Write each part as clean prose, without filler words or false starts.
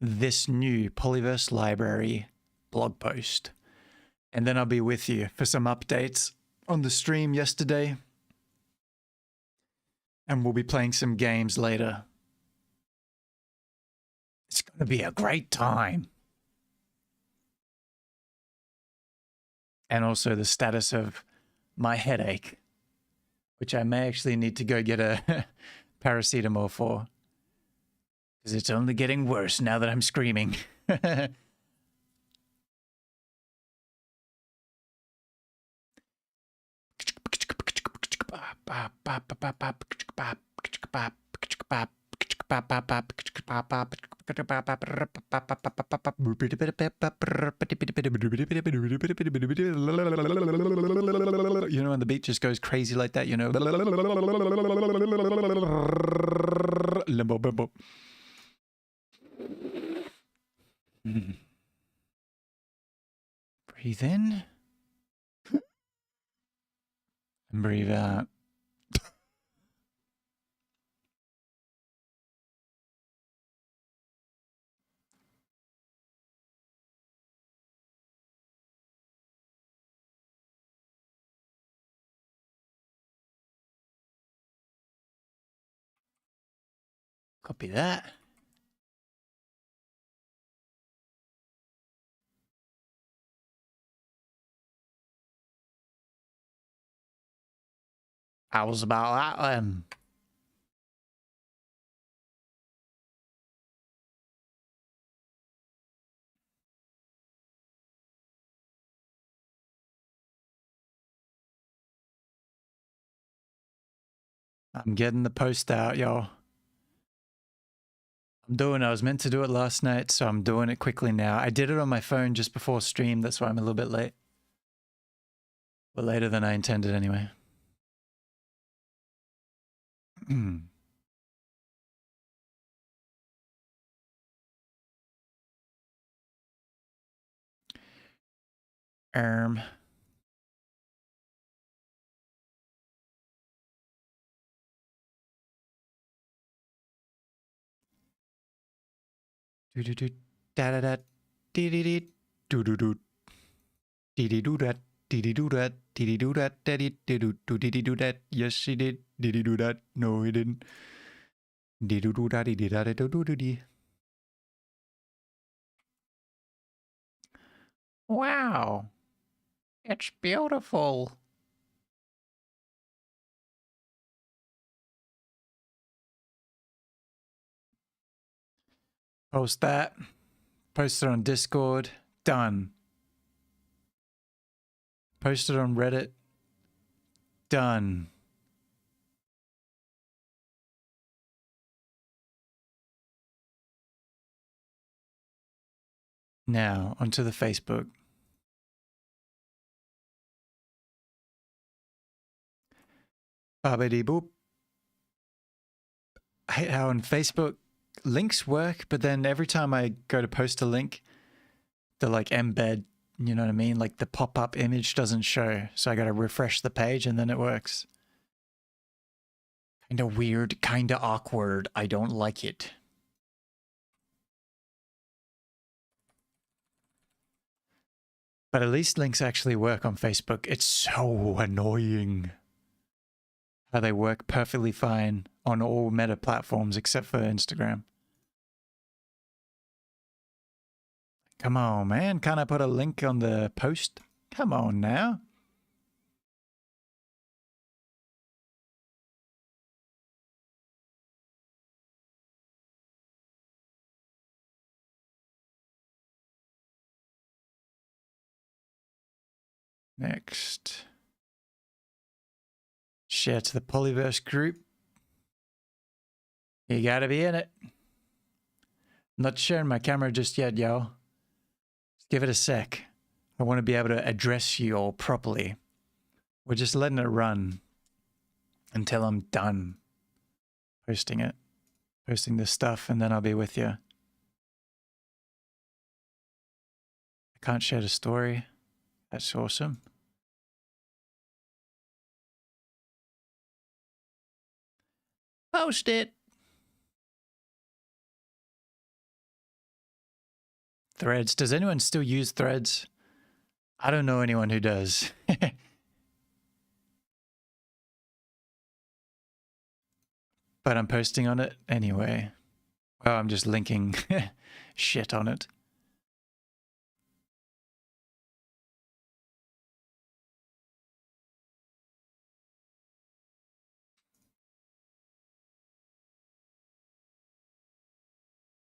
this new Polyverse library blog post. And then I'll be with you for some updates on the stream yesterday. And we'll be playing some games later. It's going to be a great time. And also the status of my headache, which I may actually need to go get a paracetamol for. Because it's only getting worse now that I'm screaming. You know, when the beat just goes crazy like that, you know. Limbo bimbo. Breathe in. And breathe out. Copy that. I was about that then. I'm getting the post out, y'all. I was meant to do it last night, so I'm doing it quickly now. I did it on my phone just before stream, that's why I'm a little bit late. But later than I intended anyway. Do do do da da da dee dee dee do do do dee dee do that dee dee do that dee dee do that dee dee do do dee dee do that. Yes, she did. Dee dee do that. No, he didn't. Dee do do da dee dee da do do do dee. Wow, it's beautiful. Post that. Post it on Discord. Done. Post it on Reddit. Done. Now, onto the Facebook. Babidi boop. I hate how on Facebook links work, but then every time I go to post a link, the like embed, you know what I mean? Like the pop-up image doesn't show. So I got to refresh the page and then it works. Kind of weird, kind of awkward. I don't like it. But at least links actually work on Facebook. It's so annoying how they work perfectly fine on all meta platforms except for Instagram. Come on, man. Can't I put a link on the post? Come on now. Next. Share to the Polyverse group. You gotta be in it. I'm not sharing my camera just yet, yo. Just give it a sec. I want to be able to address you all properly. We're just letting it run until I'm done posting it. Posting this stuff, and then I'll be with you. I can't share the story. That's awesome. Post it. Threads. Does anyone still use Threads? I don't know anyone who does. But I'm posting on it anyway. Oh, I'm just linking shit on it.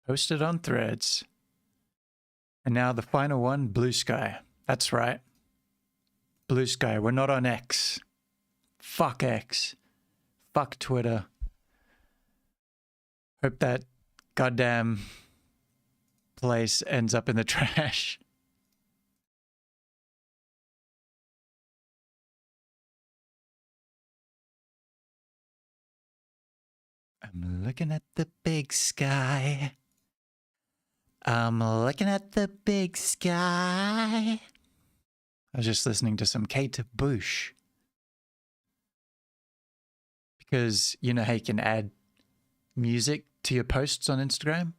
Posted on Threads. And now the final one, Blue Sky. That's right. Blue Sky. We're not on X. Fuck X. Fuck Twitter. Hope that goddamn place ends up in the trash. I'm looking at the big sky. I'm looking at the big sky. I was just listening to some Kate Bush. Because you know how you can add music to your posts on Instagram?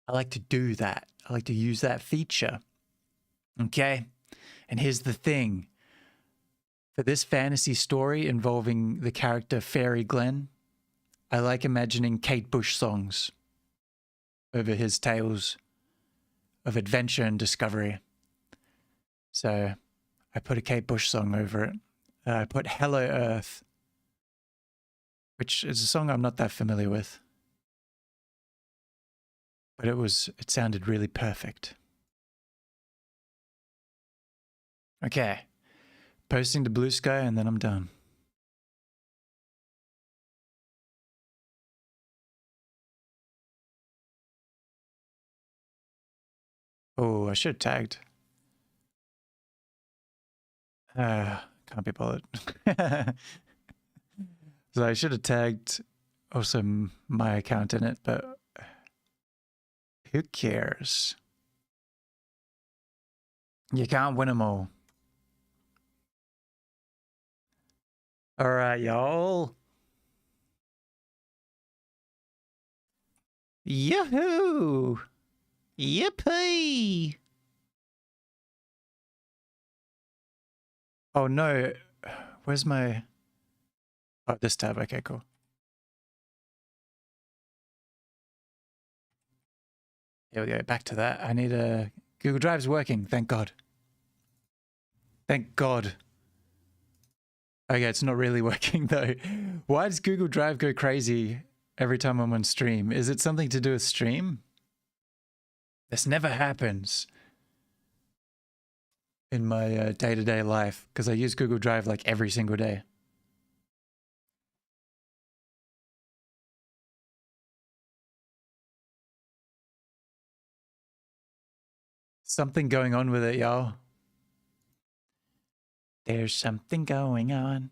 I like to do that. I like to use that feature. Okay? And here's the thing. For this fantasy story involving the character Fairy Glen, I like imagining Kate Bush songs over his tales of adventure and discovery. So I put a Kate Bush song over it. I put Hello Earth, which is a song I'm not that familiar with. But it sounded really perfect. Okay. Posting to Blue Sky and then I'm done. Oh, I should have tagged. Can't be bothered. So I should have tagged also my account in it, but who cares? You can't win them all. All right, y'all. Yahoo! Yippee! Oh no, where's my... Oh, this tab, okay, cool. Here we go, back to that. I need a... Google Drive's working, thank God. Thank God. Okay, it's not really working though. Why does Google Drive go crazy every time I'm on stream? Is it something to do with stream? This never happens in my day-to-day life because I use Google Drive like every single day. Something going on with it, y'all. There's something going on.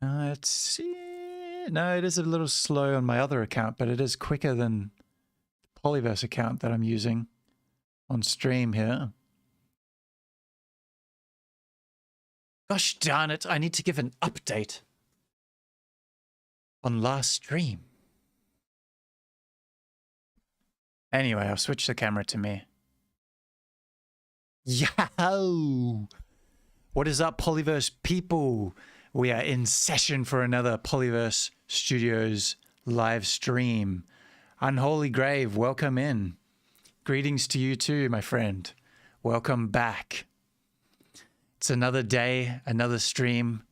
Let's see. No, it is a little slow on my other account, but it is quicker than the Pollyverse account that I'm using on stream here. Gosh darn it, I need to give an update on last stream. Anyway, I'll switch the camera to me. Yo! What is up, Pollyverse people? We are in session for another Pollyverse Studios live stream. Unholy Grave, welcome in. Greetings to you too, my friend. Welcome back. It's another day, another stream,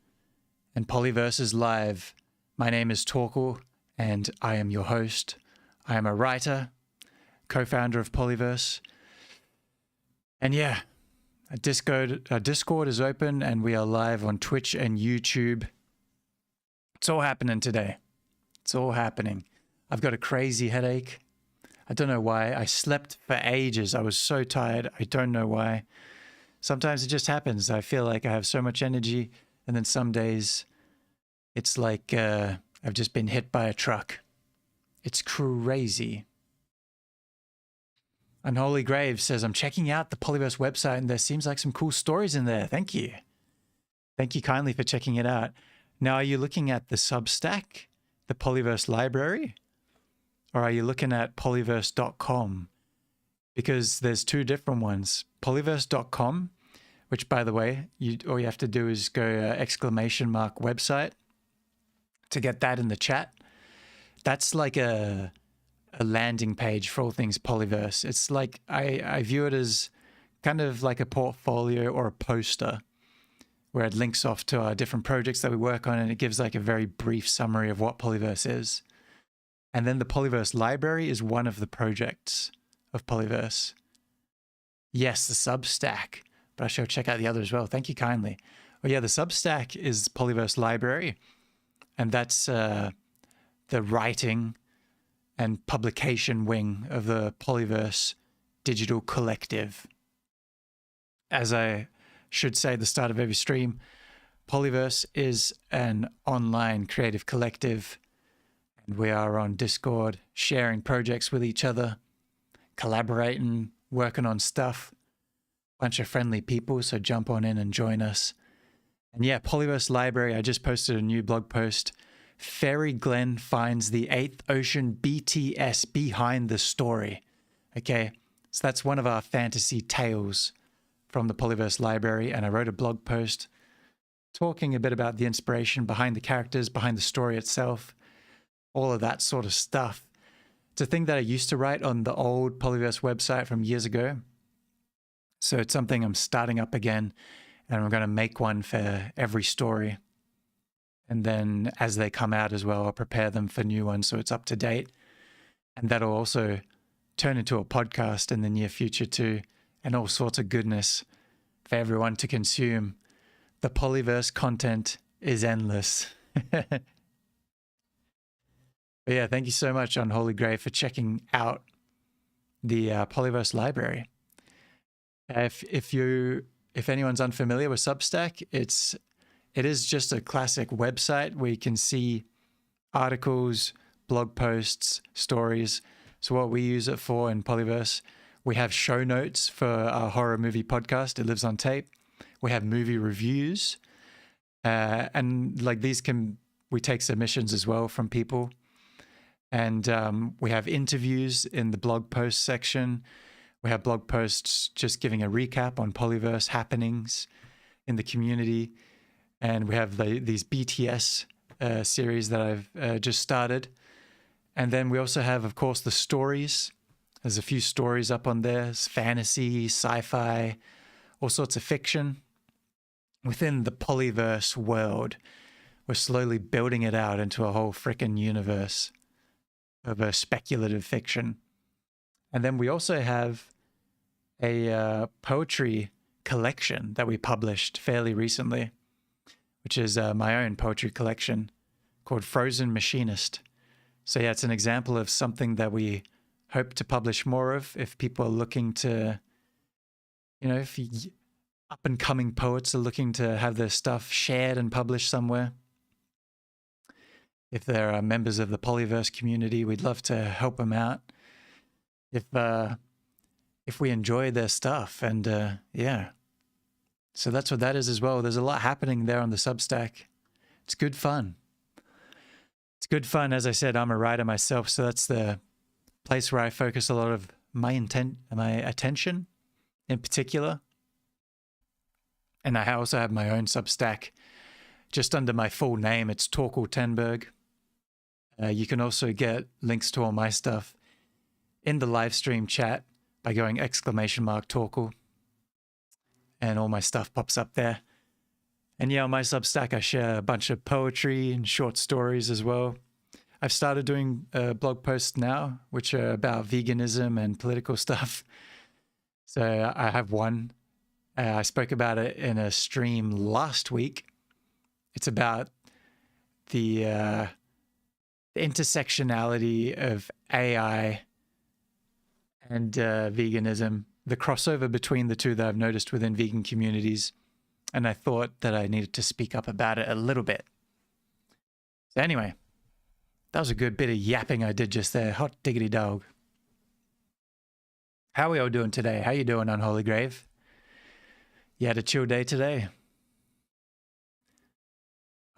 and Pollyverse is live. My name is Torkel, and I am your host. I am a writer, co-founder of Pollyverse. And yeah, our Discord is open and we are live on Twitch and YouTube. It's all happening today. It's all happening. I've got a crazy headache. I don't know why. I slept for ages. I was so tired. I don't know why. Sometimes it just happens. I feel like I have so much energy and then some days it's like I've just been hit by a truck. It's crazy. Unholy Grave says, I'm checking out the Pollyverse website and there seems like some cool stories in there. Thank you. Thank you kindly for checking it out. Now, are you looking at the Substack, the Pollyverse library? Or are you looking at Pollyverse.com? because there's two different ones. Pollyverse.com, which, by the way, all you have to do is go !website to get that in the chat. That's like a landing page for all things Polyverse. It's like, I view it as kind of like a portfolio or a poster where it links off to our different projects that we work on, and it gives like a very brief summary of what Polyverse is. And then the Polyverse library is one of the projects of Polyverse. Yes, the Substack, but I shall check out the other as well. Thank you kindly. Oh yeah, the Substack is Polyverse library, and that's the writing and publication wing of the Polyverse digital collective. As I should say at the start of every stream, Polyverse is an online creative collective, and we are on Discord sharing projects with each other, collaborating, working on stuff. Bunch of friendly people, so jump on in and join us. And yeah, Polyverse library, I just posted a new blog post. Fairy Glen finds the 8th Ocean BTS behind the story. Okay, so that's one of our fantasy tales from the Polyverse library, and I wrote a blog post talking a bit about the inspiration behind the characters, behind the story itself, all of that sort of stuff. It's a thing that I used to write on the old Polyverse website from years ago. So it's something I'm starting up again, and I'm going to make one for every story. And then as they come out as well, I'll prepare them for new ones so it's up to date. And that'll also turn into a podcast in the near future too, and all sorts of goodness for everyone to consume. The Polyverse content is endless. But yeah, thank you so much, Unholy Grey, for checking out the Polyverse library. If anyone's unfamiliar with Substack, it is just a classic website where you can see articles, blog posts, stories. So what we use it for in Polyverse, we have show notes for our horror movie podcast, It Lives on Tape. We have movie reviews, and like we take submissions as well from people. And we have interviews in the blog post section. We have blog posts just giving a recap on Polyverse happenings in the community. And we have these BTS series that I've just started. And then we also have, of course, the stories. There's a few stories up on there. It's fantasy, sci-fi, all sorts of fiction. Within the Polyverse world, we're slowly building it out into a whole frickin' universe of a speculative fiction. And then we also have a poetry collection that we published fairly recently, which is my own poetry collection called Frozen Machinist. So yeah, it's an example of something that we hope to publish more of if people are looking to, if up-and-coming poets are looking to have their stuff shared and published somewhere. If there are members of the Polyverse community, we'd love to help them out. If we enjoy their stuff, and yeah. So that's what that is as well. There's a lot happening there on the Substack. It's good fun. It's good fun. As I said, I'm a writer myself, so that's the place where I focus a lot of my attention in particular. And I also have my own Substack just under my full name. It's Torkel Tenberg. You can also get links to all my stuff in the live stream chat by going !Torkel. And all my stuff pops up there. And yeah, on my Substack, I share a bunch of poetry and short stories as well. I've started doing blog posts now, which are about veganism and political stuff. So I have one. I spoke about it in a stream last week. It's about the intersectionality of AI and veganism, the crossover between the two that I've noticed within vegan communities. And I thought that I needed to speak up about it a little bit. So anyway, that was a good bit of yapping I did just there. Hot diggity dog. How are we all doing today? How you doing, Unholy Grave? You had a chill day today?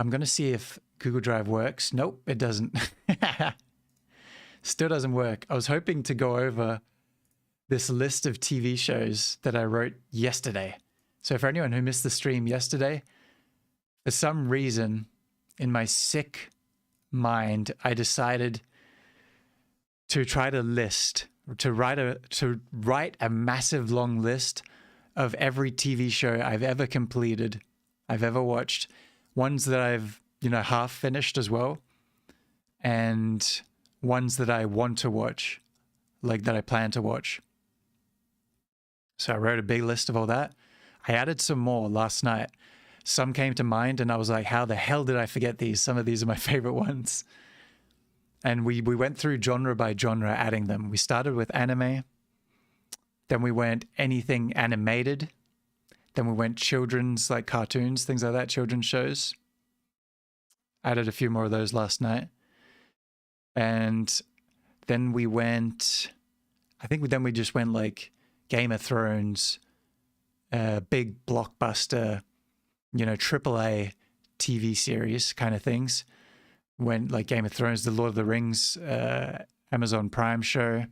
I'm going to see if Google Drive works. Nope, it doesn't. Still doesn't work. I was hoping to go over this list of TV shows that I wrote yesterday. So for anyone who missed the stream yesterday, for some reason in my sick mind, I decided to try to write a massive long list of every TV show I've ever completed, I've ever watched, ones that I've, half finished as well, and ones that I want to watch, like that I plan to watch. So I wrote a big list of all that. I added some more last night. Some came to mind and I was like, how the hell did I forget these? Some of these are my favorite ones. And we went through genre by genre, adding them. We started with anime. Then we went anything animated. Then we went children's, like cartoons, things like that, children's shows. Added a few more of those last night. And then we went, we just went like Game of Thrones, big blockbuster, AAA TV series kind of things. Went like Game of Thrones, the Lord of the Rings, Amazon Prime show,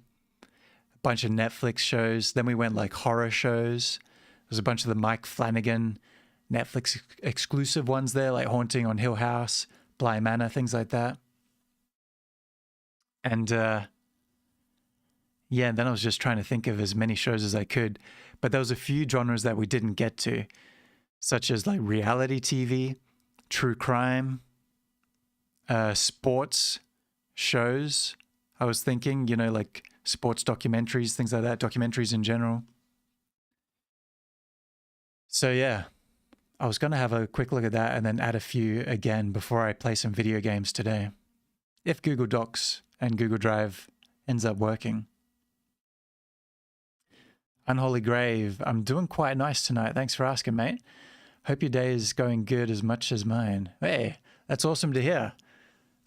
a bunch of Netflix shows. Then we went like horror shows. There's a bunch of the Mike Flanagan Netflix exclusive ones there, like Haunting on Hill House, Bly Manor, things like that. And and then I was just trying to think of as many shows as I could. But there was a few genres that we didn't get to, such as like reality TV, true crime, sports shows. I was thinking, like sports documentaries, things like that, documentaries in general. So yeah, I was going to have a quick look at that and then add a few again before I play some video games today, if Google Docs and Google Drive ends up working. Unholy Grave, I'm doing quite nice tonight. Thanks for asking, mate. Hope your day is going good as much as mine. Hey, that's awesome to hear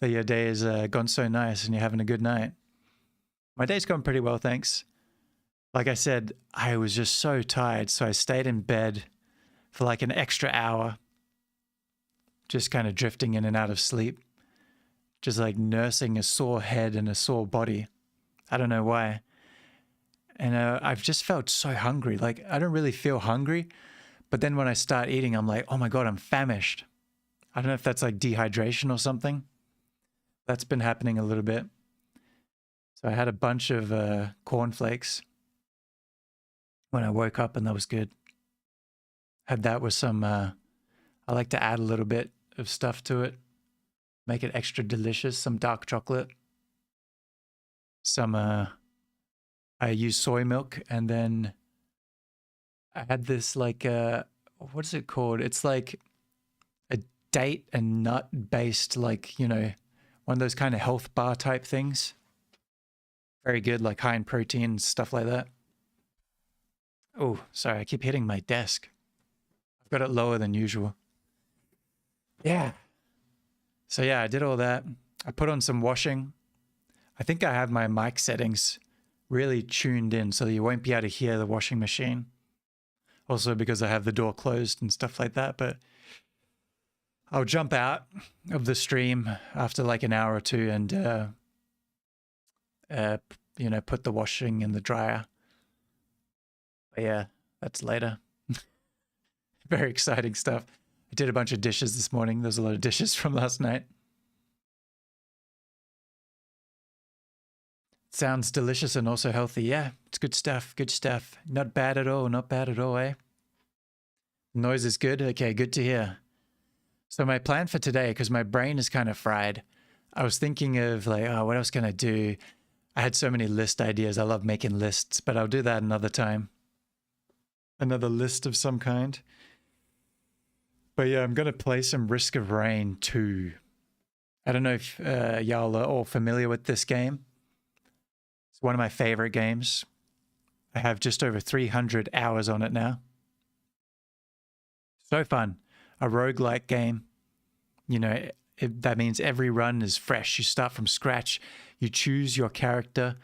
that your day has gone so nice and you're having a good night. My day's gone pretty well, thanks. Like I said, I was just so tired, so I stayed in bed for like an extra hour, just kind of drifting in and out of sleep, just like nursing a sore head and a sore body. I don't know why. And I've just felt so hungry. Like, I don't really feel hungry, but then when I start eating, I'm like, oh my God, I'm famished. I don't know if that's like dehydration or something. That's been happening a little bit. So I had a bunch of cornflakes when I woke up, and that was good. Had that with some, I like to add a little bit of stuff to it, make it extra delicious, some dark chocolate, some, I use soy milk, and then I had this like, what is it called? It's like a date and nut based, like, one of those kind of health bar type things. Very good, like high in protein and stuff like that. Oh, sorry, I keep hitting my desk. I've got it lower than usual. Yeah. So yeah, I did all that. I put on some washing. I think I have my mic settings really tuned in so you won't be able to hear the washing machine. Also because I have the door closed and stuff like that, but I'll jump out of the stream after like an hour or two and, put the washing in the dryer. But yeah, that's later. Very exciting stuff. I did a bunch of dishes this morning. There's a lot of dishes from last night. Sounds delicious and also healthy. Yeah, it's good stuff. Good stuff. Not bad at all. Not bad at all, eh? Noise is good. Okay, good to hear. So my plan for today, because my brain is kind of fried, I was thinking of like, oh, what else can I do? I had so many list ideas. I love making lists, but I'll do that another time. Another list of some kind. But yeah, I'm going to play some Risk of Rain 2. I don't know if y'all are all familiar with this game. It's one of my favorite games. I have just over 300 hours on it now. So fun. A roguelike game. That means every run is fresh. You start from scratch. You choose your character.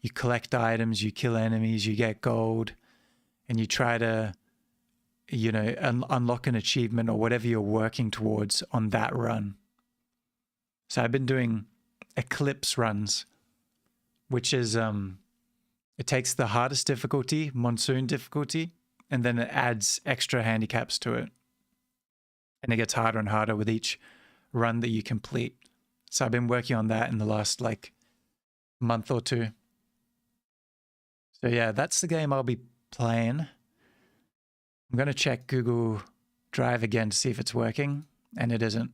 You collect items. You kill enemies. You get gold. And you try to, unlock an achievement or whatever you're working towards on that run. So I've been doing Eclipse runs, which is It takes the hardest difficulty, monsoon difficulty, and then it adds extra handicaps to it. And it gets harder and harder with each run that you complete. So I've been working on that in the last like month or two. So yeah, that's the game I'll be playing. I'm going to check Google Drive again to see if it's working, and it isn't.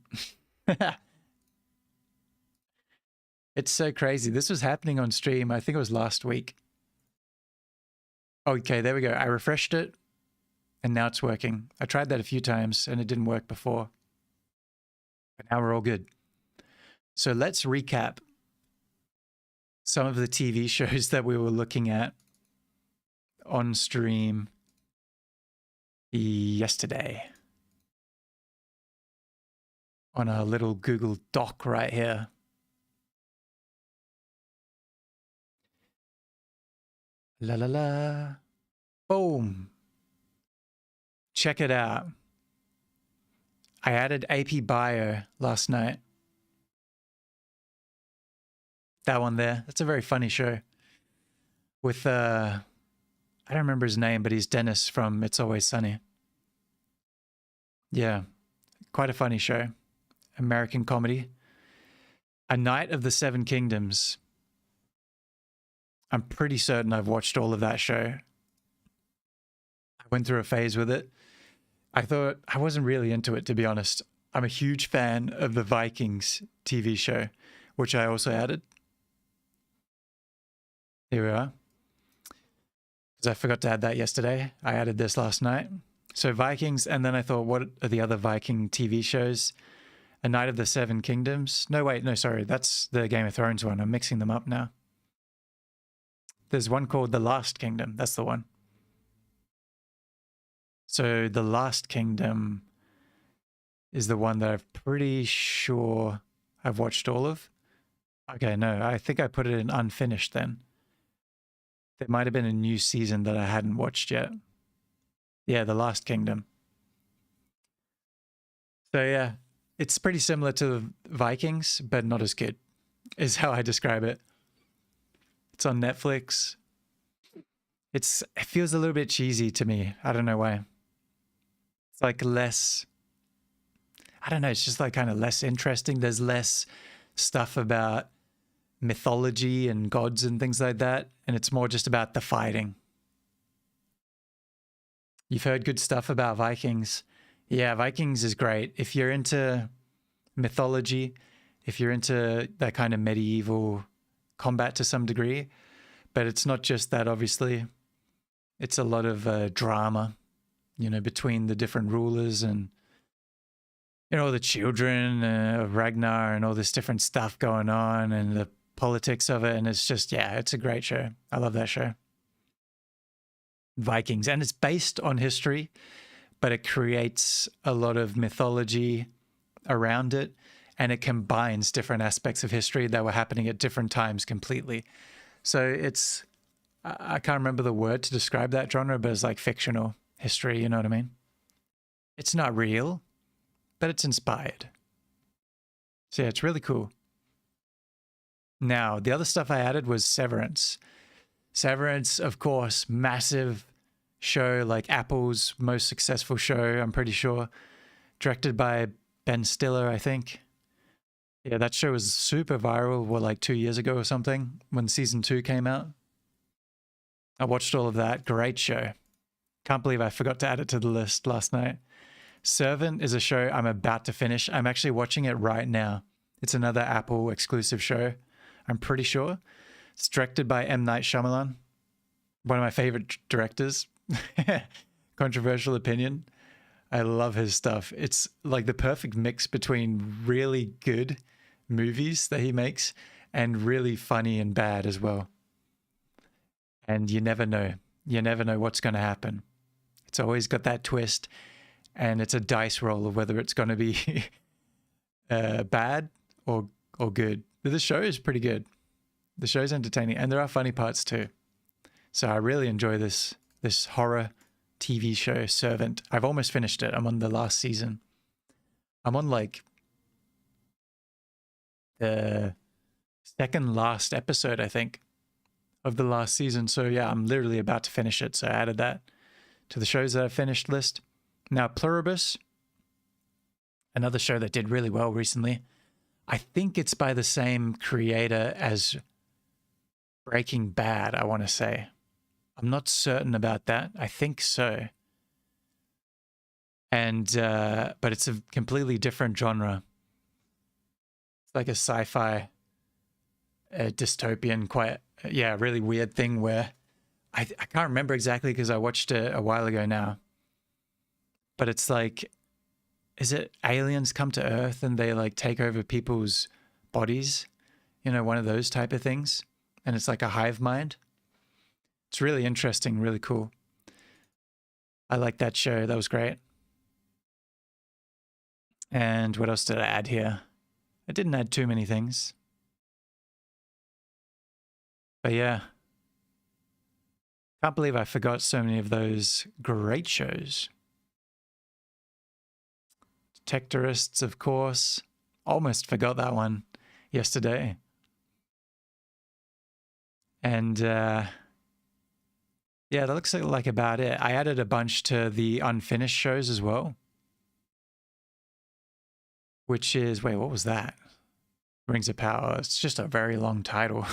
It's so crazy. This was happening on stream. I think it was last week. Okay, there we go. I refreshed it and now it's working. I tried that a few times and it didn't work before. But now we're all good. So let's recap some of the TV shows that we were looking at on stream yesterday on our little Google Doc right here. La la la. Boom. Check it out. I added AP Bio last night. That one there. That's a very funny show. With, I don't remember his name, but he's Dennis from It's Always Sunny. Yeah. Quite a funny show. American comedy. A Night of the Seven Kingdoms. I'm pretty certain I've watched all of that show. I went through a phase with it. I thought I wasn't really into it, to be honest. I'm a huge fan of the Vikings TV show, which I also added. Here we are. Because I forgot to add that yesterday. I added this last night. So Vikings, and then I thought, what are the other Viking TV shows? A Night of the Seven Kingdoms. No, wait, no, sorry. That's the Game of Thrones one. I'm mixing them up now. There's one called The Last Kingdom. That's the one. So The Last Kingdom is the one that I'm pretty sure I've watched all of. Okay, no, I think I put it in unfinished then. There might have been a new season that I hadn't watched yet. Yeah, The Last Kingdom. So yeah, it's pretty similar to Vikings, but not as good, is how I describe it. It's on Netflix. It feels a little bit cheesy to me. I don't know why. It's like less, I don't know, it's just like kind of less interesting. There's less stuff about mythology and gods and things like that. And it's more just about the fighting. You've heard good stuff about Vikings. Yeah, Vikings is great. If you're into mythology, if you're into that kind of medieval combat to some degree, but it's not just that, obviously. It's a lot of drama, you know, between the different rulers and, you know, the children of Ragnar and all this different stuff going on and the politics of it. And it's just, yeah, it's a great show. I love that show. Vikings. And it's based on history, but it creates a lot of mythology around it. And it combines different aspects of history that were happening at different times completely. So it's, I can't remember the word to describe that genre, but it's like fictional history, you know what I mean? It's not real, but it's inspired. So yeah, it's really cool. Now, the other stuff I added was Severance. Severance, of course, massive show, like Apple's most successful show, I'm pretty sure. Directed by Ben Stiller, I think. Yeah, that show was super viral, what, like 2 years ago or something, when season 2 came out. I watched all of that. Great show. Can't believe I forgot to add it to the list last night. Servant is a show I'm about to finish. I'm actually watching it right now. It's another Apple exclusive show, I'm pretty sure. It's directed by M. Night Shyamalan, one of my favorite directors. Controversial opinion. I love his stuff. It's like the perfect mix between really good movies that he makes and really funny and bad as well. And you never know. You never know what's going to happen. It's always got that twist, and it's a dice roll of whether it's going to be bad or good. But the show is pretty good. The show's entertaining, and there are funny parts too. So I really enjoy this horror TV show, Servant. I've almost finished it. I'm on the last season. I'm on like the second last episode, I think. of the last season. So yeah, I'm literally about to finish it. So I added that to the shows that I finished list. Now, Pluribus, another show that did really well recently. I think it's by the same creator as Breaking Bad, I want to say. I'm not certain about that. I think so. And but it's a completely different genre. It's like a sci-fi, dystopian, quite really weird thing where I can't remember exactly because I watched it a while ago now. But it's like, is it aliens come to Earth and they like take over people's bodies? You know, one of those type of things. And it's like a hive mind. It's really interesting, really cool. I like that show. That was great. And what else did I add here? I didn't add too many things. But yeah. Can't believe I forgot so many of those great shows. Detectorists, of course. Almost forgot that one yesterday. And yeah, that looks like about it. I added a bunch to the unfinished shows as well. Which is, wait, what was that? Rings of Power. It's just a very long title.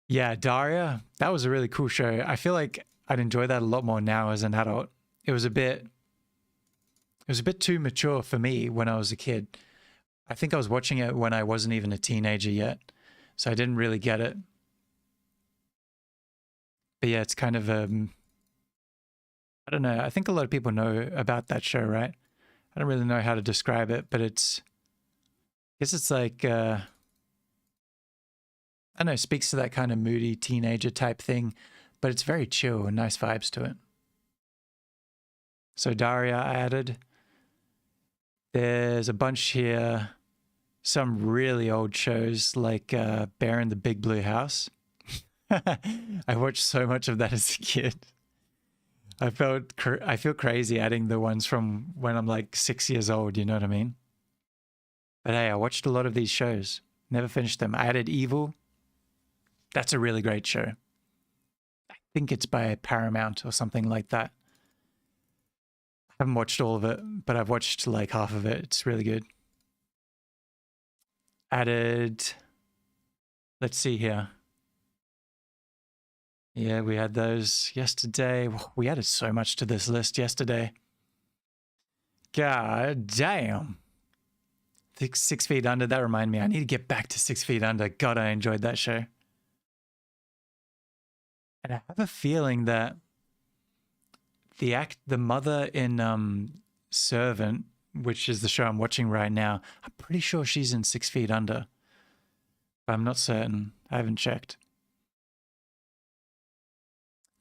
Yeah, Daria, that was a really cool show. I feel like I'd enjoy that a lot more now as an adult. It was a bit too mature for me when I was a kid. I think I was watching it when I wasn't even a teenager yet, so I didn't really get it. But yeah, it's kind of I don't know. I think a lot of people know about that show, right? I don't really know how to describe it, but I guess it's like I don't know, speaks to that kind of moody teenager type thing, but it's very chill and nice vibes to it. So Daria I added. There's a bunch here, some really old shows like Bear in the Big Blue House. I watched so much of that as a kid. I feel crazy adding the ones from when I'm like 6 years old, you know what I mean? But hey, I watched a lot of these shows. Never finished them. I added Evil. That's a really great show. I think it's by Paramount or something like that. I haven't watched all of it, but I've watched like half of it. It's really good. Added, let's see here. Yeah, we had those yesterday. We added so much to this list yesterday. God damn. 6 Feet Under, that reminded me. I need to get back to 6 Feet Under. God, I enjoyed that show. And I have a feeling that the mother in Servant, which is the show I'm watching right now, I'm pretty sure she's in 6 Feet Under. But I'm not certain. I haven't checked.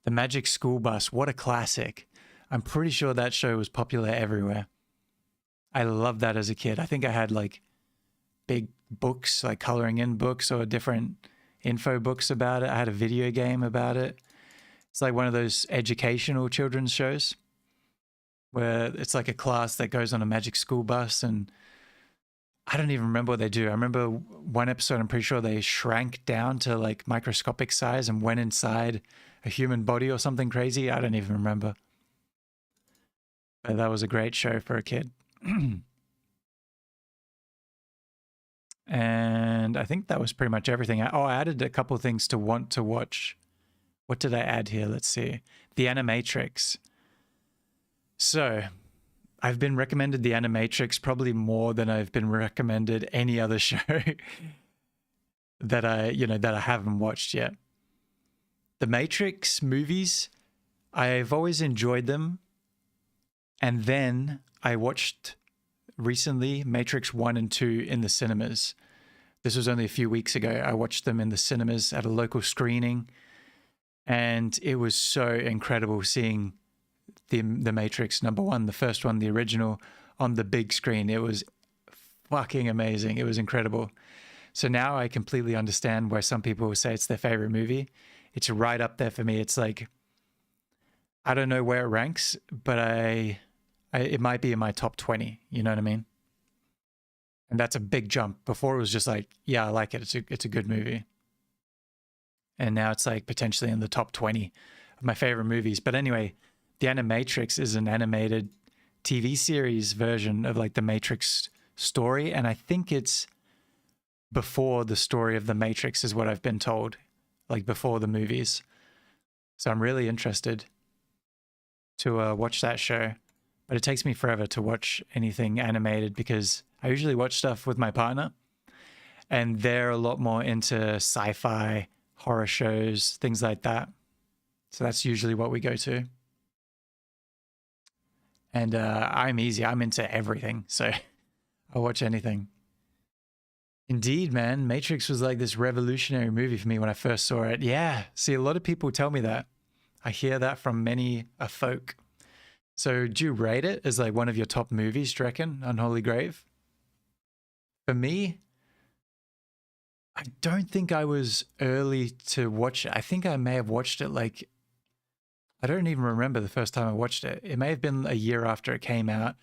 The Magic School Bus, what a classic. I'm pretty sure that show was popular everywhere. I loved that as a kid. I think I had like big books, like coloring in books or different info books about it. I had a video game about it. It's like one of those educational children's shows where it's like a class that goes on a magic school bus, and I don't even remember what they do. I remember one episode, I'm pretty sure they shrank down to like microscopic size and went inside a human body or something crazy. I don't even remember. But that was a great show for a kid. And I think that was pretty much everything. I added a couple of things to want to watch. What did I add here? Let's see. The Animatrix. So I've been recommended The Animatrix probably more than I've been recommended any other show that I haven't watched yet. The Matrix movies, I've always enjoyed them. And then I watched recently Matrix 1 and 2 in the cinemas. This was only a few weeks ago. I watched them in the cinemas at a local screening, and it was so incredible seeing the Matrix #1, the first one, the original, on the big screen. It was fucking amazing. It was incredible. So now I completely understand why some people say it's their favorite movie. It's right up there for me. It's like, I don't know where it ranks, but it might be in my top 20. You know what I mean? And that's a big jump. Before it was just like, yeah, I like it. It's a good movie. and now it's like potentially in the top 20 of my favorite movies. But anyway, The Animatrix is an animated TV series version of like the Matrix story, and I think it's before the story of the Matrix is what I've been told, like before the movies. So I'm really interested to watch that show, but it takes me forever to watch anything animated because I usually watch stuff with my partner, and they're a lot more into sci-fi, horror shows, things like that. So that's usually what we go to. And I'm easy. I'm into everything. So I'll watch anything. Indeed, man. Matrix was like this revolutionary movie for me when I first saw it. Yeah. See, a lot of people tell me that. I hear that from many a folk. So do you rate it as like one of your top movies, do you reckon, Unholy Grave? For me, I don't think I was early to watch it. I think I may have watched it like, I don't even remember the first time I watched it. It may have been a year after it came out,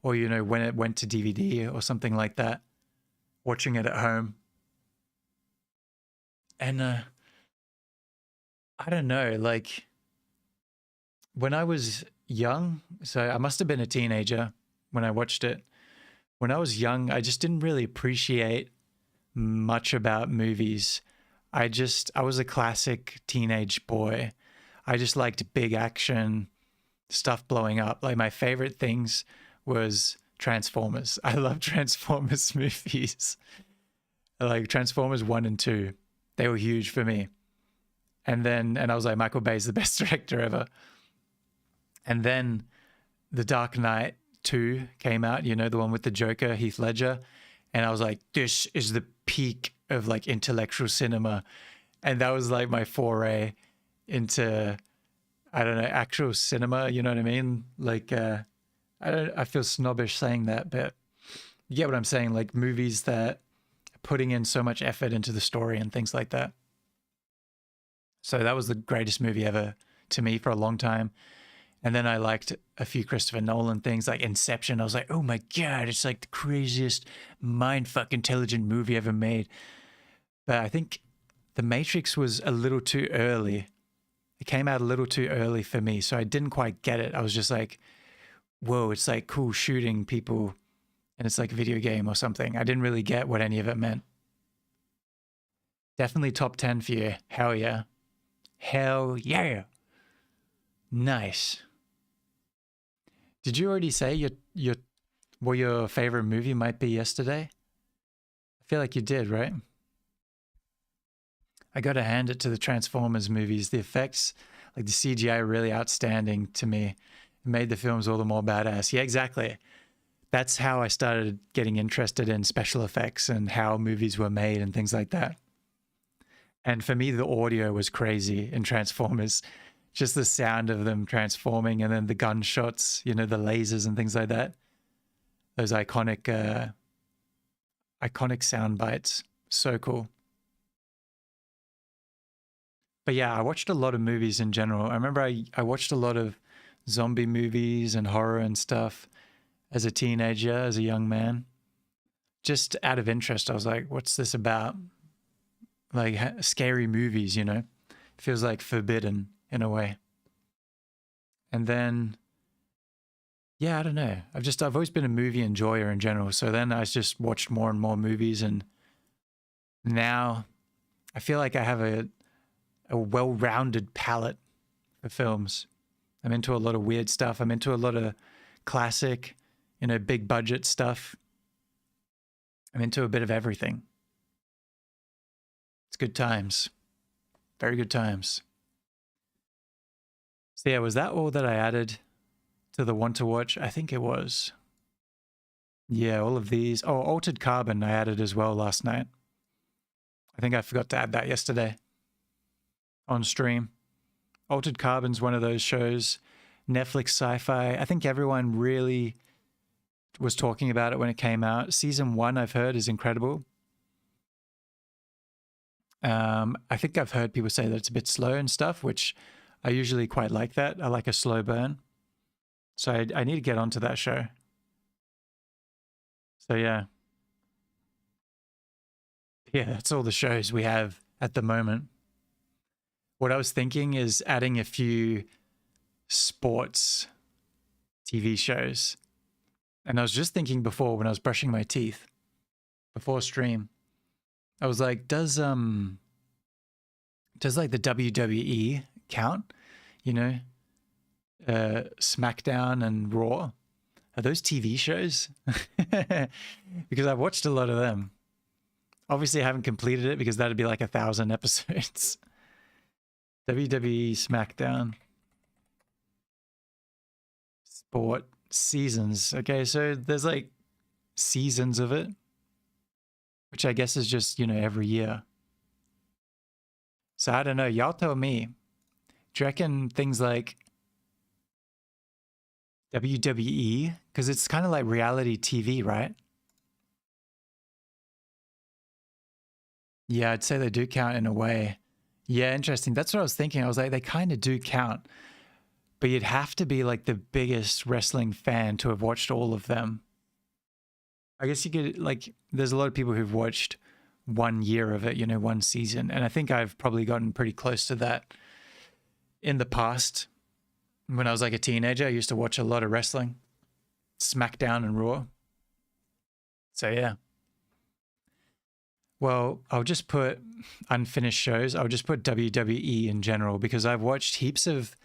or, you know, when it went to DVD or something like that, watching it at home. And I don't know, like when I was young, so I must have been a teenager when I watched it. When I was young, I just didn't really appreciate much about movies. I was a classic teenage boy. I just liked big action, stuff blowing up. Like my favorite things was Transformers. I love Transformers movies. Like Transformers 1 and 2. They were huge for me. And I was like, Michael Bay's the best director ever. And then The Dark Knight 2 came out, you know, the one with the Joker, Heath Ledger. And I was like, this is the peak of like intellectual cinema. And that was like my foray into, I don't know, actual cinema, you know what I mean? Like, I feel snobbish saying that, but you get what I'm saying? Like movies that are putting in so much effort into the story and things like that. So that was the greatest movie ever to me for a long time. And then I liked a few Christopher Nolan things like Inception. I was like, oh my God, it's like the craziest mindfuck intelligent movie ever made. But I think The Matrix was a little too early. It came out a little too early for me. So I didn't quite get it. I was just like, whoa, it's like cool shooting people and it's like a video game or something. I didn't really get what any of it meant. Definitely top 10 for you. Hell yeah. Hell yeah. Nice. Did you already say what your favorite movie might be yesterday? I feel like you did, right? I got to hand it to the Transformers movies. The effects, like the CGI, are really outstanding to me. It made the films all the more badass. Yeah, exactly. That's how I started getting interested in special effects and how movies were made and things like that. And for me, the audio was crazy in Transformers. Just the sound of them transforming and then the gunshots, you know, the lasers and things like that. Those iconic sound bites. So cool. But yeah, I watched a lot of movies in general. I remember I watched a lot of zombie movies and horror and stuff as a teenager, as a young man. Just out of interest, I was like, what's this about? Like scary movies, you know? It feels like forbidden in a way. And then, yeah, I don't know. I've always been a movie enjoyer in general. So then I just watched more and more movies. And now I feel like I have a well-rounded palette for films. I'm into a lot of weird stuff. I'm into a lot of classic, you know, big budget stuff. I'm into a bit of everything. It's good times. Very good times. So yeah, was that all that I added to the want to watch? I think it was. Yeah, all of these. Oh, Altered Carbon I added as well last night. I think I forgot to add that yesterday on stream. Altered Carbon's one of those shows, Netflix sci-fi. I think everyone really was talking about it when it came out. Season 1, I've heard, is incredible. I think I've heard people say that it's a bit slow and stuff, which I usually quite like that. I like a slow burn. So I need to get onto that show. So yeah. Yeah, that's all the shows we have at the moment. What I was thinking is adding a few sports TV shows. And I was just thinking before when I was brushing my teeth before stream, I was like, does like the WWE count? You know, SmackDown and Raw. Are those TV shows? Because I've watched a lot of them. Obviously, I haven't completed it because that'd be like 1,000 episodes. WWE SmackDown. Sport seasons. Okay, so there's like seasons of it, which I guess is just, you know, every year. So I don't know. Y'all tell me. Do you reckon things like WWE? Because it's kind of like reality TV, right? Yeah, I'd say they do count in a way. Yeah, interesting. That's what I was thinking. I was like, they kind of do count. But you'd have to be like the biggest wrestling fan to have watched all of them. I guess you could, like, there's a lot of people who've watched 1 year of it, you know, 1 season. And I think I've probably gotten pretty close to that in the past. When I was like a teenager, I used to watch a lot of wrestling, SmackDown and Raw. So yeah. Well, I'll just put unfinished shows. I'll just put WWE in general because I've watched heaps of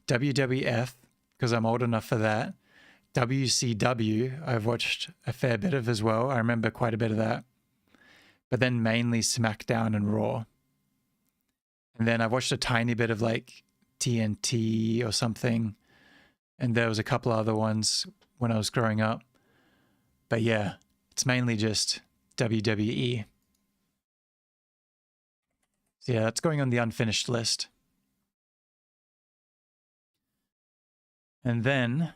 WWF because I'm old enough for that. WCW, I've watched a fair bit of as well. I remember quite a bit of that. But then mainly SmackDown and Raw. And then I've watched a tiny bit of like TNT or something. And there was a couple other ones when I was growing up. But yeah, it's mainly just WWE. So yeah, that's going on the unfinished list. And then,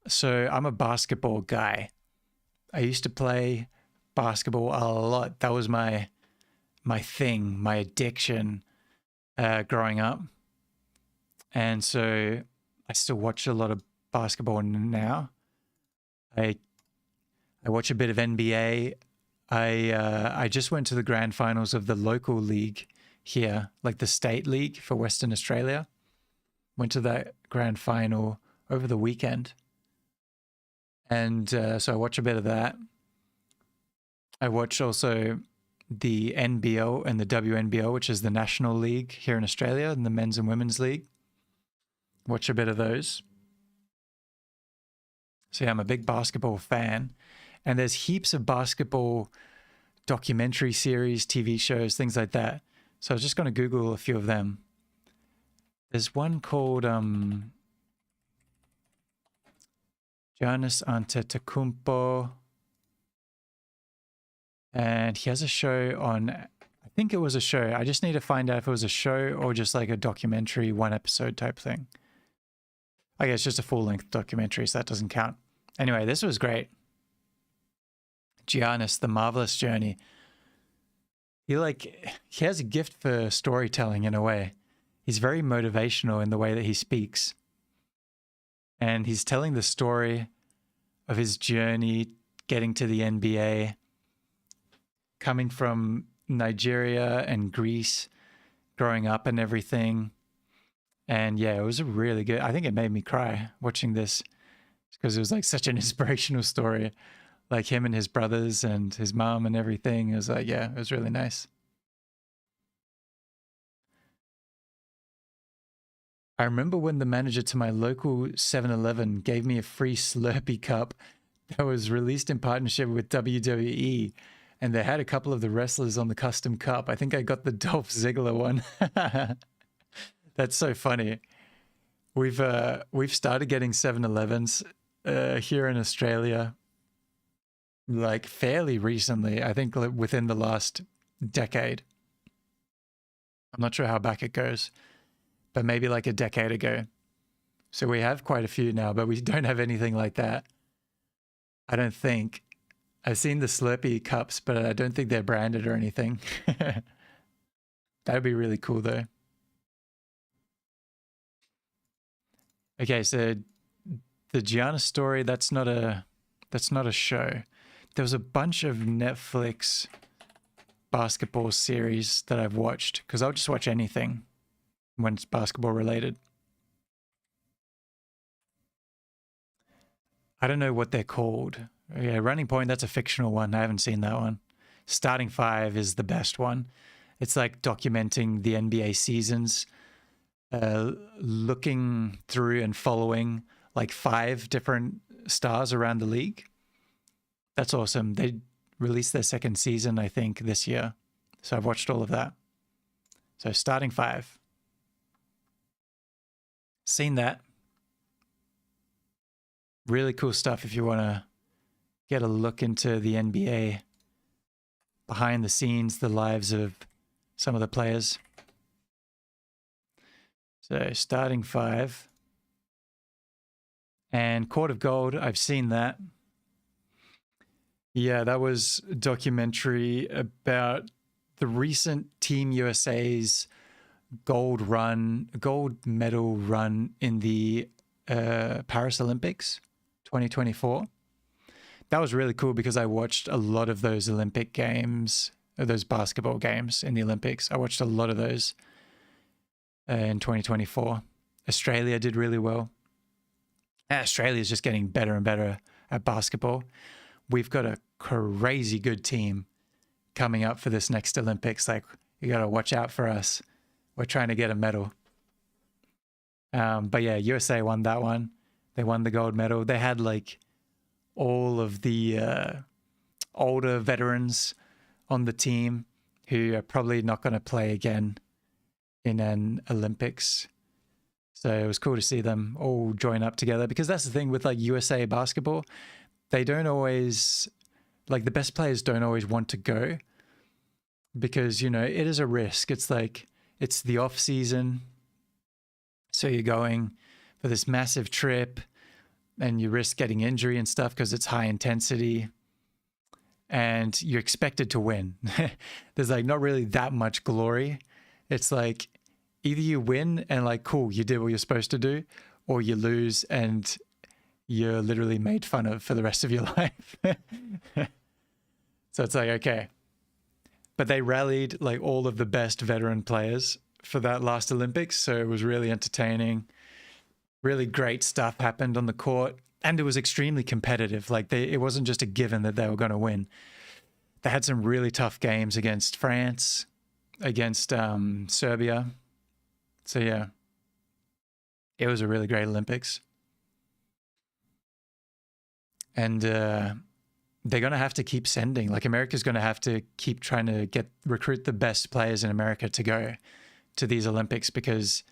so I'm a basketball guy. I used to play basketball a lot. That was my thing, my addiction growing up. And so I still watch a lot of basketball now. I watch a bit of NBA. I just went to the grand finals of the local league here, like the state league for Western Australia. Went to that grand final over the weekend. And so I watch a bit of that. I watch also the NBL and the WNBL, which is the National League here in Australia, and the Men's and Women's League. Watch a bit of those. So yeah, I'm a big basketball fan. And there's heaps of basketball documentary series, TV shows, things like that. So I was just going to Google a few of them. There's one called Giannis Antetokounmpo. And he has a show on, I think it was a show. I just need to find out if it was a show or just like a documentary, 1 episode type thing. I guess just a full-length documentary, so that doesn't count. Anyway, this was great. Giannis, The Marvelous Journey. He has a gift for storytelling in a way. He's very motivational in the way that he speaks. And he's telling the story of his journey getting to the NBA, coming from Nigeria and Greece, growing up and everything. And yeah, it was a really good, I think it made me cry watching this because it was like such an inspirational story. Like him and his brothers and his mom and everything. It was like, yeah, it was really nice. I remember when the manager to my local 7-Eleven gave me a free Slurpee cup that was released in partnership with WWE. And they had a couple of the wrestlers on the custom cup. I think I got the Dolph Ziggler one. That's so funny. We've started getting 7-Elevens here in Australia like fairly recently. I think within the last decade. I'm not sure how back it goes, but maybe like a decade ago. So we have quite a few now, but we don't have anything like that. I don't think. I've seen the Slurpee cups, but I don't think they're branded or anything. That would be really cool though. Okay, so the Giannis story, that's not a show. There was a bunch of Netflix basketball series that I've watched, because I'll just watch anything when it's basketball related. I don't know what they're called. Yeah, Running Point, that's a fictional one. I haven't seen that one. Starting Five is the best one. It's like documenting the NBA seasons, looking through and following like 5 different stars around the league. That's awesome. They released their 2nd season, I think, this year. So I've watched all of that. So Starting Five. Seen that. Really cool stuff if you want to get a look into the NBA, behind the scenes, the lives of some of the players. So Starting Five. And Court of Gold, I've seen that. Yeah, that was a documentary about the recent Team USA's gold medal run in the Paris Olympics 2024. That was really cool because I watched a lot of those Olympic games, those basketball games in the Olympics. I watched a lot of those in 2024. Australia did really well. Australia is just getting better and better at basketball. We've got a crazy good team coming up for this next Olympics. Like, you got to watch out for us. We're trying to get a medal. But yeah, USA won that one. They won the gold medal. They had like all of the older veterans on the team who are probably not going to play again in an Olympics. So it was cool to see them all join up together, because that's the thing with like USA basketball. They don't always, like, the best players don't always want to go because, you know, it is a risk. It's like, it's the off season. So you're going for this massive trip and you risk getting injury and stuff because it's high intensity and you're expected to win. There's like not really that much glory. It's like either you win and like, cool, you did what you're supposed to do, or you lose and you're literally made fun of for the rest of your life. So it's like, okay. But they rallied like all of the best veteran players for that last Olympics. So it was really entertaining. Really great stuff happened on the court. And it was extremely competitive. Like it wasn't just a given that they were going to win. They had some really tough games against France, against Serbia. So yeah, it was a really great Olympics. And they're going to have to keep sending. Like, America's going to have to keep trying to recruit the best players in America to go to these Olympics, because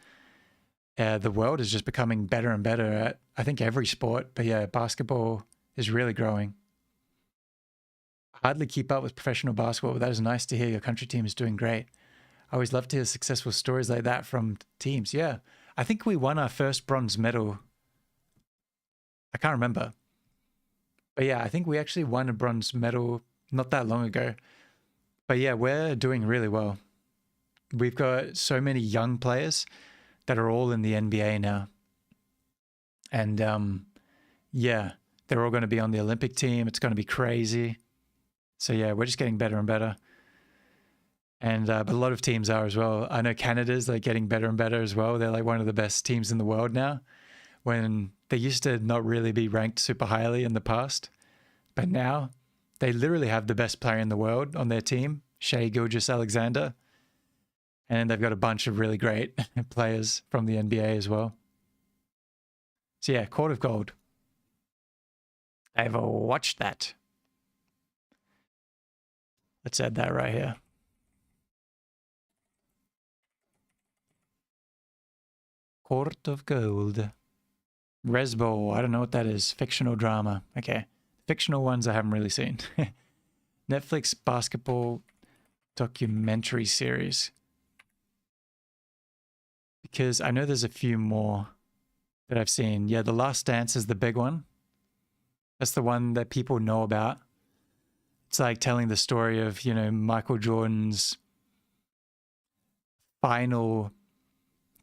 the world is just becoming better and better at, I think, every sport. But yeah, basketball is really growing. I hardly keep up with professional basketball, but that is nice to hear your country team is doing great. I always love to hear successful stories like that from teams. Yeah, I think we won our first bronze medal. I can't remember. But yeah, I think we actually won a bronze medal not that long ago. But yeah, we're doing really well. We've got so many young players that are all in the NBA now. And yeah, they're all going to be on the Olympic team. It's going to be crazy. So yeah, we're just getting better and better. And but a lot of teams are as well. I know Canada's like getting better and better as well. They're like one of the best teams in the world now, when they used to not really be ranked super highly in the past. But now they literally have the best player in the world on their team, Shai Gilgeous-Alexander. And they've got a bunch of really great players from the NBA as well. So yeah, Court of Gold. I've watched that. Let's add that right here. Court of Gold. Resbo, I don't know what that is. Fictional drama. Okay. Fictional ones I haven't really seen. Netflix basketball documentary series. Because I know there's a few more that I've seen. Yeah, The Last Dance is the big one. That's the one that people know about. It's like telling the story of, you know, Michael Jordan's final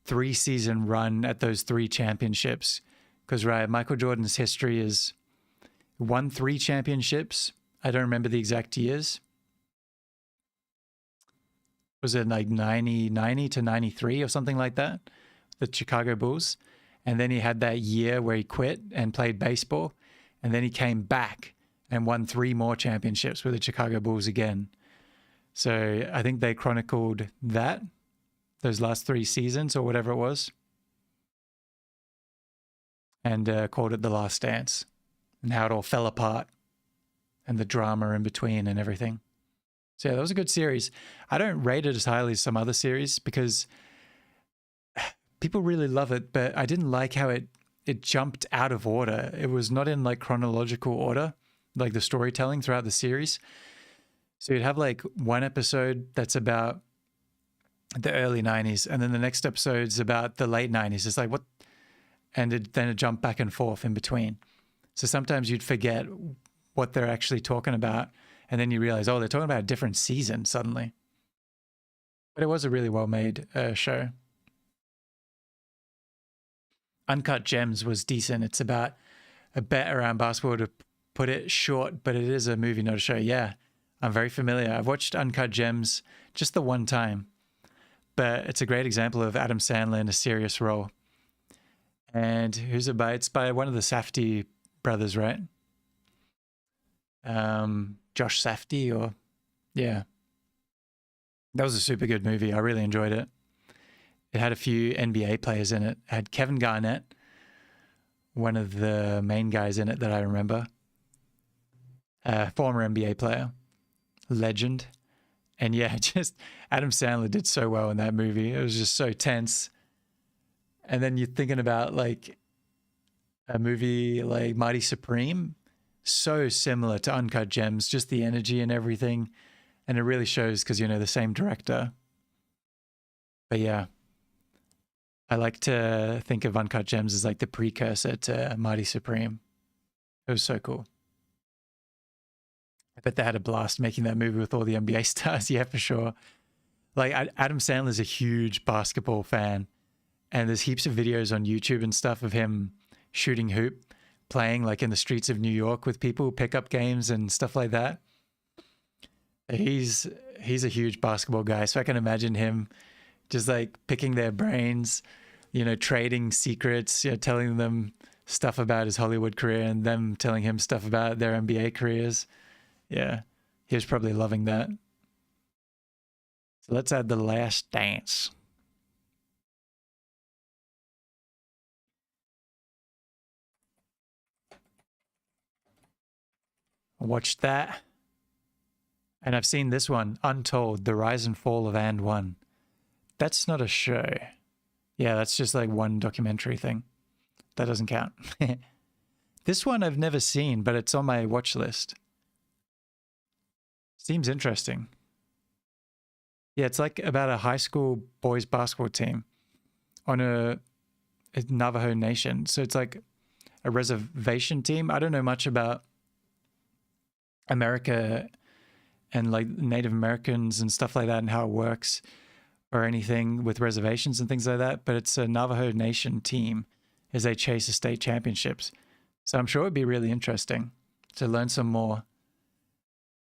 3-season run at those 3 championships. Because, right, Michael Jordan's history is won 3 championships. I don't remember the exact years. was it like 90 to 93 or something like that? The Chicago Bulls. And then he had that year where he quit and played baseball. And then he came back and won 3 more championships with the Chicago Bulls again. So I think they chronicled that, those last 3 seasons or whatever it was, and called it The Last Dance, and how it all fell apart and the drama in between and everything. So yeah, that was a good series. I don't rate it as highly as some other series because people really love it, but I didn't like how it jumped out of order. It was not in like chronological order, like the storytelling throughout the series. So you'd have like one episode that's about the early 90s, and then the next episode's about the late 90s. It's like, what? And then it jumped back and forth in between. So sometimes you'd forget what they're actually talking about, and then you realize, oh, they're talking about a different season suddenly. But it was a really well-made show. Uncut Gems was decent. It's about a bet around basketball, to put it short, but it is a movie, not a show. Yeah, I'm very familiar. I've watched Uncut Gems just the one time, but it's a great example of Adam Sandler in a serious role. And who's it by? It's by one of the Safdie brothers, right? Josh Safdie, or yeah. That was a super good movie. I really enjoyed it. It had a few NBA players in it. It had Kevin Garnett, one of the main guys in it that I remember. Former NBA player, legend. And yeah, just Adam Sandler did so well in that movie. It was just so tense. And then you're thinking about like a movie like Mighty Supreme, so similar to Uncut Gems, just the energy and everything. And it really shows because, you know, the same director. But yeah, I like to think of Uncut Gems as like the precursor to Mighty Supreme. It was so cool. I bet they had a blast making that movie with all the NBA stars. Yeah, for sure. Like Adam Sandler's a huge basketball fan, and there's heaps of videos on YouTube and stuff of him shooting hoop, playing like in the streets of New York with people, pickup games and stuff like that. He's a huge basketball guy, so I can imagine him just like picking their brains, you know, trading secrets, you know, telling them stuff about his Hollywood career and them telling him stuff about their NBA careers. Yeah, he was probably loving that. So let's add The Last Dance. I watched that. And I've seen this one, Untold, The Rise and Fall of And One. That's not a show. Yeah, that's just like one documentary thing. That doesn't count. This one I've never seen, but it's on my watch list. Seems interesting. Yeah, it's like about a high school boys basketball team on a Navajo Nation. So it's like a reservation team. I don't know much about America and like Native Americans and stuff like that and how it works or anything with reservations and things like that. But it's a Navajo Nation team as they chase the state championships. So I'm sure it'd be really interesting to learn some more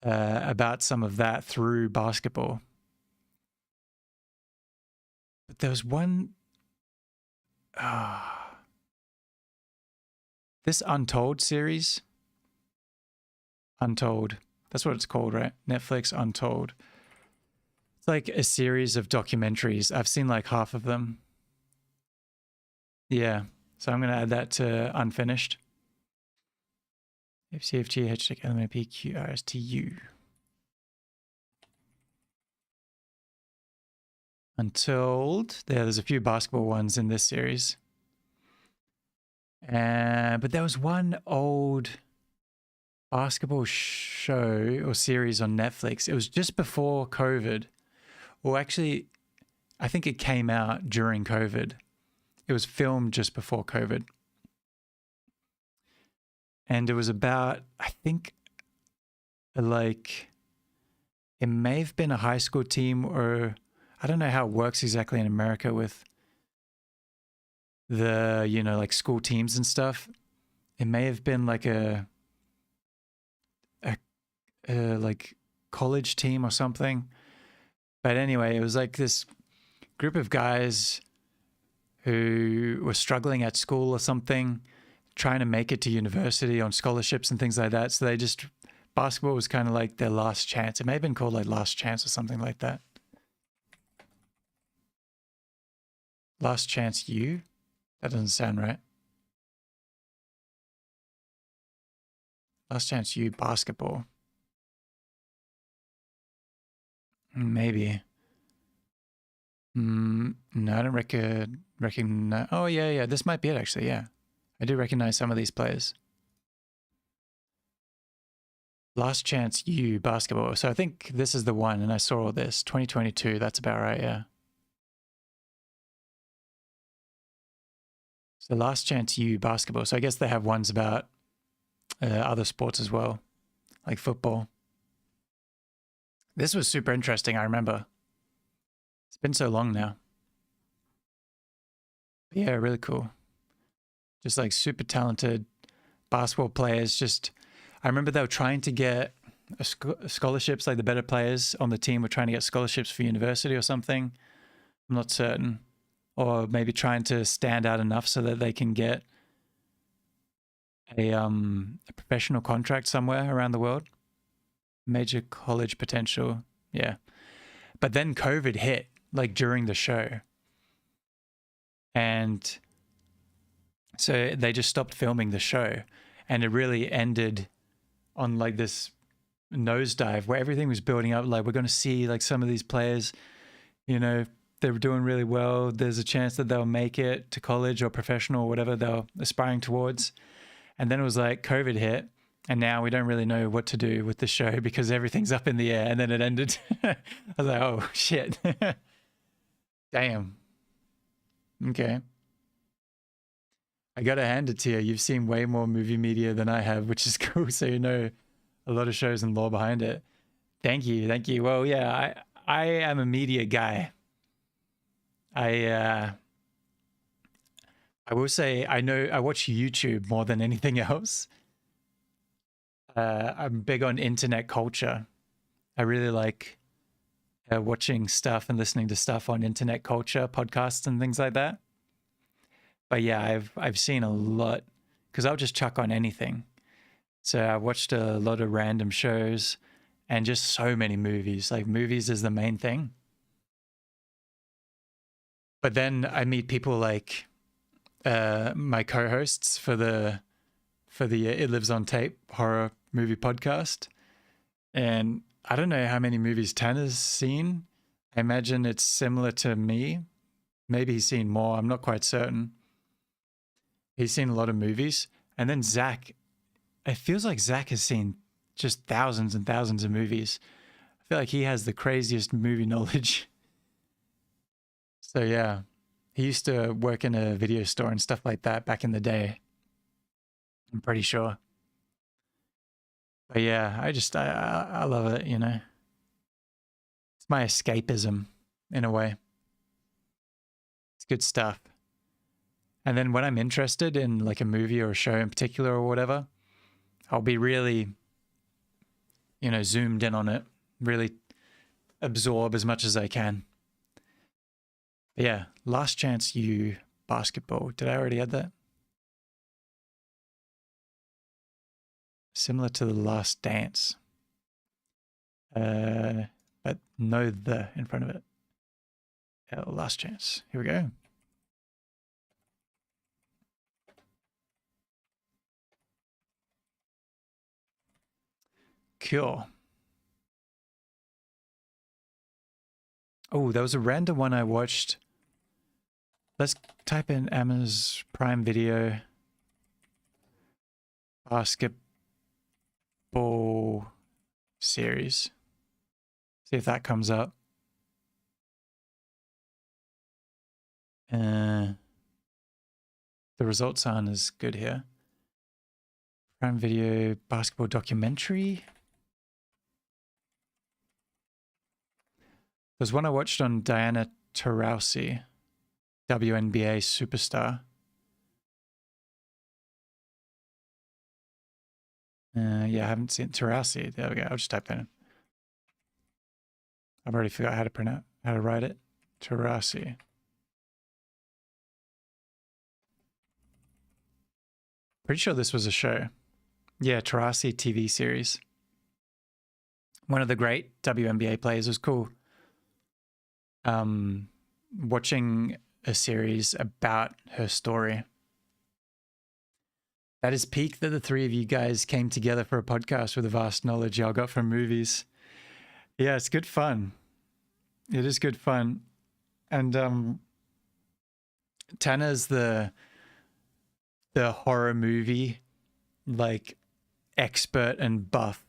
about some of that through basketball. But there was one, this Untold series, Untold, that's what it's called, right? Netflix Untold. It's like a series of documentaries. I've seen like half of them. Yeah, so I'm going to add that to unfinished. FCFG, hashtag LMAPQRSTU. Untold. There's a few basketball ones in this series. But there was one old basketball show or series on Netflix. It was just before COVID. Well, actually, I think it came out during COVID. It was filmed just before COVID. And it was about, I think, like, it may have been a high school team, or I don't know how it works exactly in America with the, you know, like school teams and stuff. It may have been like a like college team or something. But anyway, it was like this group of guys who were struggling at school or something, trying to make it to university on scholarships and things like that. So they just, basketball was kind of like their last chance. It may have been called like Last Chance or something like that. Last Chance U? That doesn't sound right. Last Chance U basketball. Maybe. No, I don't recognize. Oh, yeah. This might be it, actually. Yeah. I do recognize some of these players. Last Chance U basketball. So I think this is the one, and I saw all this. 2022. That's about right, yeah. So Last Chance U basketball. So I guess they have ones about other sports as well, like football. This was super interesting, I remember. It's been so long now. But yeah, really cool. Just like super talented basketball players. Just, I remember they were trying to get scholarships, like the better players on the team were trying to get scholarships for university or something. I'm not certain. Or maybe trying to stand out enough so that they can get a professional contract somewhere around the world. Major college potential. Yeah. But then COVID hit, like during the show. And so they just stopped filming the show. And it really ended on like this nosedive where everything was building up. Like, we're going to see like some of these players, you know, they were doing really well. There's a chance that they'll make it to college or professional or whatever they're aspiring towards. And then it was like COVID hit. And now we don't really know what to do with the show because everything's up in the air. And then it ended. I was like, oh, shit. Damn. Okay. I got to hand it to you. You've seen way more movie media than I have, which is cool. So you know a lot of shows and lore behind it. Thank you. Thank you. Well, yeah, I am a media guy. I will say I watch YouTube more than anything else. I'm big on internet culture. I really like watching stuff and listening to stuff on internet culture, podcasts and things like that. But yeah, I've seen a lot because I'll just chuck on anything. So I watched a lot of random shows and just so many movies. Like, movies is the main thing. But then I meet people like my co-hosts for the It Lives on Tape horror movie podcast. And I don't know how many movies Tanner's seen. I imagine it's similar to me. Maybe he's seen more. I'm not quite certain. He's seen a lot of movies. And then Zach, it feels like Zach has seen just thousands and thousands of movies. I feel like he has the craziest movie knowledge. So yeah, he used to work in a video store and stuff like that back in the day. I'm pretty sure. But yeah, I love it, you know. It's my escapism in a way. It's good stuff. And then when I'm interested in like a movie or a show in particular or whatever, I'll be really, you know, zoomed in on it, really absorb as much as I can. But yeah, Last Chance U basketball. Did I already add that? Similar to The Last Dance. But no the in front of it. Last Chance. Here we go. Cool. Oh, there was a random one I watched. Let's type in Amazon Prime Video basketball series. See if that comes up. The results aren't as good here. Prime Video basketball documentary. There's one I watched on Diana Taurasi, WNBA superstar. Yeah, I haven't seen Taurasi. There we go. I'll just type that in. I've already forgot how to write it. Tarasi. Pretty sure this was a show. Yeah, Tarasi TV series. One of the great WNBA players. Was cool. Watching a series about her story. That is peak that the three of you guys came together for a podcast with the vast knowledge y'all got from movies. Yeah, it's good fun. It is good fun. And Tanner's the horror movie like expert and buff.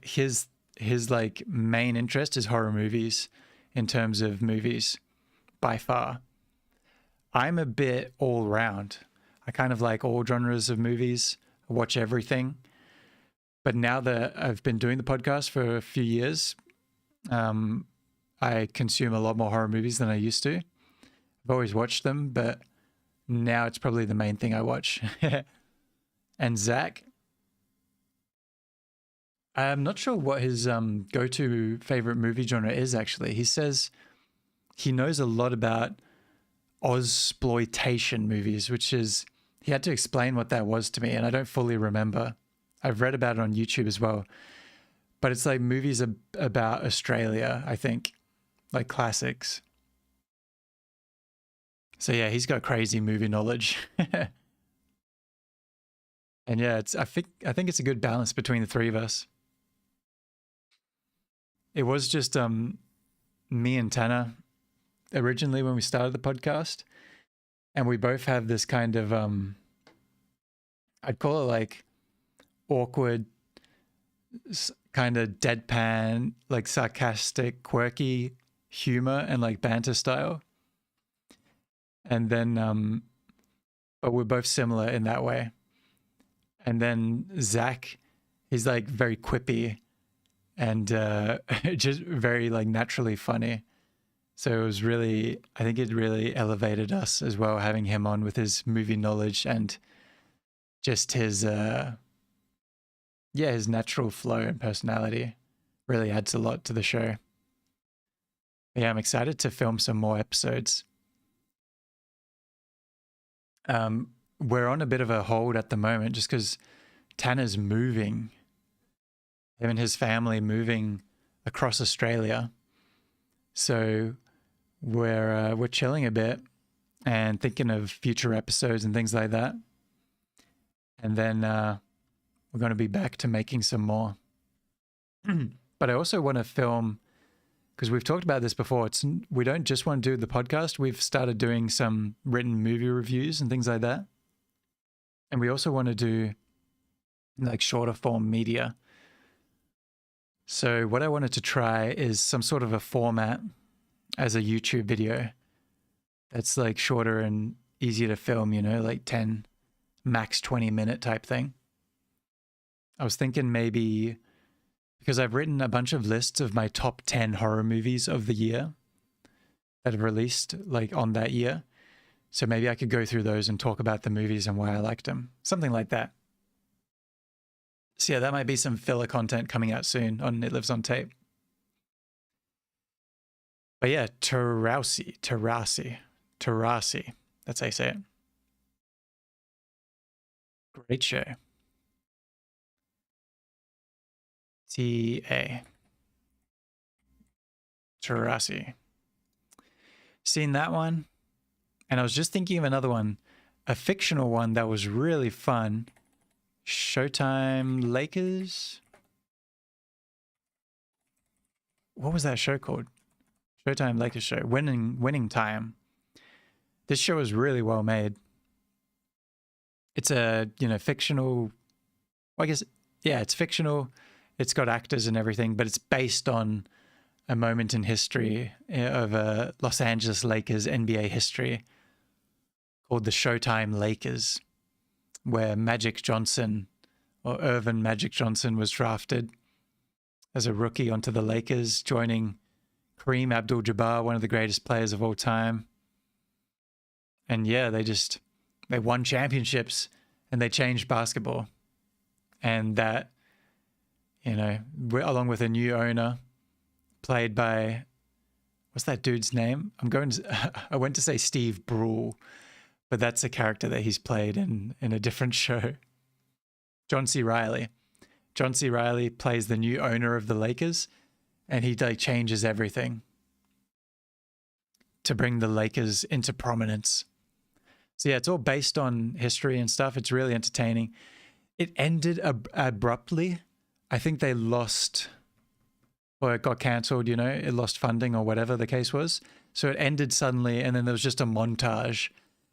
His like main interest is horror movies in terms of movies by far. I'm a bit all round. I kind of like all genres of movies. I watch everything. But now that I've been doing the podcast for a few years, I consume a lot more horror movies than I used to. I've always watched them, but now it's probably the main thing I watch. And Zach, I'm not sure what his go-to favorite movie genre is, actually. He says he knows a lot about Ozploitation movies, which is, he had to explain what that was to me, and I don't fully remember. I've read about it on YouTube as well. But it's like movies about Australia, I think, like classics. So yeah, he's got crazy movie knowledge. And yeah, I think it's a good balance between the three of us. It was just me and Tanner originally when we started the podcast, and we both have this kind of I'd call it like awkward, kind of deadpan, like sarcastic, quirky humor and like banter style. And then but we're both similar in that way. And then Zach, he's like very quippy and just very like naturally funny. So it was really, I think it really elevated us as well, having him on with his movie knowledge and just his his natural flow and personality really adds a lot to the show. Yeah, I'm excited to film some more episodes. We're on a bit of a hold at the moment just because Tanner's moving. Him and his family moving across Australia. So we're chilling a bit and thinking of future episodes and things like that. And then we're going to be back to making some more. But I also want to film, because we've talked about this before, we don't just want to do the podcast. We've started doing some written movie reviews and things like that. And we also want to do like shorter form media. So what I wanted to try is some sort of a format as a YouTube video that's like shorter and easier to film, you know, like 10, max 20-minute type thing. I was thinking maybe, because I've written a bunch of lists of my top 10 horror movies of the year that have released like on that year. So maybe I could go through those and talk about the movies and why I liked them. Something like that. So yeah, that might be some filler content coming out soon on It Lives on Tape. But yeah, Tarasi. That's how you say it. Great show. T-A. Tarasi. Seen that one? And I was just thinking of another one, a fictional one that was really fun. Showtime Lakers. What was that show called? Showtime Lakers show. Winning Time. This show is really well made. It's a, fictional. Well, I guess, yeah, it's fictional. It's got actors and everything, but it's based on a moment in history of Los Angeles Lakers NBA history called the Showtime Lakers, where Magic Johnson, or Irvin Magic Johnson, was drafted as a rookie onto the Lakers, joining Kareem Abdul-Jabbar, one of the greatest players of all time. And yeah, they won championships and they changed basketball. And that, along with a new owner played by, what's that dude's name? I went to say Steve Brule, but that's a character that he's played in a different show. John C. Reilly. John C. Reilly plays the new owner of the Lakers, and he like changes everything to bring the Lakers into prominence. So yeah, it's all based on history and stuff. It's really entertaining. It ended abruptly. I think they lost, or it got cancelled, it lost funding or whatever the case was. So it ended suddenly, and then there was just a montage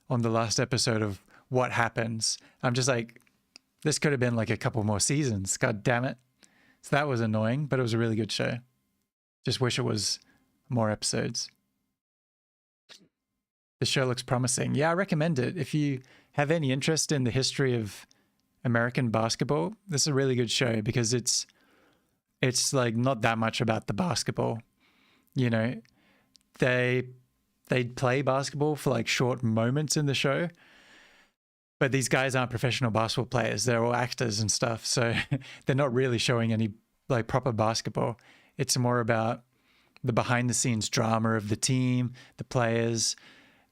on the last episode of what happens. I'm just like, this could have been like a couple more seasons. God damn it. So that was annoying, but it was a really good show. Just wish it was more episodes. The show looks promising. Yeah, I recommend it. If you have any interest in the history of American basketball, this is a really good show because it's like not that much about the basketball. They play basketball for like short moments in the show, but these guys aren't professional basketball players. They're all actors and stuff. So they're not really showing any like proper basketball. It's more about the behind the scenes drama of the team, the players,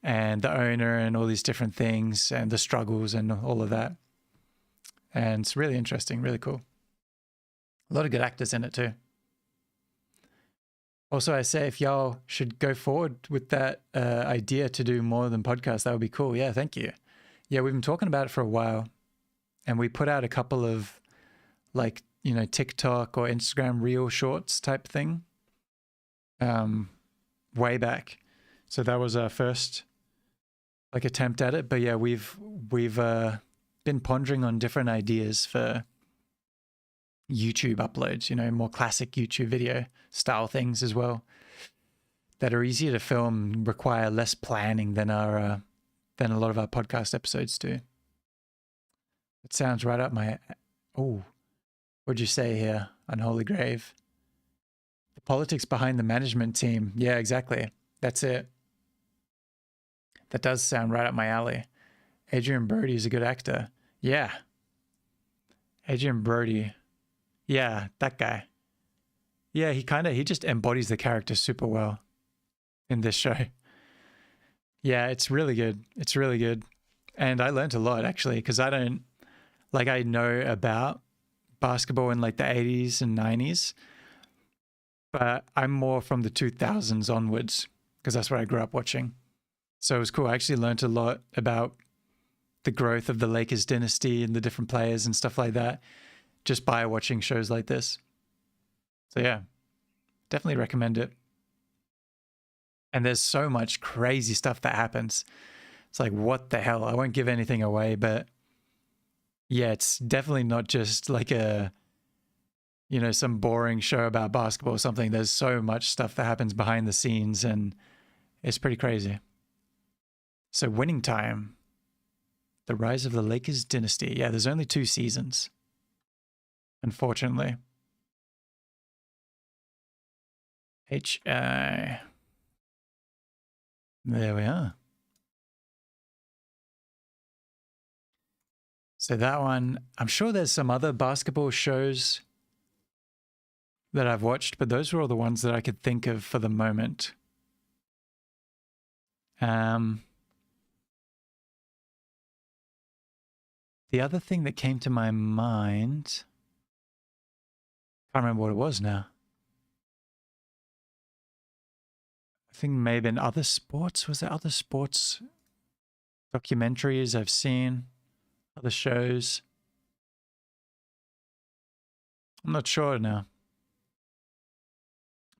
and the owner, and all these different things, and the struggles and all of that. And it's really interesting, really cool. A lot of good actors in it too. Also, I say if y'all should go forward with that idea to do more than podcasts, that would be cool. Yeah, thank you. Yeah, we've been talking about it for a while, and we put out a couple of like, TikTok or Instagram reel shorts type thing way back. So that was our first like attempt at it. But yeah, we've been pondering on different ideas for YouTube uploads, more classic YouTube video style things as well that are easier to film, require less planning than a lot of our podcast episodes do. It sounds right up my, what'd you say here? Unholy Grave. The politics behind the management team. Yeah, exactly. That's it. That does sound right up my alley. Adrian Brody is a good actor. Yeah. Adrian Brody. Yeah, that guy. Yeah, he just embodies the character super well in this show. Yeah, it's really good. It's really good. And I learned a lot actually, because I know about basketball in like the 80s and 90s, but I'm more from the 2000s onwards because that's what I grew up watching. So it was cool. I actually learned a lot about the growth of the Lakers dynasty and the different players and stuff like that just by watching shows like this. So yeah, definitely recommend it. And there's so much crazy stuff that happens. It's like, what the hell? I won't give anything away, but yeah, it's definitely not just like some boring show about basketball or something. There's so much stuff that happens behind the scenes, and it's pretty crazy. So Winning Time, The Rise of the Lakers Dynasty. Yeah, there's only 2 seasons, unfortunately. There we are. So that one, I'm sure there's some other basketball shows that I've watched, but those were all the ones that I could think of for the moment. The other thing that came to my mind, can't remember what it was now. I think maybe in other sports. Was there other sports documentaries I've seen? Other shows? I'm not sure now.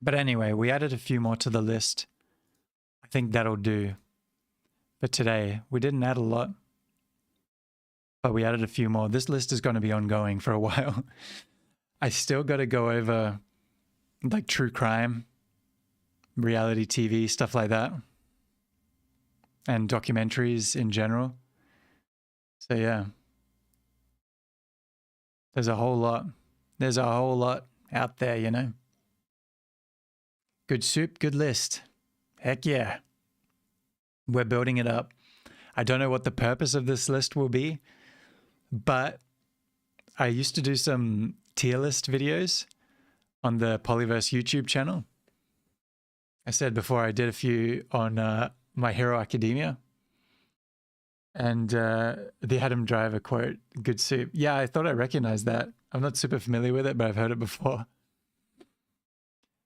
But anyway, we added a few more to the list. I think that'll do for today. We didn't add a lot, but we added a few more. This list is going to be ongoing for a while. I still got to go over like true crime, reality TV, stuff like that, and documentaries in general. So yeah, there's a whole lot. There's a whole lot out there, Good soup, good list. Heck yeah. We're building it up. I don't know what the purpose of this list will be, but I used to do some tier list videos on the Pollyverse YouTube channel. I said before I did a few on My Hero Academia. And the Adam Driver quote, good soup. Yeah, I thought I recognized that. I'm not super familiar with it, but I've heard it before.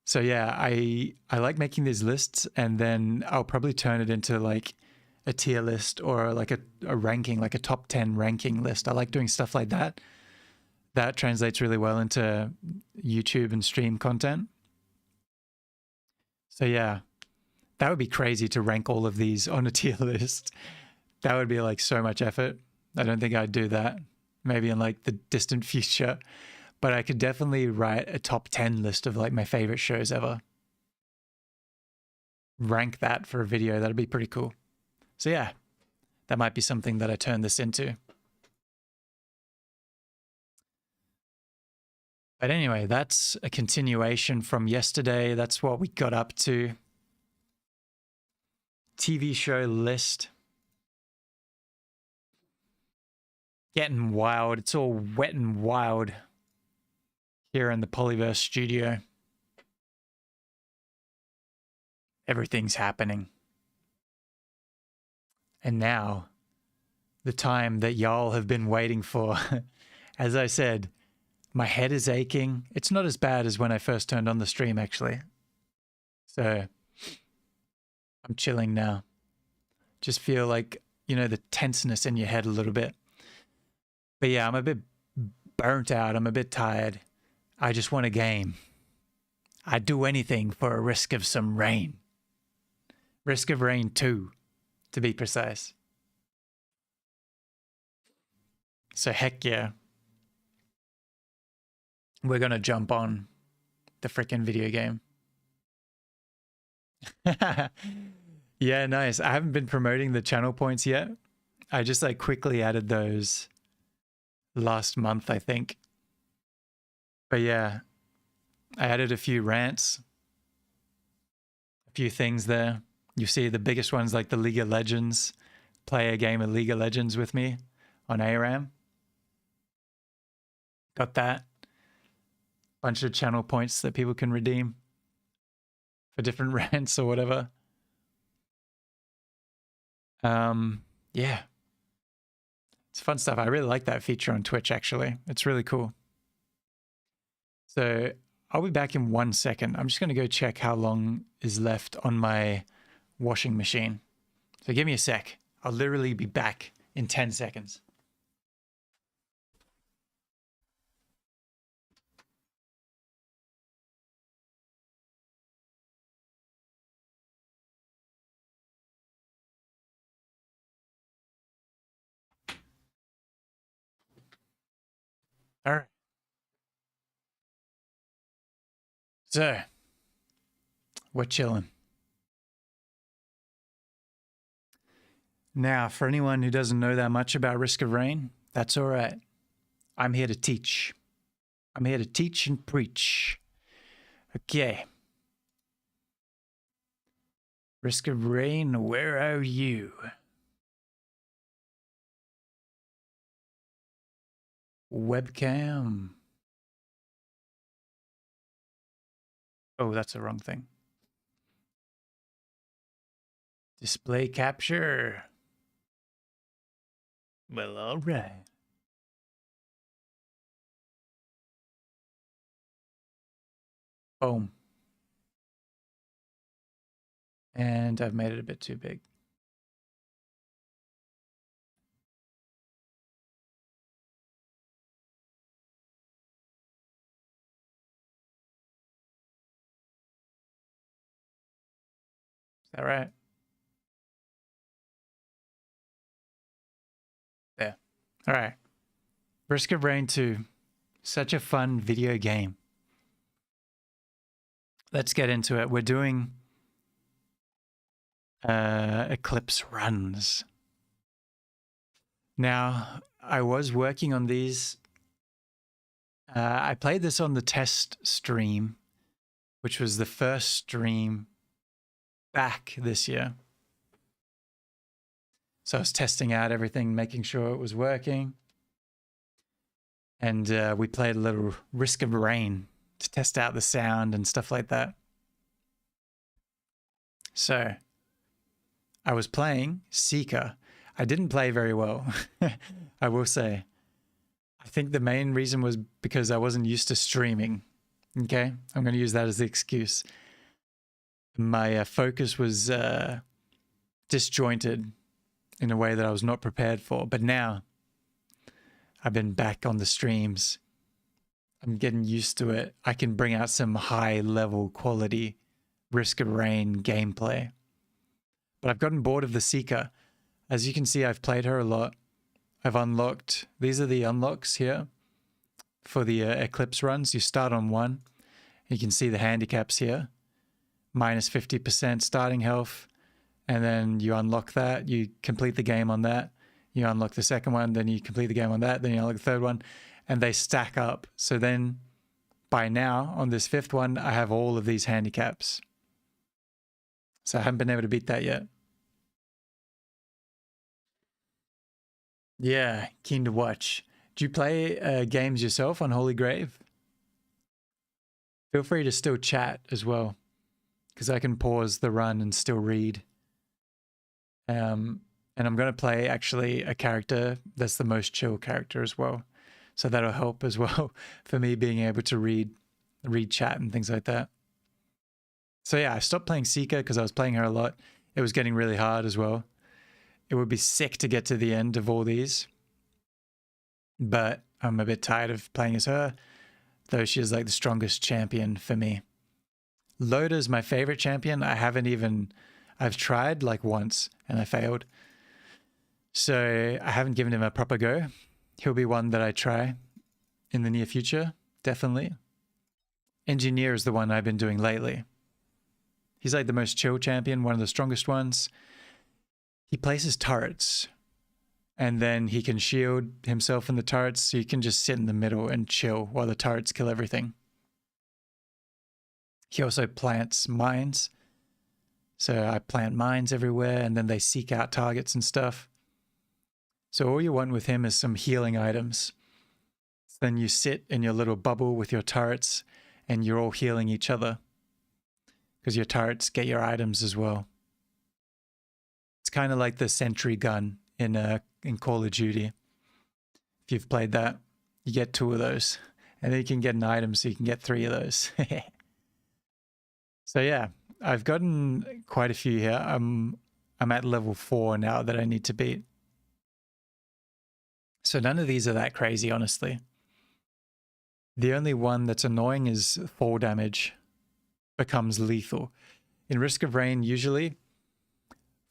So yeah, I like making these lists, and then I'll probably turn it into like a tier list or like a ranking, like a top 10 ranking list. I like doing stuff like that. That translates really well into YouTube and stream content. So yeah, that would be crazy to rank all of these on a tier list. That would be like so much effort. I don't think I'd do that. Maybe in like the distant future. But I could definitely write a top 10 list of like my favorite shows ever. Rank that for a video. That'd be pretty cool. So yeah, that might be something that I turn this into. But anyway, that's a continuation from yesterday. That's what we got up to. TV show list. Getting wild. It's all wet and wild here in the Pollyverse studio. Everything's happening. And now, the time that y'all have been waiting for. As I said, my head is aching. It's not as bad as when I first turned on the stream, actually. So, I'm chilling now. Just feel like, you know, the tenseness in your head a little bit. But yeah, I'm a bit burnt out. I'm a bit tired. I just want a game. I'd do anything for a Risk of some rain. Risk of Rain 2, to be precise. So heck yeah. We're going to jump on the freaking video game. Yeah, nice. I haven't been promoting the channel points yet. I just like quickly added those last month, I think. But yeah, I added a few rants, a few things there. You see the biggest ones like the League of Legends. Play a game of League of Legends with me on ARAM. Got that. Bunch of channel points that people can redeem for different rants or whatever. Yeah. It's fun stuff. I really like that feature on Twitch, actually. It's really cool. So I'll be back in 1 second. I'm just going to go check how long is left on my washing machine. So give me a sec. I'll literally be back in 10 seconds. All right. So we're chilling. Now, for anyone who doesn't know that much about Risk of Rain, that's all right. I'm here to teach. I'm here to teach and preach. Okay. Risk of Rain, where are you? Webcam. Oh, that's the wrong thing. Display capture. Well, all right. Boom. And I've made it a bit too big. Is that right? There. All right. Risk of Rain 2. Such a fun video game. Let's get into it. We're doing Eclipse runs. Now, I was working on these. I played this on the test stream, which was the first stream back this year. So I was testing out everything, making sure it was working. And we played a little Risk of Rain to test out the sound and stuff like that. So I was playing Seeker. I didn't play very well, I will say. I think the main reason was because I wasn't used to streaming. Okay, I'm going to use that as the excuse. My focus was disjointed in a way that I was not prepared for. But now I've been back on the streams. I'm getting used to it. I can bring out some high level quality Risk of Rain gameplay. But I've gotten bored of the Seeker. As you can see, I've played her a lot. I've unlocked, these are the unlocks here for the Eclipse runs. You start on 1. You can see the handicaps here. Minus 50% starting health. And then you unlock that. You complete the game on that. You unlock the second one. Then you complete the game on that. Then you unlock the third one. And they stack up. So then by now, on this 5th one, I have all of these handicaps. So I haven't been able to beat that yet. Yeah, keen to watch. Do you play games yourself on Holy Grave? Feel free to still chat as well, because I can pause the run and still read. And I'm going to play actually a character that's the most chill character as well. So that'll help as well for me being able to read chat and things like that. So yeah, I stopped playing Seeker because I was playing her a lot. It was getting really hard as well. It would be sick to get to the end of all these. But I'm a bit tired of playing as her, though she is like the strongest champion for me. Loda's my favorite champion. I've tried like once and I failed. So I haven't given him a proper go. He'll be one that I try in the near future, definitely. Engineer is the one I've been doing lately. He's like the most chill champion, one of the strongest ones. He places turrets and then he can shield himself in the turrets, so you can just sit in the middle and chill while the turrets kill everything. He also plants mines. So I plant mines everywhere and then they seek out targets and stuff. So all you want with him is some healing items. So then you sit in your little bubble with your turrets and you're all healing each other, because your turrets get your items as well. It's kind of like the sentry gun in Call of Duty. If you've played that, you get 2 of those. And then you can get an item, so you can get 3 of those. So yeah, I've gotten quite a few here. I'm at level 4 now that I need to beat. So none of these are that crazy, honestly. The only one that's annoying is fall damage becomes lethal. In Risk of Rain, usually,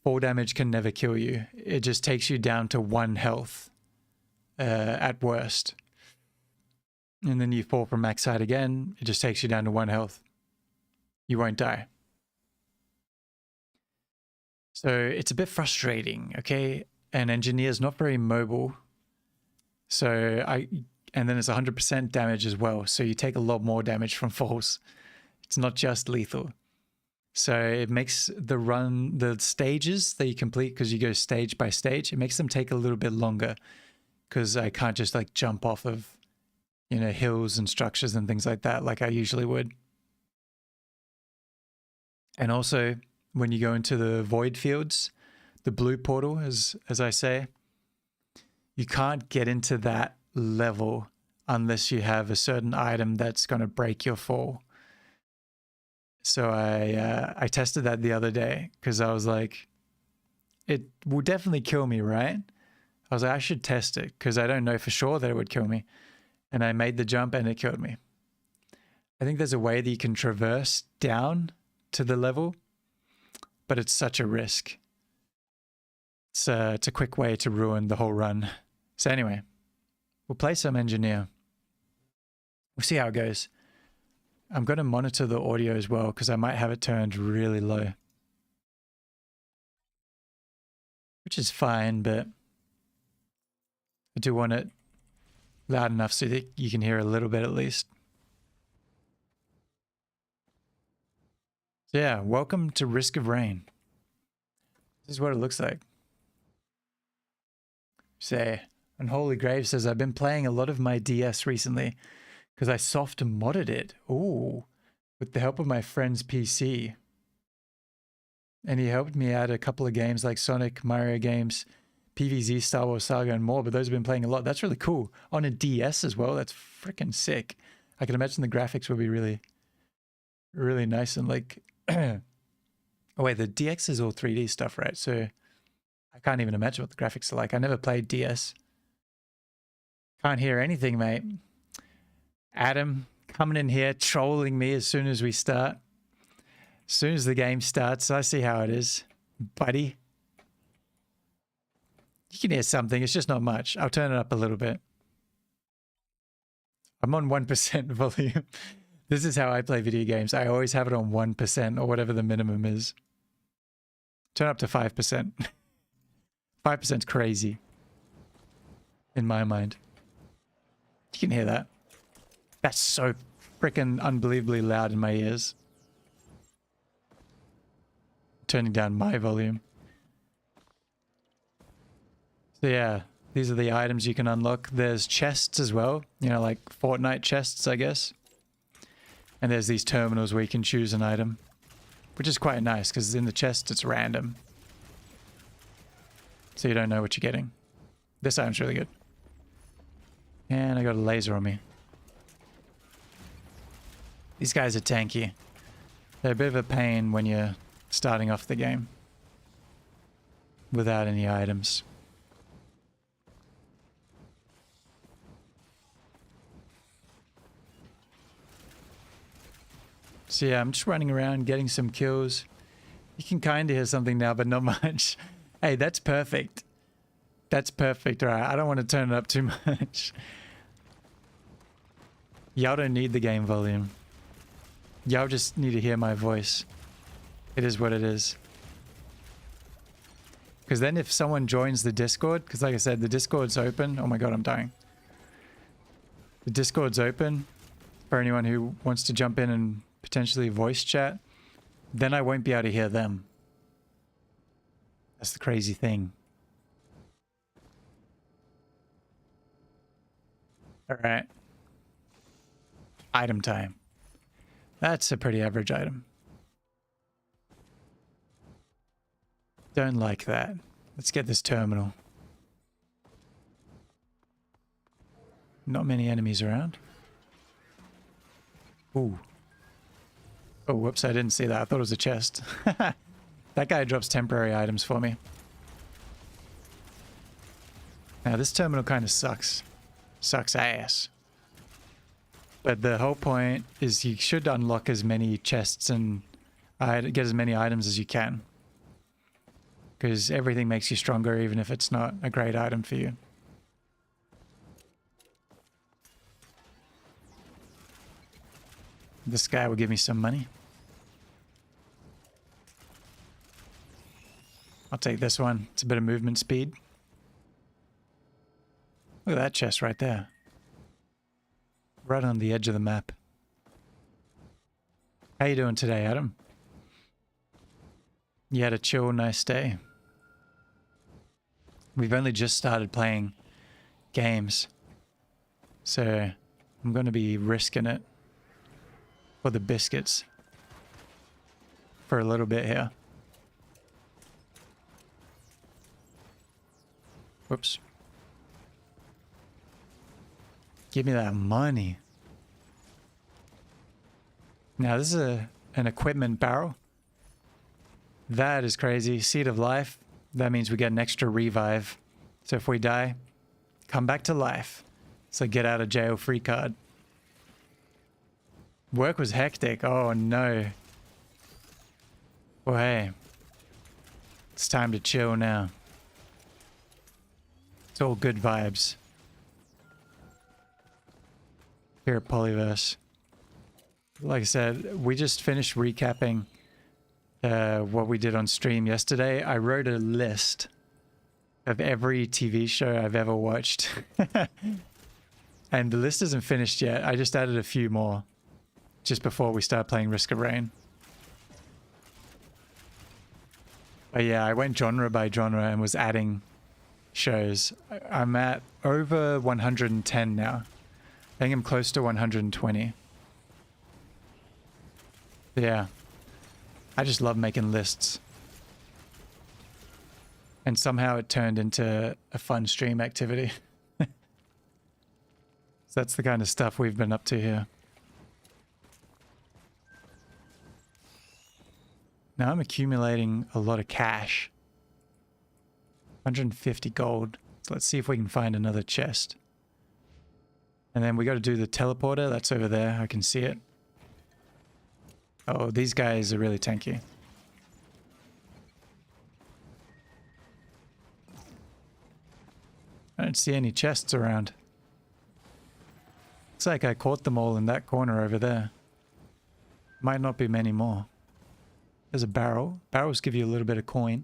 fall damage can never kill you. It just takes you down to 1 health at worst. And then you fall from max height again. It just takes you down to 1 health. You won't die. So it's a bit frustrating, okay? An engineer's not very mobile. And then it's 100% damage as well. So you take a lot more damage from falls. It's not just lethal. So it makes the stages that you complete, because you go stage by stage, it makes them take a little bit longer, because I can't just like jump off of, hills and structures and things like that like I usually would. And also when you go into the void fields, the blue portal, as I say, you can't get into that level unless you have a certain item that's going to break your fall. So I tested that the other day, because I was like, it will definitely kill me, right? I was like, I should test it, because I don't know for sure that it would kill me. And I made the jump and it killed me. I think there's a way that you can traverse down to the level, but it's such a risk. It's a quick way to ruin the whole run. So anyway, we'll play some engineer. We'll see how it goes. I'm going to monitor the audio as well, because I might have it turned really low. Which is fine, but I do want it loud enough so that you can hear a little bit at least. So yeah, welcome to Risk of Rain. This is what it looks like. Say, Unholy Grave says, I've been playing a lot of my DS recently because I soft modded it. Ooh, with the help of my friend's PC. and he helped me out a couple of games like Sonic, Mario games, PvZ, Star Wars Saga, and more. But those have been playing a lot. That's really cool. On a DS as well. That's freaking sick. I can imagine the graphics will be really, really nice and like. Oh wait, the DX is all 3D stuff, right? So I can't even imagine what the graphics are like. I never played DS. Can't hear anything, mate. Adam coming in here, trolling me as soon as we start. As soon as the game starts, I see how it is, buddy. You can hear something, it's just not much. I'll turn it up a little bit. I'm on 1% volume. This is how I play video games. I always have it on 1% or whatever the minimum is. Turn up to 5%. 5% is crazy. In my mind. You can hear that. That's so freaking unbelievably loud in my ears. Turning down my volume. So yeah, these are the items you can unlock. There's chests as well. You know, like Fortnite chests, I guess. And there's these terminals where you can choose an item. Which is quite nice, because in the chest it's random. So you don't know what you're getting. This item's really good. And I got a laser on me. These guys are tanky. They're a bit of a pain when you're starting off the game. Without any items. So yeah, I'm just running around getting some kills. You can kind of hear something now, but not much. Hey, that's perfect. That's perfect. All right, I don't want to turn it up too much. Y'all don't need the game volume. Y'all just need to hear my voice. It is what it is. Because then if someone joins the Discord, because like I said, the Discord's open. Oh my god, I'm dying. The Discord's open for anyone who wants to jump in and potentially voice chat. Then I won't be able to hear them. That's the crazy thing. Alright. Item time. That's a pretty average item. Don't like that. Let's get this terminal. Not many enemies around. Ooh. Oh, whoops, I didn't see that. I thought it was a chest. That guy drops temporary items for me. Now, this terminal kind of sucks. Sucks ass. But the whole point is you should unlock as many chests and get as many items as you can. Because everything makes you stronger, even if it's not a great item for you. This guy will give me some money. I'll take this one. It's a bit of movement speed. Look at that chest right there. Right on the edge of the map. How you doing today, Adam? You had a chill, nice day. We've only just started playing games. So I'm going to be risking it for the biscuits for a little bit here. Whoops. Give me that money. Now this is an equipment barrel. That is crazy. Seed of life. That means we get an extra revive. So if we die, come back to life. It's a get out of jail free card. Work was hectic. Oh no. Well, hey. It's time to chill now. It's all good vibes. Here at Pollyverse. Like I said, we just finished recapping what we did on stream yesterday. I wrote a list of every TV show I've ever watched. And the list isn't finished yet. I just added a few more just before we start playing Risk of Rain. But yeah, I went genre by genre and was adding shows. I'm at over 110 now. I think I'm close to 120. Yeah. I just love making lists. And somehow it turned into a fun stream activity. So that's the kind of stuff we've been up to here. Now I'm accumulating a lot of cash. 150 gold. So let's see if we can find another chest. And then we got to do the teleporter. That's over there. I can see it. Oh, these guys are really tanky. I don't see any chests around. Looks like I caught them all in that corner over there. Might not be many more. There's a barrel. Barrels give you a little bit of coin.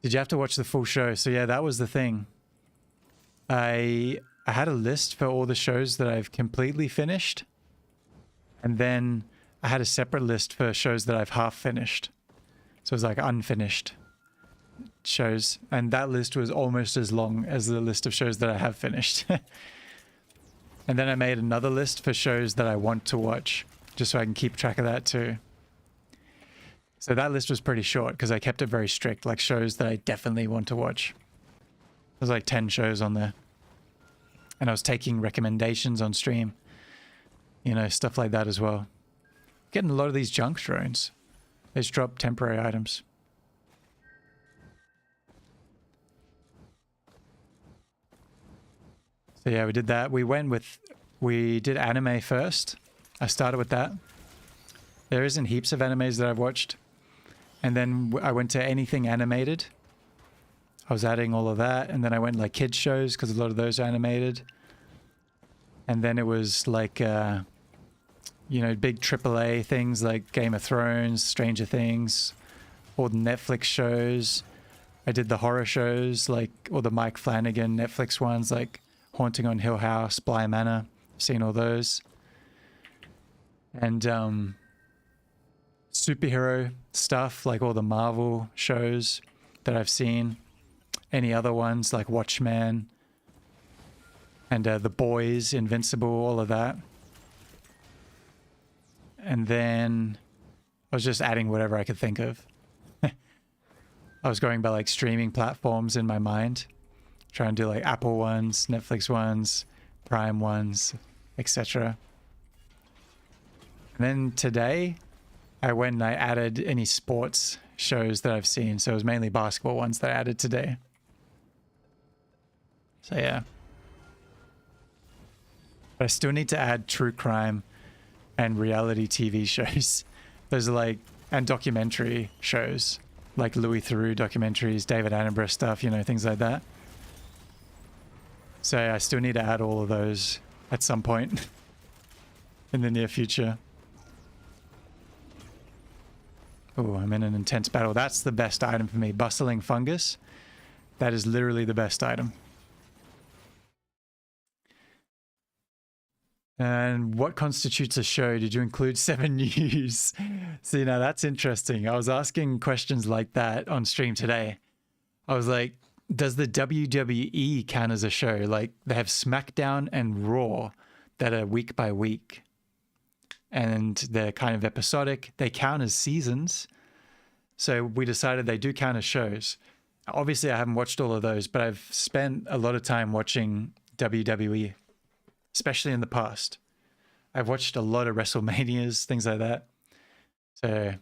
Did you have to watch the full show? So yeah, that was the thing. I had a list for all the shows that I've completely finished. And then I had a separate list for shows that I've half finished. So it was like unfinished shows. And that list was almost as long as the list of shows that I have finished. And then I made another list for shows that I want to watch, just so I can keep track of that too. So that list was pretty short because I kept it very strict, like shows that I definitely want to watch. There's like 10 shows on there. And I was taking recommendations on stream. You know, stuff like that as well. Getting a lot of these junk drones. They just drop temporary items. So yeah, we did that. We did anime first. I started with that. There isn't heaps of animes that I've watched. And then I went to anything animated. I was adding all of that. And then I went like kids shows because a lot of those are animated. And then it was like, you know, big AAA things like Game of Thrones, Stranger Things, all the Netflix shows. I did the horror shows, like all the Mike Flanagan Netflix ones, like Haunting on Hill House, Bly Manor. Seen all those. And superhero stuff, like all the Marvel shows that I've seen. Any other ones like Watchmen and The Boys, Invincible, all of that. And then I was just adding whatever I could think of. I was going by like streaming platforms in my mind. Trying to do like Apple ones, Netflix ones, Prime ones, etc. And then today, I went and I added any sports shows that I've seen. So it was mainly basketball ones that I added today. So yeah. But I still need to add true crime and reality TV shows. Those are like, and documentary shows. Like Louis Theroux documentaries, David Attenborough stuff, you know, things like that. So I still need to add all of those at some point in the near future. Oh, I'm in an intense battle. That's the best item for me. Bustling fungus. That is literally the best item. And what constitutes a show? Did you include 7 news? See, now that's interesting. I was asking questions like that on stream today. I was like, does the WWE count as a show? Like, they have SmackDown and Raw that are week by week. And they're kind of episodic. They count as seasons. So we decided they do count as shows. Obviously, I haven't watched all of those, but I've spent a lot of time watching WWE, especially in the past. I've watched a lot of WrestleManias, things like that. So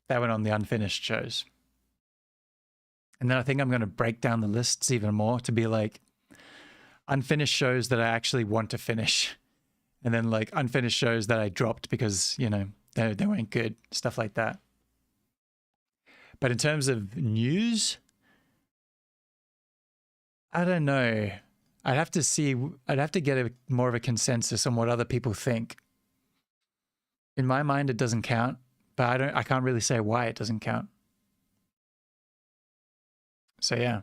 that went on the unfinished shows. And then I think I'm going to break down the lists even more to be like unfinished shows that I actually want to finish. And then like unfinished shows that I dropped because, you know, they weren't good, stuff like that. But in terms of news, I don't know. I'd have to get more of a consensus on what other people think. In my mind, it doesn't count, but I can't really say why it doesn't count. So yeah.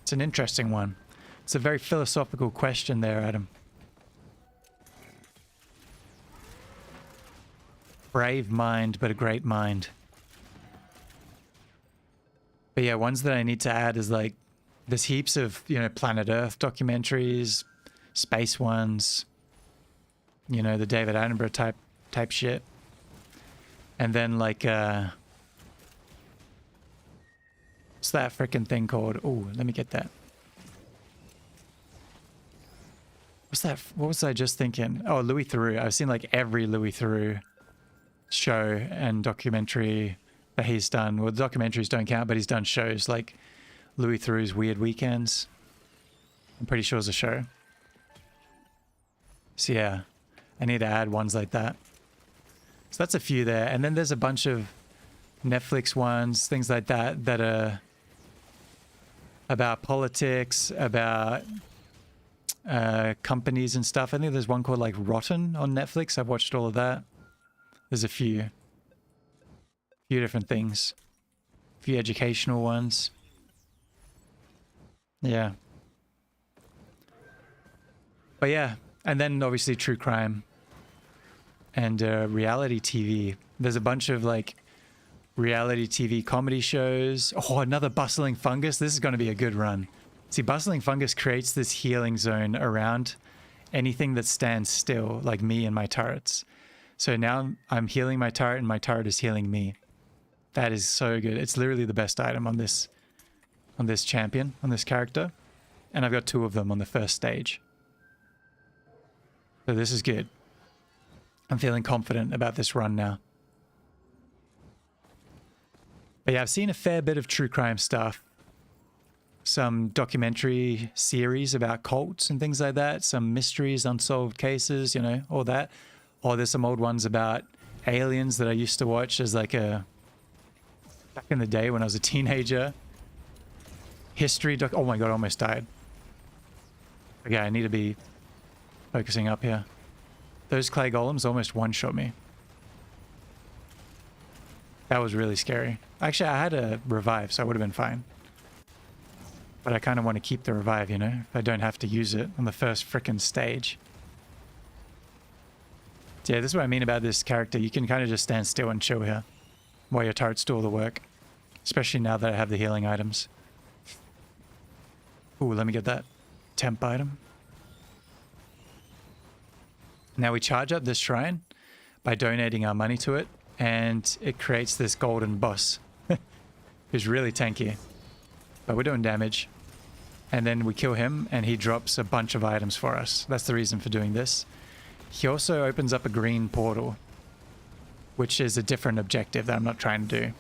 It's an interesting one. It's a very philosophical question there, Adam. Brave mind, but a great mind. But yeah, ones that I need to add is like, there's heaps of, you know, Planet Earth documentaries, space ones, you know, the David Attenborough type shit. And then like what's that freaking thing called? Oh, let me get that. What's that? What was I just thinking? Oh, Louis Theroux. I've seen like every Louis Theroux show and documentary that he's done. Well, the documentaries don't count, but he's done shows like Louis Theroux's Weird Weekends. I'm pretty sure it's a show. So yeah, I need to add ones like that. So that's a few there. And then there's a bunch of Netflix ones, things like that, that are about politics, about companies and stuff. I think there's one called like Rotten on Netflix. I've watched all of that. There's a few different things, a few educational ones. Yeah. But yeah, and then obviously true crime and reality TV. There's a bunch of like reality TV comedy shows. Oh, another Bustling Fungus. This is going to be a good run. See, Bustling Fungus creates this healing zone around anything that stands still, like me and my turrets. So now I'm healing my turret and my turret is healing me. That is so good. It's literally the best item on this champion, on this character. And I've got 2 of them on the first stage. So this is good. I'm feeling confident about this run now. But yeah, I've seen a fair bit of true crime stuff. Some documentary series about cults and things like that. Some mysteries, unsolved cases, you know, all that. Or there's some old ones about aliens that I used to watch as like back in the day when I was a teenager. History oh my god, I almost died. Okay, I need to be focusing up here. Those clay golems almost one-shot me. That was really scary. Actually, I had a revive, so I would have been fine. But I kind of want to keep the revive, you know? If I don't have to use it on the first frickin' stage. So yeah, this is what I mean about this character. You can kind of just stand still and chill here while your turrets do all the work. Especially now that I have the healing items. Ooh, let me get that temp item. Now we charge up this shrine by donating our money to it, and it creates this golden boss who's really tanky. But we're doing damage. And then we kill him, and he drops a bunch of items for us. That's the reason for doing this. He also opens up a green portal, which is a different objective that I'm not trying to do.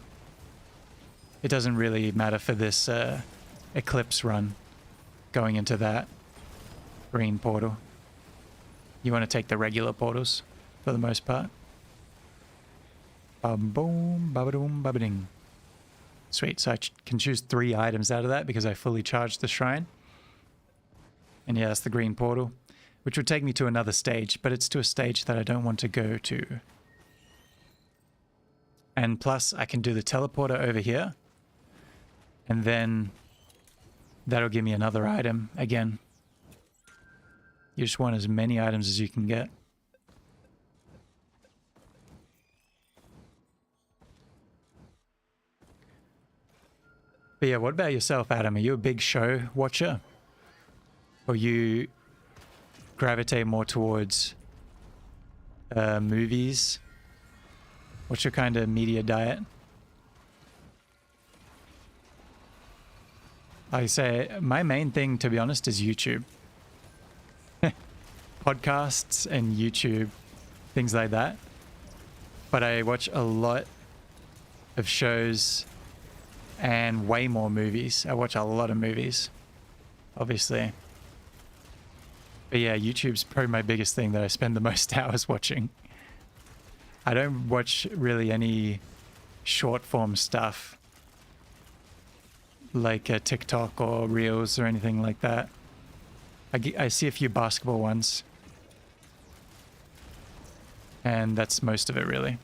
It doesn't really matter for this Eclipse run, going into that green portal. You want to take the regular portals for the most part. Ba-boom, ba-ba-doom, ba-ba-ding. Sweet, so I can choose 3 items out of that because I fully charged the shrine. And yeah, that's the green portal, which would take me to another stage, but it's to a stage that I don't want to go to. And plus, I can do the teleporter over here. And then that'll give me another item again. You just want as many items as you can get. But yeah, what about yourself, Adam? Are you a big show watcher? Or you gravitate more towards movies? What's your kind of media diet? I say my main thing, to be honest, is YouTube. Podcasts and YouTube, things like that. But I watch a lot of shows and way more movies. I watch a lot of movies, obviously. But yeah, YouTube's probably my biggest thing that I spend the most hours watching. I don't watch really any short form stuff like TikTok or Reels or anything like that. I see a few basketball ones. And that's most of it, really.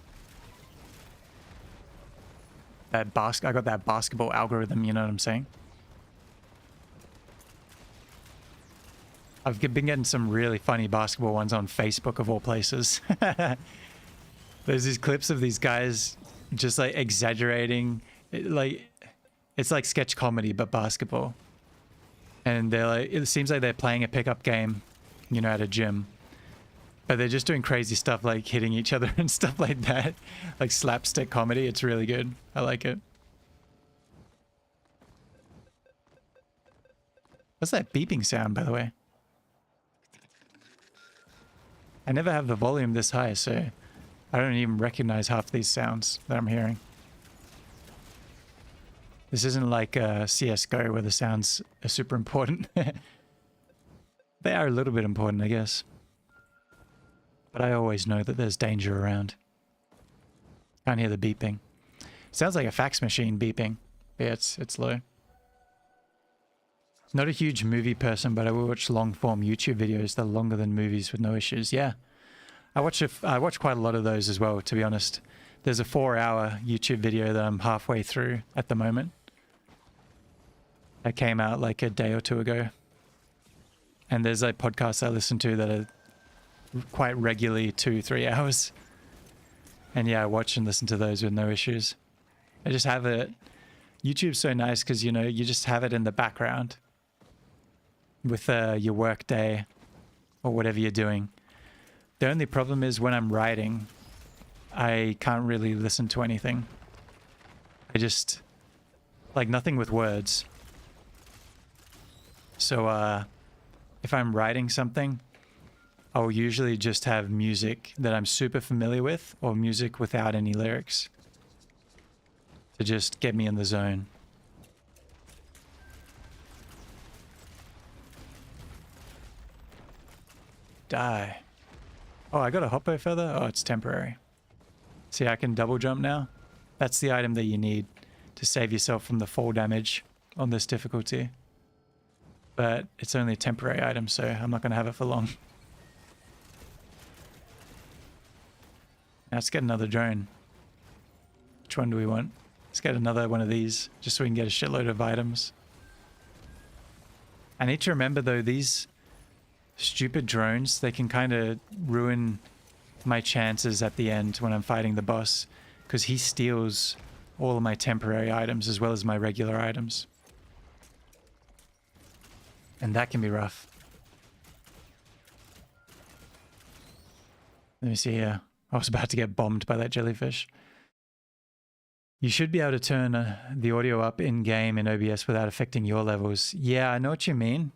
I got that basketball algorithm, you know what I'm saying? I've been getting some really funny basketball ones on Facebook, of all places. There's these clips of these guys just like exaggerating. It's like sketch comedy, but basketball. And they're like, it seems like they're playing a pickup game, you know, at a gym. But they're just doing crazy stuff like hitting each other and stuff like that. Like slapstick comedy. It's really good. I like it. What's that beeping sound, by the way? I never have the volume this high, so I don't even recognize half these sounds that I'm hearing. This isn't like CSGO where the sounds are super important. They are a little bit important, I guess. But I always know that there's danger around. Can't hear the beeping. Sounds like a fax machine beeping. Yeah, it's low. Not a huge movie person, but I will watch long-form YouTube videos that are longer than movies with no issues. Yeah, I watch quite a lot of those as well, to be honest. There's a 4-hour YouTube video that I'm halfway through at the moment. That came out like a day or two ago. And there's like podcasts I listen to that are quite regularly 2-3 hours. And yeah, I watch and listen to those with no issues. I just have it. YouTube's so nice because, you know, you just have it in the background with your work day or whatever you're doing. The only problem is when I'm writing, I can't really listen to anything. I just, like, nothing with words. So if I'm writing something, I'll usually just have music that I'm super familiar with or music without any lyrics to just get me in the zone. Die. Oh, I got a hoppo feather? Oh, it's temporary. See, I can double jump now. That's the item that you need to save yourself from the fall damage on this difficulty. But it's only a temporary item, so I'm not going to have it for long. Now let's get another drone. Which one do we want? Let's get another one of these, just so we can get a shitload of items. I need to remember, though, these stupid drones, they can kind of ruin my chances at the end when I'm fighting the boss, because he steals all of my temporary items as well as my regular items. And that can be rough. Let me see here. I was about to get bombed by that jellyfish. You should be able to turn the audio up in-game in OBS without affecting your levels. Yeah, I know what you mean.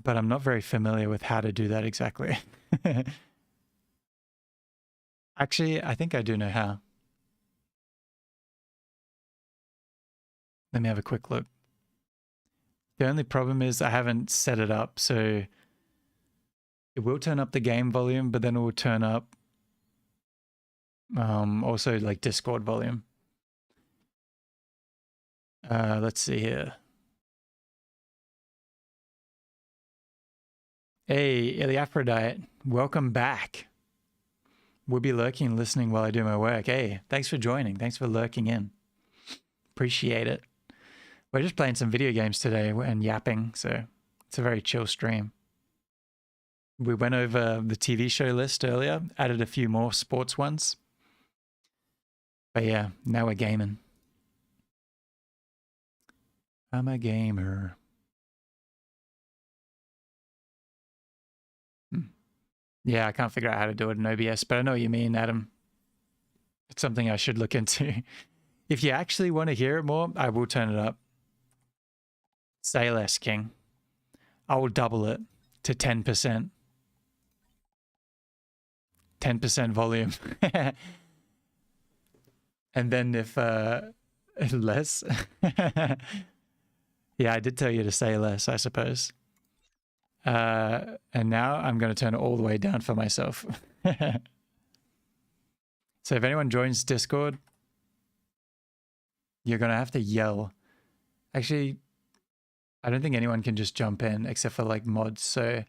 But I'm not very familiar with how to do that exactly. Actually, I think I do know how. Let me have a quick look. The only problem is I haven't set it up, so it will turn up the game volume, but then it will turn up also like Discord volume. Let's see here. Hey, Iliaphrodite, welcome back. We'll be lurking and listening while I do my work. Hey, thanks for joining. Thanks for lurking in. Appreciate it. We're just playing some video games today and yapping, so it's a very chill stream. We went over the TV show list earlier, added a few more sports ones. But yeah, now we're gaming. I'm a gamer. Yeah, I can't figure out how to do it in OBS, but I know what you mean, Adam. It's something I should look into. If you actually want to hear it more, I will turn it up. Say less, King. I will double it to 10%. 10% volume. And then if less. Yeah, I did tell you to say less, I suppose. And now I'm going to turn it all the way down for myself. So if anyone joins Discord, you're going to have to yell. Actually, I don't think anyone can just jump in except for like mods. So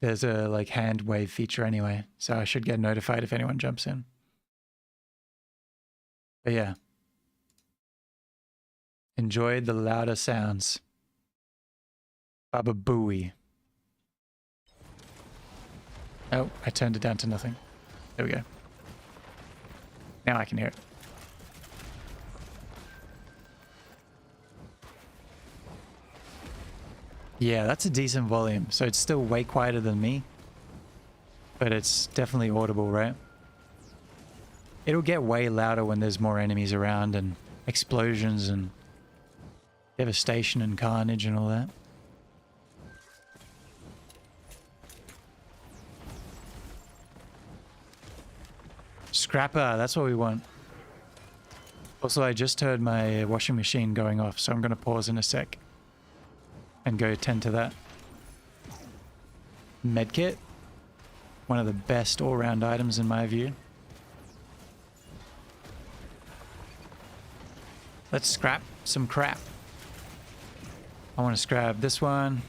there's a like hand wave feature anyway. So I should get notified if anyone jumps in. But yeah. Enjoy the louder sounds. Baba Booey. Oh, I turned it down to nothing. There we go. Now I can hear it. Yeah, that's a decent volume. So it's still way quieter than me. But it's definitely audible, right? It'll get way louder when there's more enemies around and explosions and devastation and carnage and all that. Scrapper, that's what we want. Also, I just heard my washing machine going off, so I'm going to pause in a sec and go tend to that. Medkit, one of the best all-round items in my view. Let's scrap some crap. I want to scrap this one.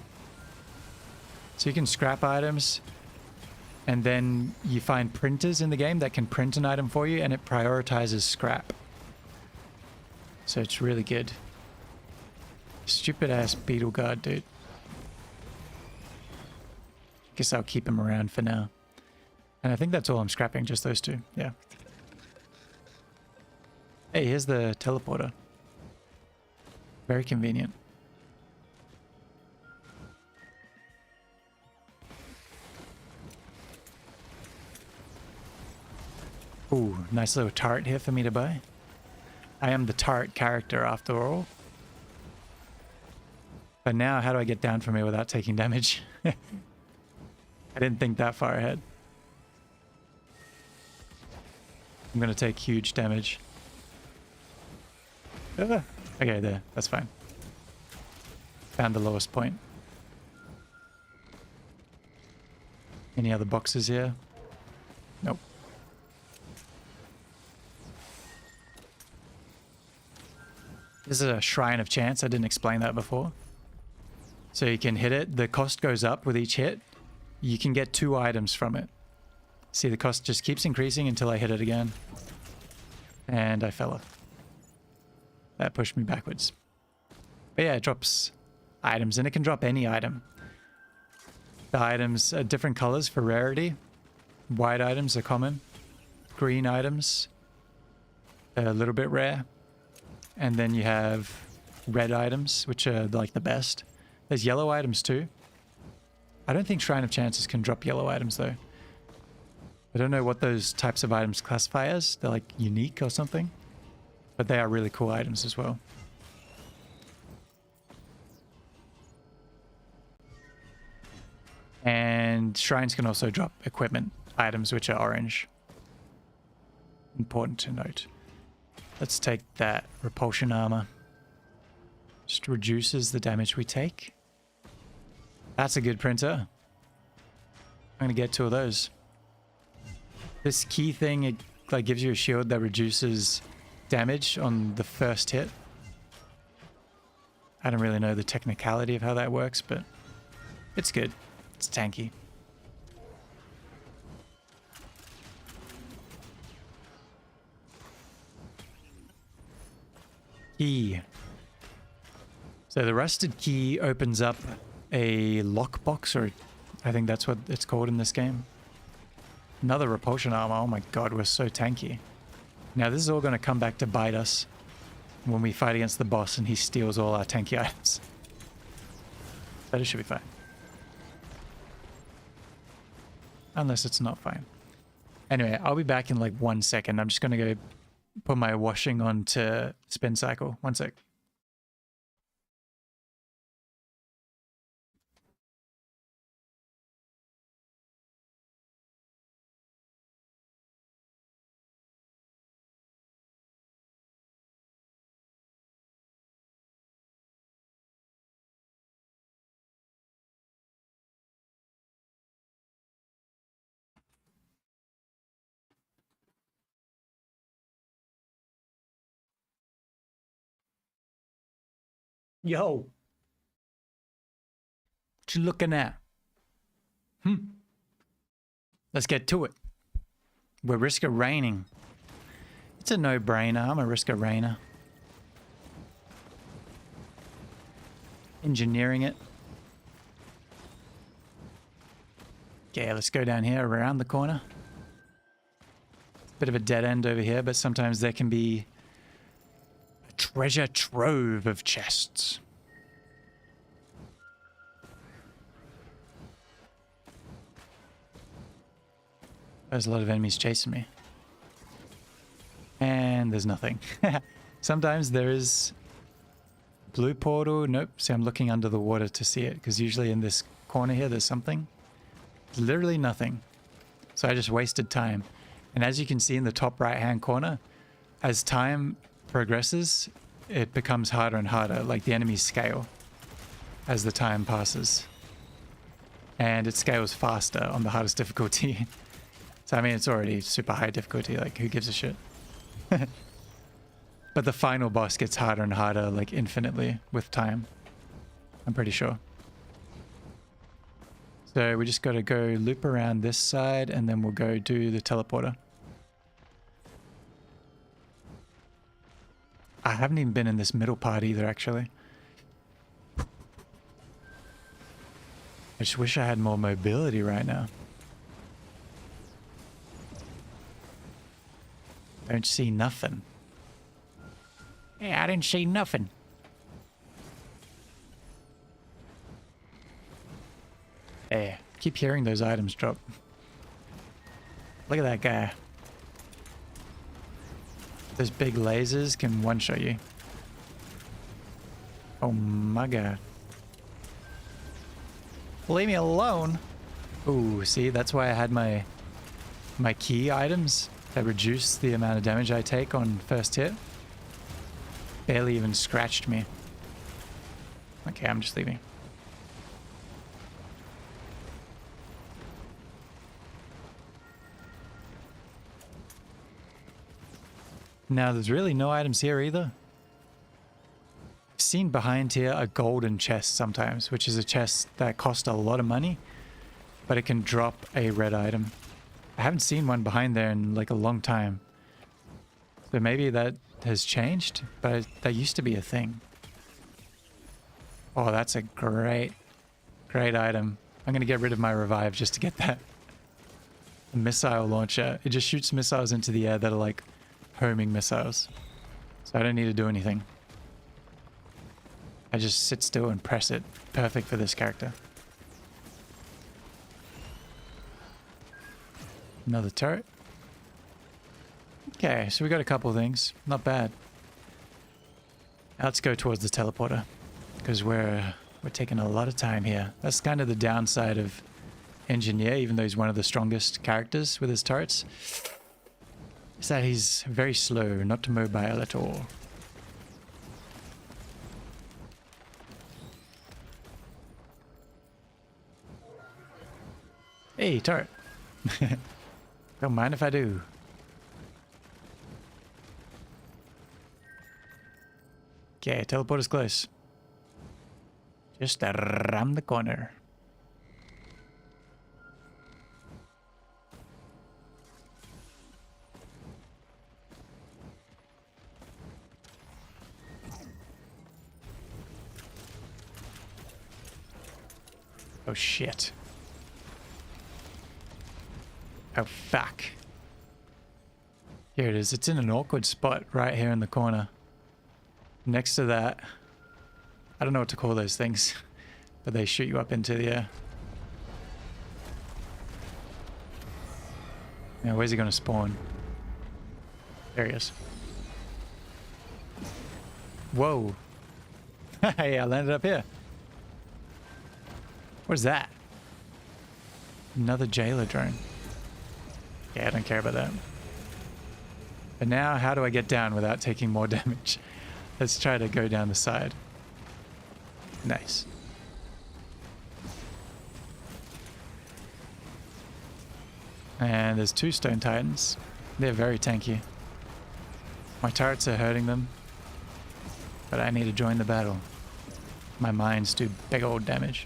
So you can scrap items, and then you find printers in the game that can print an item for you, and it prioritizes scrap. So it's really good. Stupid ass beetle guard, dude. Guess I'll keep him around for now. And I think that's all I'm scrapping, just those two. Yeah. Hey, here's the teleporter. Very convenient. Ooh, nice little turret here for me to buy. I am the turret character after all. But now, how do I get down from here without taking damage? I didn't think that far ahead. I'm gonna take huge damage. Okay, there. That's fine. Found the lowest point. Any other boxes here? Nope. This is a Shrine of Chance. I didn't explain that before. So you can hit it. The cost goes up with each hit. You can get 2 items from it. See, the cost just keeps increasing until I hit it again. And I fell off. That pushed me backwards. But yeah, it drops items, and it can drop any item. The items are different colors for rarity. White items are common. Green items are a little bit rare. And then you have red items, which are like the best. There's yellow items too. I don't think Shrine of Chances can drop yellow items though. I don't know what those types of items classify as. They're like unique or something. But they are really cool items as well. And shrines can also drop equipment items which are orange. Important to note. Let's take that repulsion armor. Just reduces the damage we take. That's a good printer. I'm gonna get 2 of those. This key thing, it like gives you a shield that reduces damage on the first hit. I don't really know the technicality of how that works, but it's good. It's tanky. Key. So the rusted key opens up a lockbox, or I think that's what it's called in this game. Another repulsion armor. Oh my god, we're so tanky. Now this is all going to come back to bite us when we fight against the boss and he steals all our tanky items. But it should be fine. Unless it's not fine. Anyway, I'll be back in like 1 second. I'm just going to go put my washing on to spin cycle. 1 sec. Yo. What you looking at? Let's get to it. We're Risk of Raining. It's a no-brainer. I'm a Risk of Rainer. Engineering it. Okay, let's go down here around the corner. Bit of a dead end over here, but sometimes there can be a treasure trove of chests. There's a lot of enemies chasing me. And there's nothing. Sometimes there is blue portal. Nope. See, I'm looking under the water to see it, because usually in this corner here there's something. There's literally nothing. So I just wasted time. And as you can see in the top right hand corner, as time progresses, it becomes harder and harder, like the enemies scale as the time passes. And it scales faster on the hardest difficulty. So I mean, it's already super high difficulty, like who gives a shit? But the final boss gets harder and harder, like infinitely with time. I'm pretty sure. So we just got to go loop around this side and then we'll go do the teleporter. I haven't even been in this middle part either, actually. I just wish I had more mobility right now. Don't see nothing. Yeah, I didn't see nothing. Hey, keep hearing those items drop. Look at that guy. Those big lasers can one-shot you. Oh my god. Leave me alone. Ooh, see, that's why I had my key items that reduce the amount of damage I take on first hit. Barely even scratched me. Okay, I'm just leaving. Now, there's really no items here either. I've seen behind here a golden chest sometimes, which is a chest that costs a lot of money, but it can drop a red item. I haven't seen one behind there in like a long time. So maybe that has changed, but that used to be a thing. Oh, that's a great item. I'm going to get rid of my revive just to get that. A missile launcher. It just shoots missiles into the air that are like homing missiles. So I don't need to do anything. I just sit still and press it. Perfect for this character. Another turret. Okay, so we got a couple things. Not bad. Now let's go towards the teleporter, because we're taking a lot of time here. That's kind of the downside of Engineer, even though he's one of the strongest characters with his turrets, is that he's very slow, not mobile at all. Hey, turret. Don't mind if I do. Okay, teleporter's close. Just around the corner. Oh shit. Oh fuck. Here it is. It's in an awkward spot right here in the corner. Next to that, I don't know what to call those things, but they shoot you up into the air. Now, where's he going to spawn? There he is. Whoa. Hey, I landed up here. What's that? Another jailer drone. Yeah, I don't care about that. But now, how do I get down without taking more damage? Let's try to go down the side. Nice. And there's two stone titans. They're very tanky. My turrets are hurting them, but I need to join the battle. My mines do big old damage.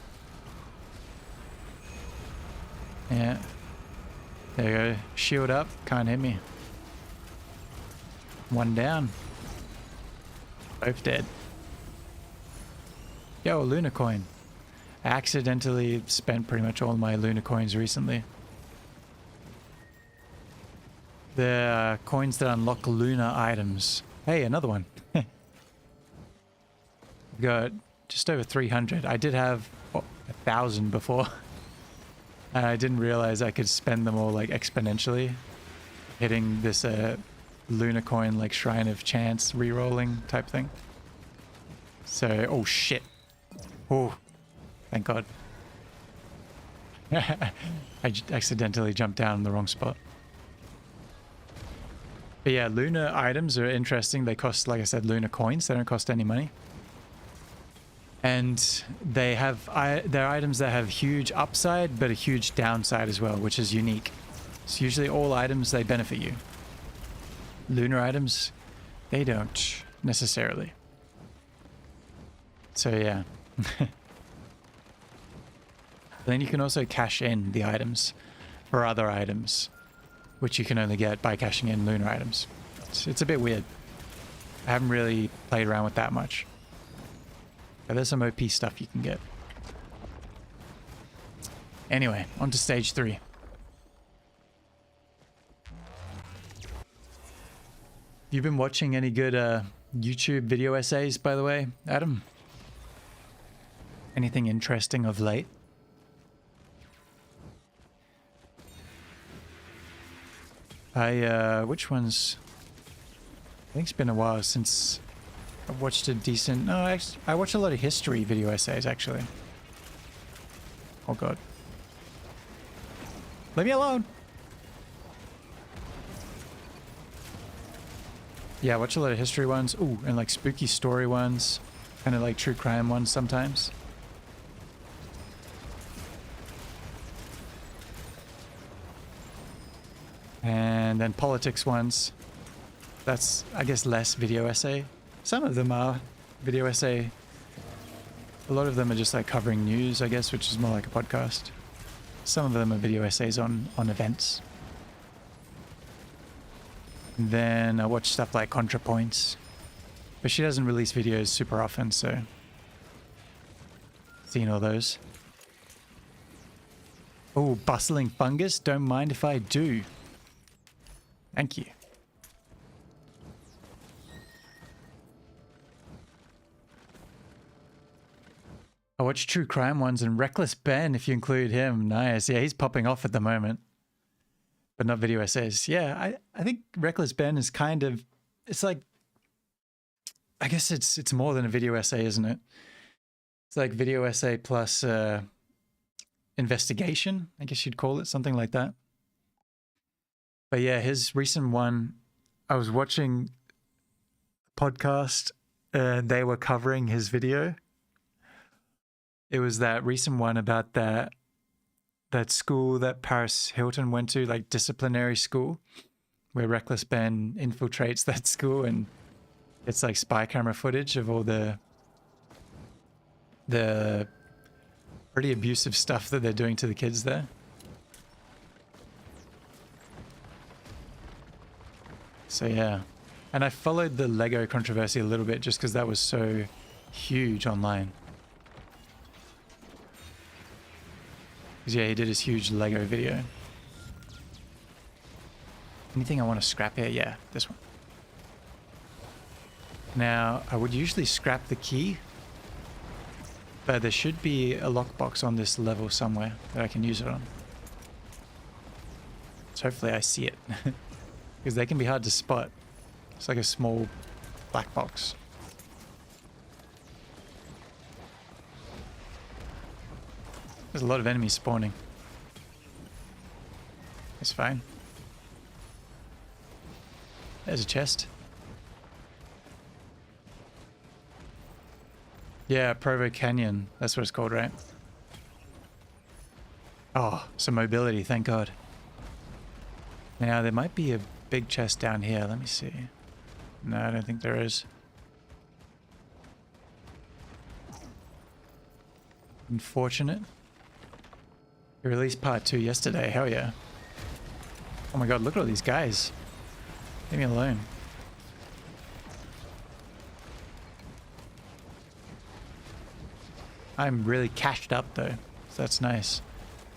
Yeah. There you go. Shield up. Can't hit me. One down. Both dead. Yo, Luna coin. I accidentally spent pretty much all my Luna coins recently. The coins that unlock Luna items. Hey, another one. Got just over 300. I did have 1,000 before. I didn't realize I could spend them all like exponentially, hitting this Lunar coin like Shrine of Chance re-rolling type thing. So, oh shit. Oh, thank God. I accidentally jumped down in the wrong spot. But yeah, lunar items are interesting. They cost, like I said, lunar coins. They don't cost any money. And they have, they're items that have huge upside, but a huge downside as well, which is unique. So usually all items, they benefit you. Lunar items, they don't necessarily. So yeah. Then you can also cash in the items for other items, which you can only get by cashing in lunar items. It's a bit weird. I haven't really played around with that much. But there's some OP stuff you can get. Anyway, on to stage 3. You've been watching any good YouTube video essays, by the way, Adam? Anything interesting of late? Which ones? I think it's been a while since I've watched a decent... No, actually, I watch a lot of history video essays, actually. Oh, God. Leave me alone! Yeah, I watch a lot of history ones. Ooh, and like spooky story ones. Kind of like true crime ones sometimes. And then politics ones. That's, I guess, less video essay. Some of them are video essay. A lot of them are just like covering news, I guess, which is more like a podcast. Some of them are video essays on events. And then I watch stuff like ContraPoints. But she doesn't release videos super often, so... Seen all those. Oh, bustling fungus? Don't mind if I do. Thank you. I watch true crime ones and Reckless Ben, if you include him. Nice. Yeah, he's popping off at the moment. But not video essays. Yeah, I think Reckless Ben is kind of... It's like... I guess it's more than a video essay, isn't it? It's like video essay plus investigation, I guess you'd call it. Something like that. But yeah, his recent one, I was watching a podcast and they were covering his video. It was that recent one about that school that Paris Hilton went to, like disciplinary school, where Reckless Ben infiltrates that school and it's like spy camera footage of all the pretty abusive stuff that they're doing to the kids there. So yeah, and I followed the Lego controversy a little bit just because that was so huge online. Because yeah, he did his huge Lego video. Anything I want to scrap here? Yeah, this one. Now, I would usually scrap the key, but there should be a lockbox on this level somewhere that I can use it on. So hopefully I see it. Because they can be hard to spot. It's like a small black box. There's a lot of enemies spawning. It's fine. There's a chest. Yeah, Provo Canyon. That's what it's called, right? Oh, some mobility, thank God. Now, there might be a big chest down here. Let me see. No, I don't think there is. Unfortunate. You released part 2 yesterday. Hell yeah. Oh my God, look at all these guys. Leave me alone. I'm really cashed up though, so that's nice.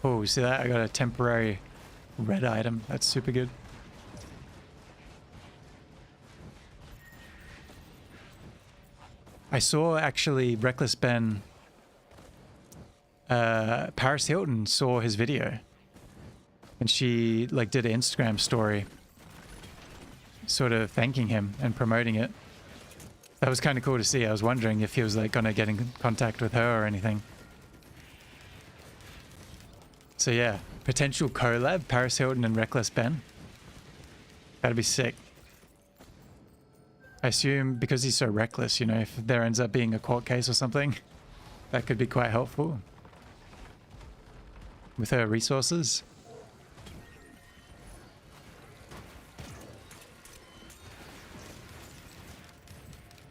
Oh, see that? I got a temporary red item. That's super good. I saw actually Reckless Ben, Paris Hilton saw his video And she like did an Instagram story sort of thanking him and promoting it. That was kind of cool to see. I was wondering if he was like gonna get in contact with her or anything. So yeah, potential collab, Paris Hilton and Reckless Ben. That'd be sick. I assume because he's so reckless, you know, if there ends up being a court case or something, that could be quite helpful with her resources.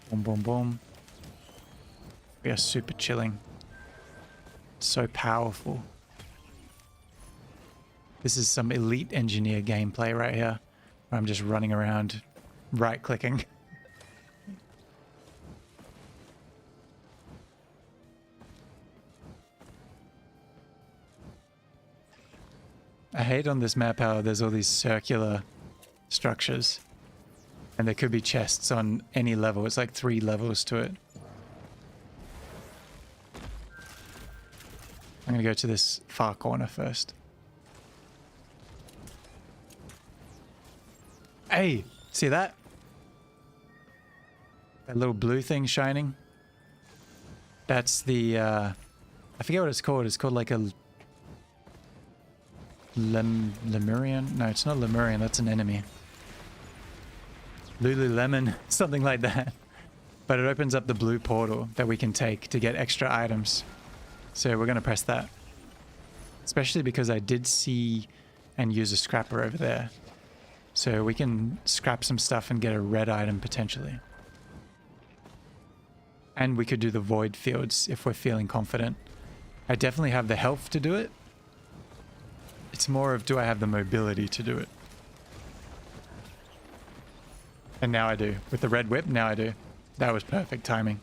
Boom, boom, boom. We are super chilling. So powerful. This is some elite engineer gameplay right here, where I'm just running around right-clicking. I hate on this map how there's all these circular structures. And there could be chests on any level. It's like 3 levels to it. I'm gonna go to this far corner first. Hey, see that? That little blue thing shining? That's the, I forget what it's called. It's called like a Lemurian? No, it's not Lemurian. That's an enemy. Lululemon, something like that. But it opens up the blue portal that we can take to get extra items. So we're going to press that. Especially because I did see and use a scrapper over there. So we can scrap some stuff and get a red item potentially. And we could do the void fields if we're feeling confident. I definitely have the health to do it. It's more of, do I have the mobility to do it? And now I do. With the red whip, now I do. That was perfect timing.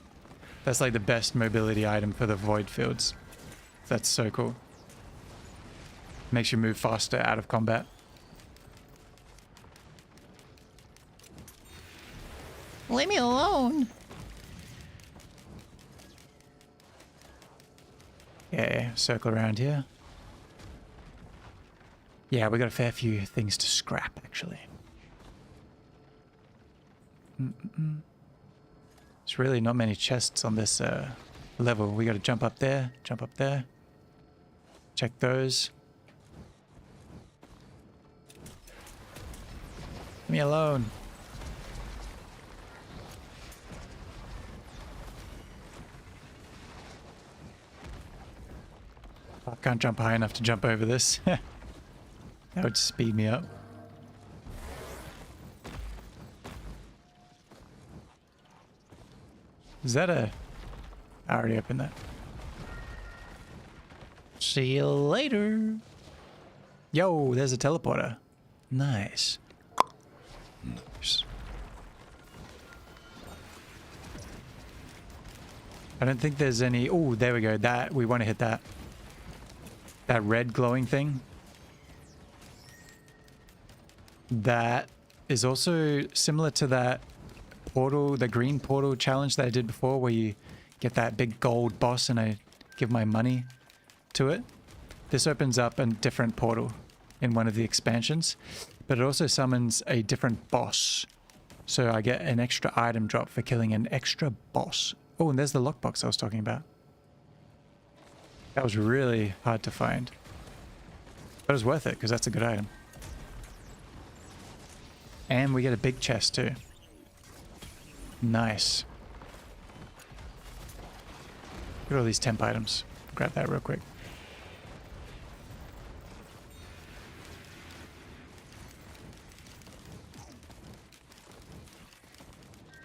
That's like the best mobility item for the void fields. That's so cool. Makes you move faster out of combat. Leave me alone. Yeah, circle around here. Yeah, we got a fair few things to scrap, actually. There's really not many chests on this level. We got to jump up there, check those. Leave me alone. I can't jump high enough to jump over this. That would speed me up. Is that a... I already opened that. See you later. Yo, there's a teleporter. Nice. Nice. I don't think there's any... Oh, there we go. That, we want to hit that. That red glowing thing. That is also similar to that portal, the green portal challenge that I did before, where you get that big gold boss and I give my money to it. This opens up a different portal in one of the expansions, but it also summons a different boss. So I get an extra item drop for killing an extra boss. Oh, and there's the lockbox I was talking about. That was really hard to find. But it was worth it because that's a good item. And we get a big chest too. Nice. Look at all these temp items. Grab that real quick.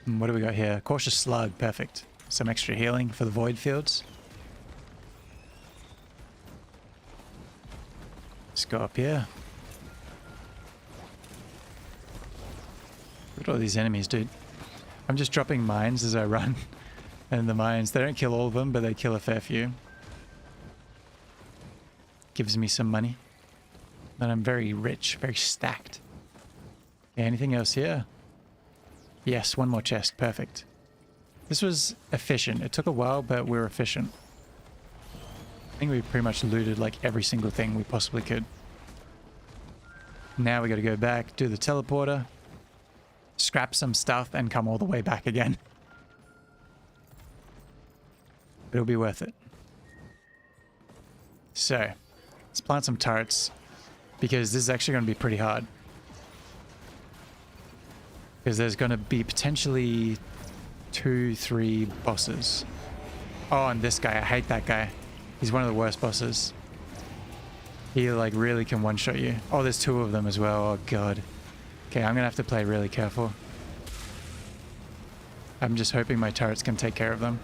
And what do we got here? Cautious Slug. Perfect. Some extra healing for the void fields. Let's go up here. Look at all these enemies, dude. I'm just dropping mines as I run. And the mines, they don't kill all of them, but they kill a fair few. Gives me some money. And I'm very rich, very stacked. Yeah, anything else here? Yes, one more chest. Perfect. This was efficient. It took a while, but we were efficient. I think we pretty much looted like every single thing we possibly could. Now we got to go back, do the teleporter, scrap some stuff, and come all the way back again. It'll be worth it. So, let's plant some turrets, because this is actually going to be pretty hard. Because there's going to be potentially 2-3 bosses. Oh, and this guy, I hate that guy. He's one of the worst bosses. He like really can one-shot you. Oh, there's 2 of them as well. Oh god. Okay, I'm gonna have to play really careful. I'm just hoping my turrets can take care of them.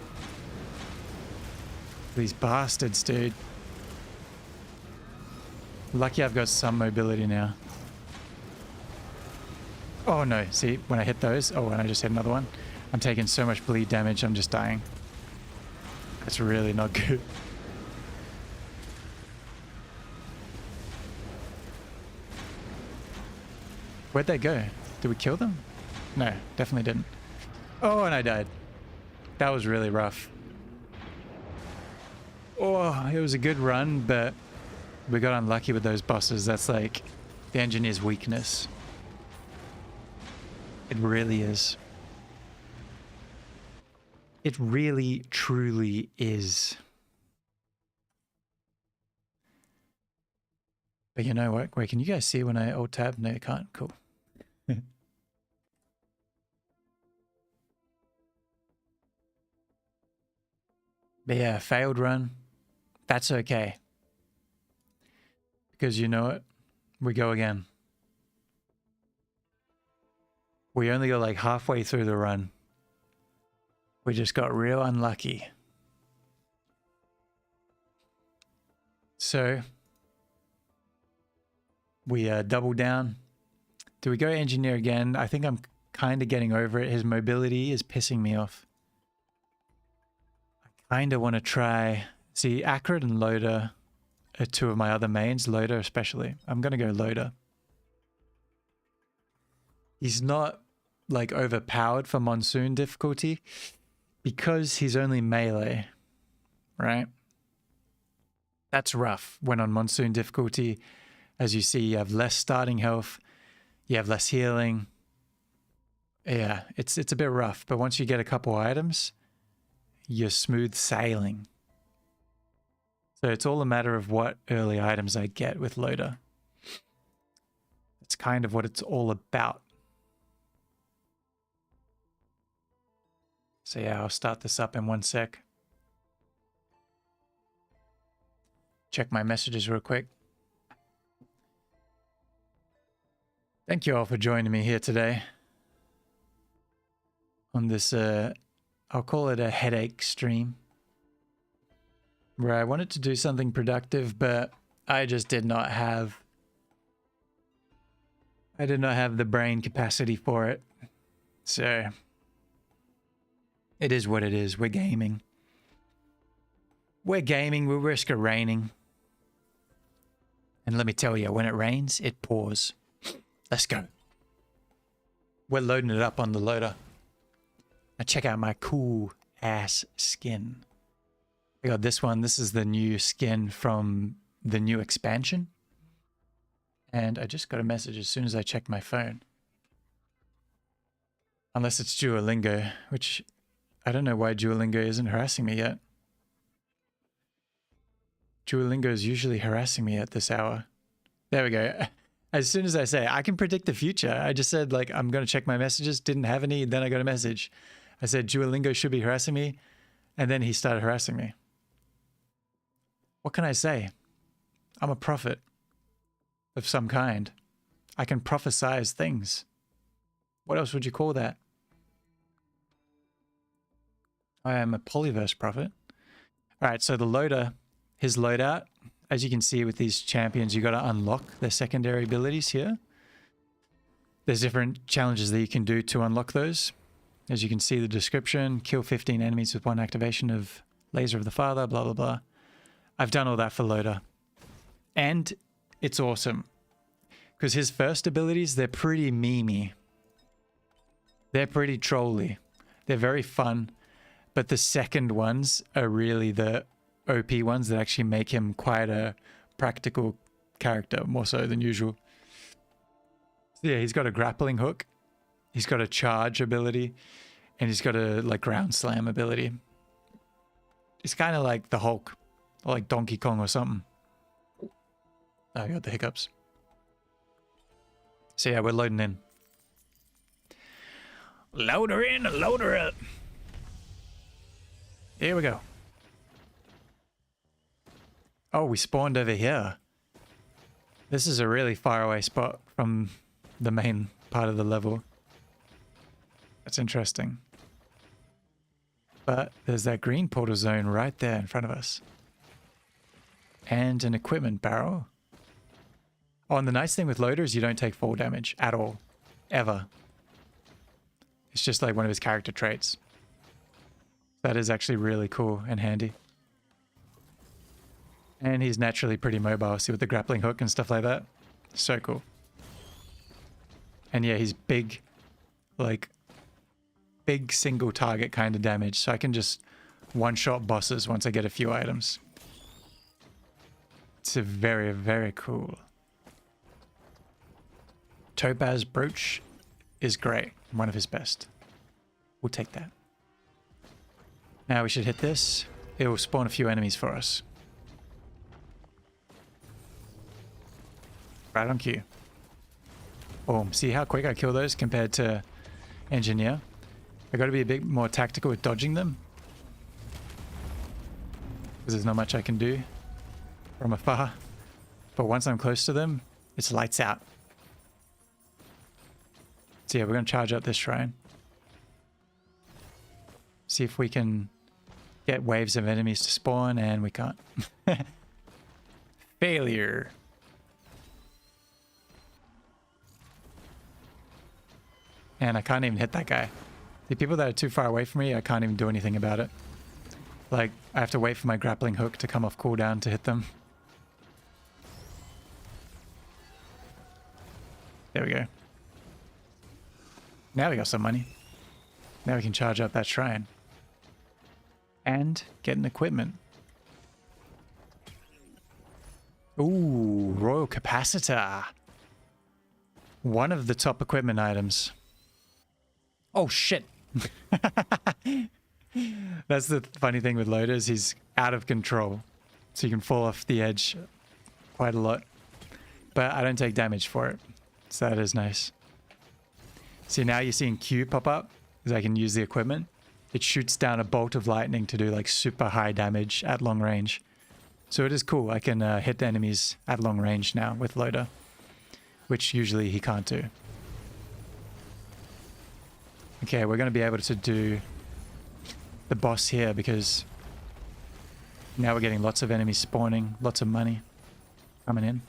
These bastards, dude. Lucky I've got some mobility now. Oh no, see, when I hit those, oh, and I just hit another one. I'm taking so much bleed damage, I'm just dying. That's really not good. Where'd they go? Did we kill them? No, definitely didn't. Oh, and I died. That was really rough. Oh, it was a good run, but we got unlucky with those bosses. That's like the engineer's weakness. It really is. It really, truly is. But you know what? Wait, can you guys see when I alt tab? No, you can't. Cool. But yeah, failed run. That's okay. Because you know what? We go again. We only got like halfway through the run. We just got real unlucky. So we double down. Do we go engineer again? I think I'm kind of getting over it. His mobility is pissing me off. I kind of want to try... See, Accurate and Loader are 2 of my other mains. Loader especially. I'm going to go Loader. He's not like overpowered for Monsoon difficulty because he's only melee, right? That's rough when on Monsoon difficulty. As you see, you have less starting health, you have less healing. Yeah, it's a bit rough, but once you get a couple items, you're smooth sailing. So it's all a matter of what early items I get with Loader. It's kind of what it's all about. So yeah, I'll start this up in 1 sec. Check my messages real quick. Thank you all for joining me here today on this, I'll call it a headache stream, where I wanted to do something productive, but I just did not have the brain capacity for it. So it is what it is. We're gaming. We're gaming. We risk it raining. And let me tell you, when it rains, it pours. Let's go. We're loading it up on the loader. Now check out my cool ass skin. I got this one. This is the new skin from the new expansion. And I just got a message as soon as I checked my phone. Unless it's Duolingo, which I don't know why Duolingo isn't harassing me yet. Duolingo is usually harassing me at this hour. There we go. As soon as I say, I can predict the future. I just said, like, I'm going to check my messages. Didn't have any. Then I got a message. I said, Duolingo should be harassing me. And then he started harassing me. What can I say? I'm a prophet of some kind. I can prophesize things. What else would you call that? I am a Pollyverse prophet. All right, so the loader, his loadout, as you can see with these champions, you got to unlock their secondary abilities here. There's different challenges that you can do to unlock those. As you can see the description, kill 15 enemies with 1 activation of Laser of the Father, blah, blah, blah. I've done all that for loader. And it's awesome. Because his first abilities, they're pretty memey. They're pretty trolly. They're very fun. But the second ones are really the OP ones that actually make him quite a practical character, more so than usual. So yeah, he's got a grappling hook. He's got a charge ability. And he's got a like ground slam ability. He's kind of like the Hulk. Or like Donkey Kong or something. Oh, I got the hiccups. So yeah, we're loading in. Load her in, load her up. Here we go. Oh, we spawned over here. This is a really far away spot from the main part of the level. That's interesting. But there's that green portal zone right there in front of us. And an equipment barrel. Oh, and the nice thing with Loader is you don't take fall damage at all. Ever. It's just like one of his character traits. That is actually really cool and handy. And he's naturally pretty mobile, see with the grappling hook and stuff like that. So cool. And yeah, he's big. Like, big single target kind of damage. So I can just one-shot bosses once I get a few items. It's a very, very cool. Topaz Brooch is great. One of his best. We'll take that. Now we should hit this. It will spawn a few enemies for us. Right on cue. Boom. See how quick I kill those compared to Engineer? I got to be a bit more tactical with dodging them. Because there's not much I can do from afar. But once I'm close to them, it's lights out. So yeah, we're going to charge up this shrine. See if we can get waves of enemies to spawn, and we can't. Failure. And I can't even hit that guy. The people that are too far away from me, I can't even do anything about it. Like, I have to wait for my grappling hook to come off cooldown to hit them. There we go. Now we got some money. Now we can charge up that shrine. And get an equipment. Ooh, Royal Capacitor. One of the top equipment items. Oh, shit. That's the funny thing with loaders. He's out of control. So you can fall off the edge quite a lot. But I don't take damage for it. So that is nice. See, now you're seeing Q pop up. Because I can use the equipment. It shoots down a bolt of lightning to do like super high damage at long range. So it is cool. I can hit enemies at long range now with Loader. Which usually he can't do. Okay, we're going to be able to do the boss here because now we're getting lots of enemies spawning, lots of money coming in.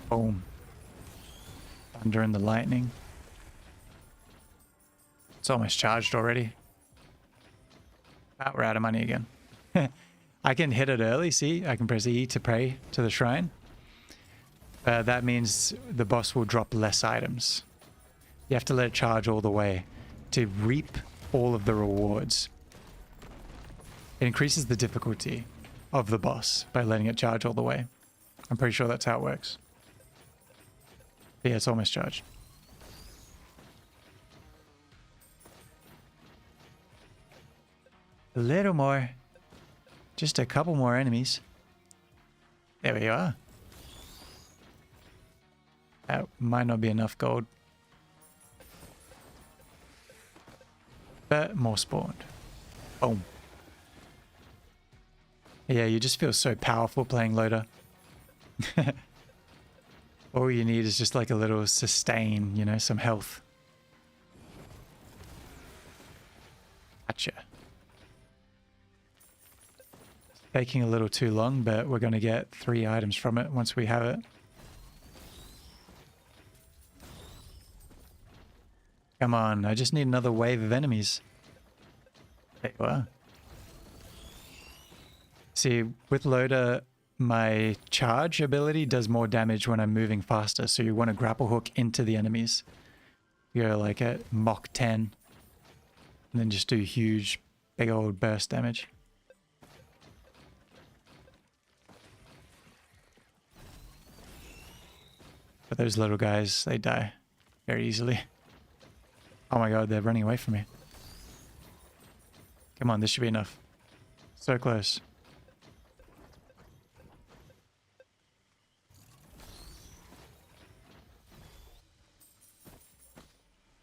Boom. Thunder and the lightning. It's almost charged already. Oh, we're out of money again. I can hit it early, see? I can press E to pray to the shrine. That means the boss will drop less items. You have to let it charge all the way to reap all of the rewards. It increases the difficulty of the boss by letting it charge all the way. I'm pretty sure that's how it works. Yeah, it's almost charged. A little more. Just a couple more enemies. There we are. That might not be enough gold. But more spawned. Boom. Yeah, you just feel so powerful playing Loader. All you need is just like a little sustain, you know, some health. Gotcha. Taking a little too long, but we're going to get 3 items from it once we have it. Come on, I just need another wave of enemies. There you are. See, with Loader, my charge ability does more damage when I'm moving faster, so you want to grapple hook into the enemies. You go like at Mach 10, and then just do huge, big old burst damage. But those little guys, they die very easily. Oh my god, they're running away from me. Come on, this should be enough. So close.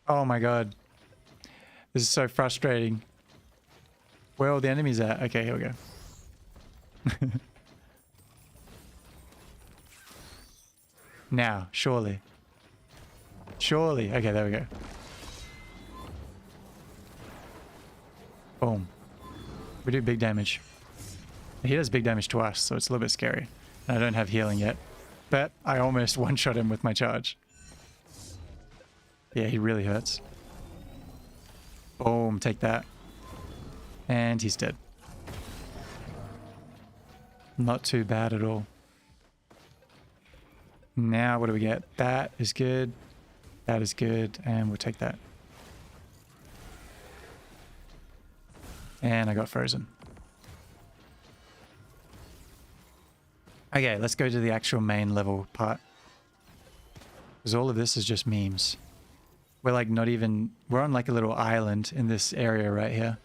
Oh my god. This is so frustrating. Where are all the enemies at? Okay, here we go. Now, surely. Surely. Okay, there we go. Boom. We do big damage. He does big damage to us, so it's a little bit scary. And I don't have healing yet. But I almost one-shot him with my charge. Yeah, he really hurts. Boom, take that. And he's dead. Not too bad at all. Now, what do we get? That is good. That is good. And we'll take that. And I got frozen. Okay, let's go to the actual main level part. Because all of this is just memes. We're like not even... We're on like a little island in this area right here.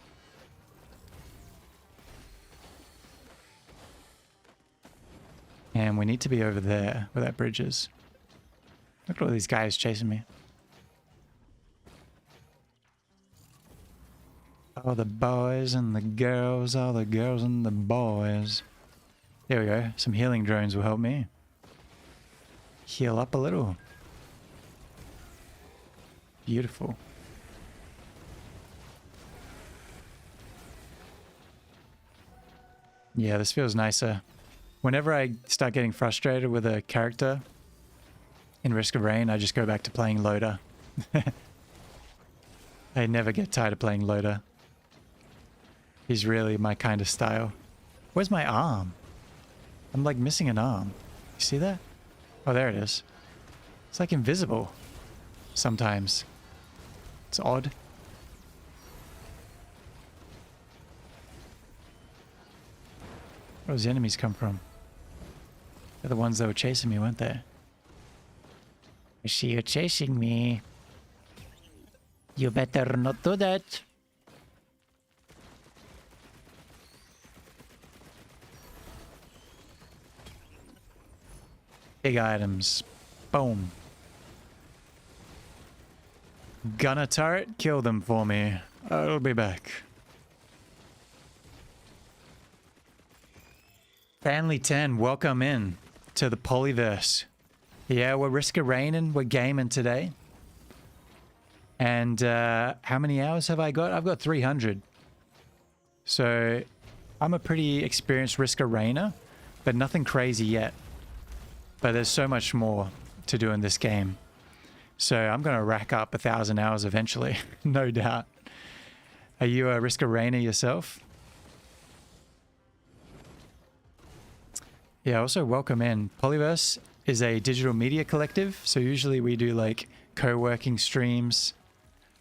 And we need to be over there where that bridge is. Look at all these guys chasing me. All the boys and the girls, all the girls and the boys. There we go. Some healing drones will help me heal up a little. Beautiful. Yeah, this feels nicer. Whenever I start getting frustrated with a character in Risk of Rain, I just go back to playing Loader. I never get tired of playing Loader. He's really my kind of style. Where's my arm? I'm like missing an arm. You see that? Oh, there it is. It's like invisible sometimes. It's odd. Where does the enemies come from? They're the ones that were chasing me, weren't they? I see you chasing me. You better not do that. Big items. Boom. Gunner turret, kill them for me. I'll be back. Family 10, welcome in to the Pollyverse. Yeah, we're Risk of Rainin', we're gaming today. And how many hours have I got? I've got 300. So I'm a pretty experienced Risk of Rainer, but nothing crazy yet. But there's so much more to do in this game. So I'm going to rack up 1,000 hours eventually, no doubt. Are you a Risk of Rainer yourself? Yeah, also welcome in. Pollyverse is a digital media collective. So usually we do like co-working streams,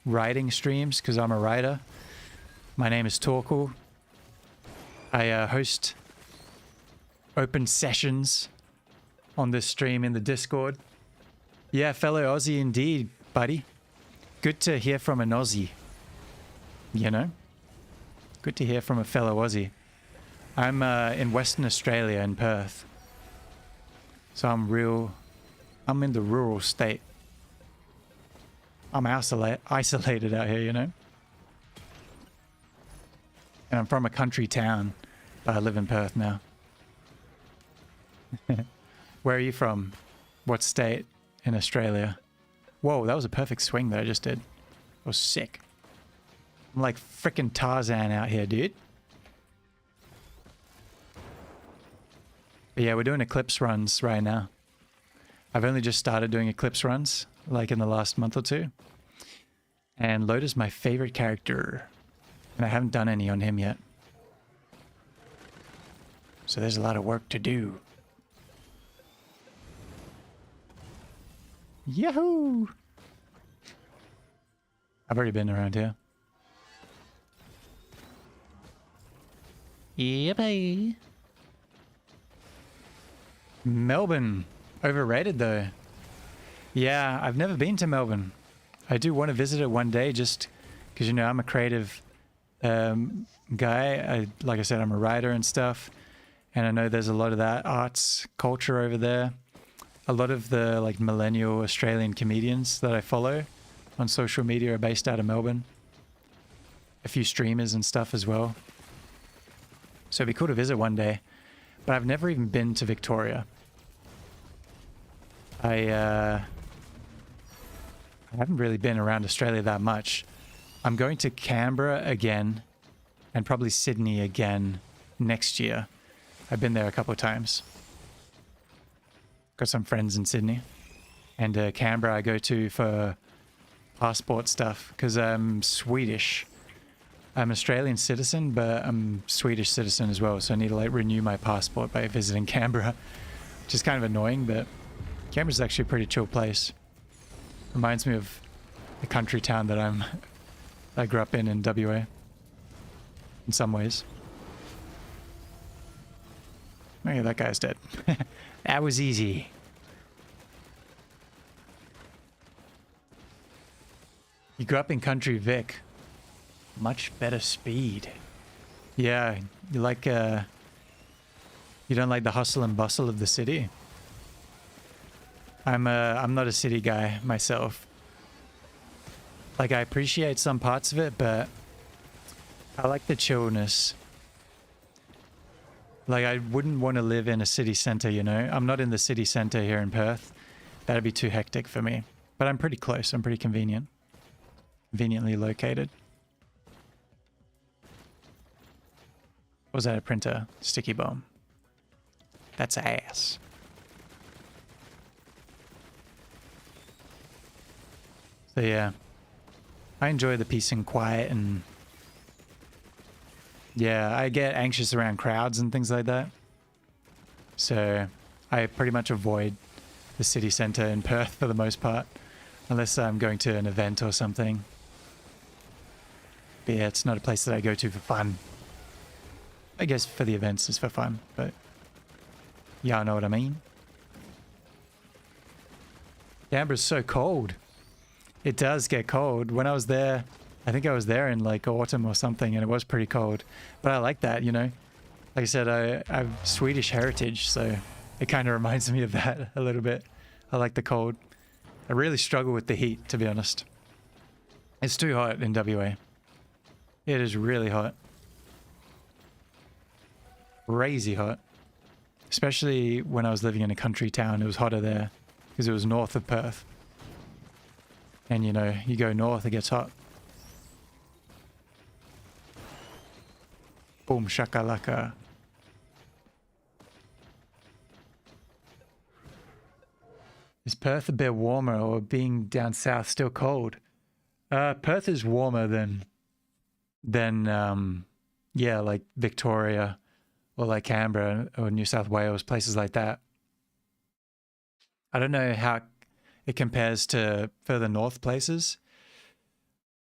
writing streams, because I'm a writer. My name is Torkel. I host open sessions on this stream in the Discord. Yeah, fellow Aussie indeed, buddy. Good to hear from an Aussie. You know? Good to hear from a fellow Aussie. I'm in Western Australia in Perth. So I'm in the rural state. I'm isolated out here, you know? And I'm from a country town, but I live in Perth now. Where are you from? What state in Australia? Whoa, that was a perfect swing that I just did. That was sick. I'm like frickin' Tarzan out here, dude. But yeah, we're doing Eclipse runs right now. I've only just started doing Eclipse runs, like in the last month or two. And Loda's my favorite character. And I haven't done any on him yet. So there's a lot of work to do. Yahoo! I've already been around here. Yippee. Melbourne. Overrated though. Yeah, I've never been to Melbourne. I do want to visit it one day just because, you know, I'm a creative guy. Like I said, I'm a writer and stuff. And I know there's a lot of that arts culture over there. A lot of the like millennial Australian comedians that I follow on social media are based out of Melbourne. A few streamers and stuff as well. So it'd be cool to visit one day. But I've never even been to Victoria. I haven't really been around Australia that much. I'm going to Canberra again and probably Sydney again next year. I've been there a couple of times. Got some friends in Sydney. And Canberra I go to for passport stuff because I'm Swedish. I'm an Australian citizen, but I'm Swedish citizen as well. So I need to like renew my passport by visiting Canberra, which is kind of annoying, but Canberra's actually a pretty chill place. Reminds me of the country town that I grew up in WA. In some ways. Oh yeah, that guy's dead. That was easy. You grew up in Country Vic. Much better speed. Yeah, you like you don't like the hustle and bustle of the city? I'm not a city guy myself. Like I appreciate some parts of it, but I like the chillness. Like I wouldn't want to live in a city center, you know? I'm not in the city center here in Perth. That'd be too hectic for me. But I'm pretty close. I'm pretty convenient. Conveniently located. Was that a printer? Sticky bomb. That's ass. So yeah. I enjoy the peace and quiet and yeah, I get anxious around crowds and things like that. So I pretty much avoid the city centre in Perth for the most part. Unless I'm going to an event or something. But yeah, it's not a place that I go to for fun. I guess for the events is for fun, but y'all know what I mean. Canberra's so cold. It does get cold. When I was there, I think I was there in like autumn or something and it was pretty cold. But I like that, you know. Like I said, I have Swedish heritage, so it kind of reminds me of that a little bit. I like the cold. I really struggle with the heat, to be honest. It's too hot in WA. It is really hot. Crazy hot. Especially when I was living in a country town, it was hotter there because it was north of Perth. And you know, you go north, it gets hot. Boom shakalaka. Is Perth a bit warmer or being down south still cold? Perth is warmer than yeah, like Victoria or like Canberra or New South Wales, places like that. I don't know how it compares to further north places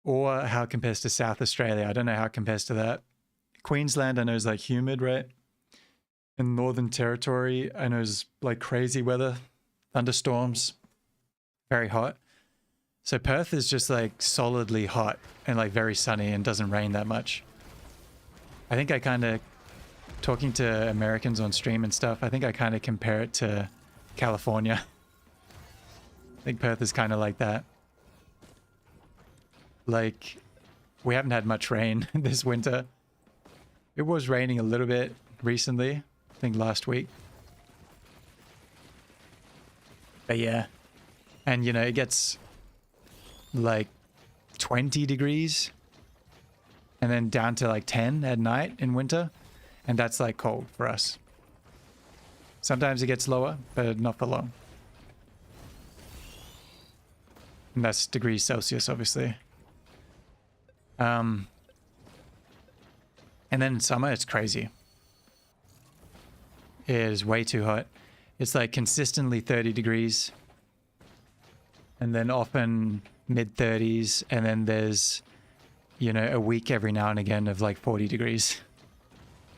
or how it compares to South Australia. I don't know how it compares to that. Queensland I know is like humid, right? And Northern Territory I know is like crazy weather, thunderstorms, very hot. So Perth is just like solidly hot and like very sunny and doesn't rain that much. I think I kind of, talking to Americans on stream and stuff, I think I kind of compare it to California. I think Perth is kind of like that. Like, we haven't had much rain this winter. It was raining a little bit recently, I think last week. But yeah. And you know, it gets like 20 degrees and then down to like 10 at night in winter. And that's like cold for us. Sometimes it gets lower, but not for long. And that's degrees Celsius, obviously. And then in summer, it's crazy. It is way too hot. It's like consistently 30 degrees. And then often mid 30s. And then there's, you know, a week every now and again of like 40 degrees.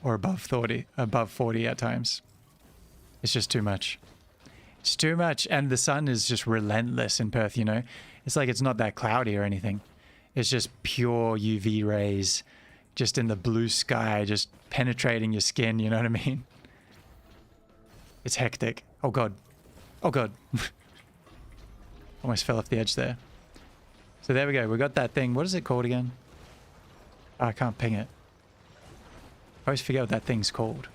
Or above 40 at times. It's just too much. It's too much. And the sun is just relentless in Perth, you know? It's like it's not that cloudy or anything. It's just pure UV rays just in the blue sky, just penetrating your skin, you know what I mean? It's hectic. Oh god. Oh god. Almost fell off the edge there. So there we go. We got that thing. What is it called again? Oh, I can't ping it. I always forget what that thing's called.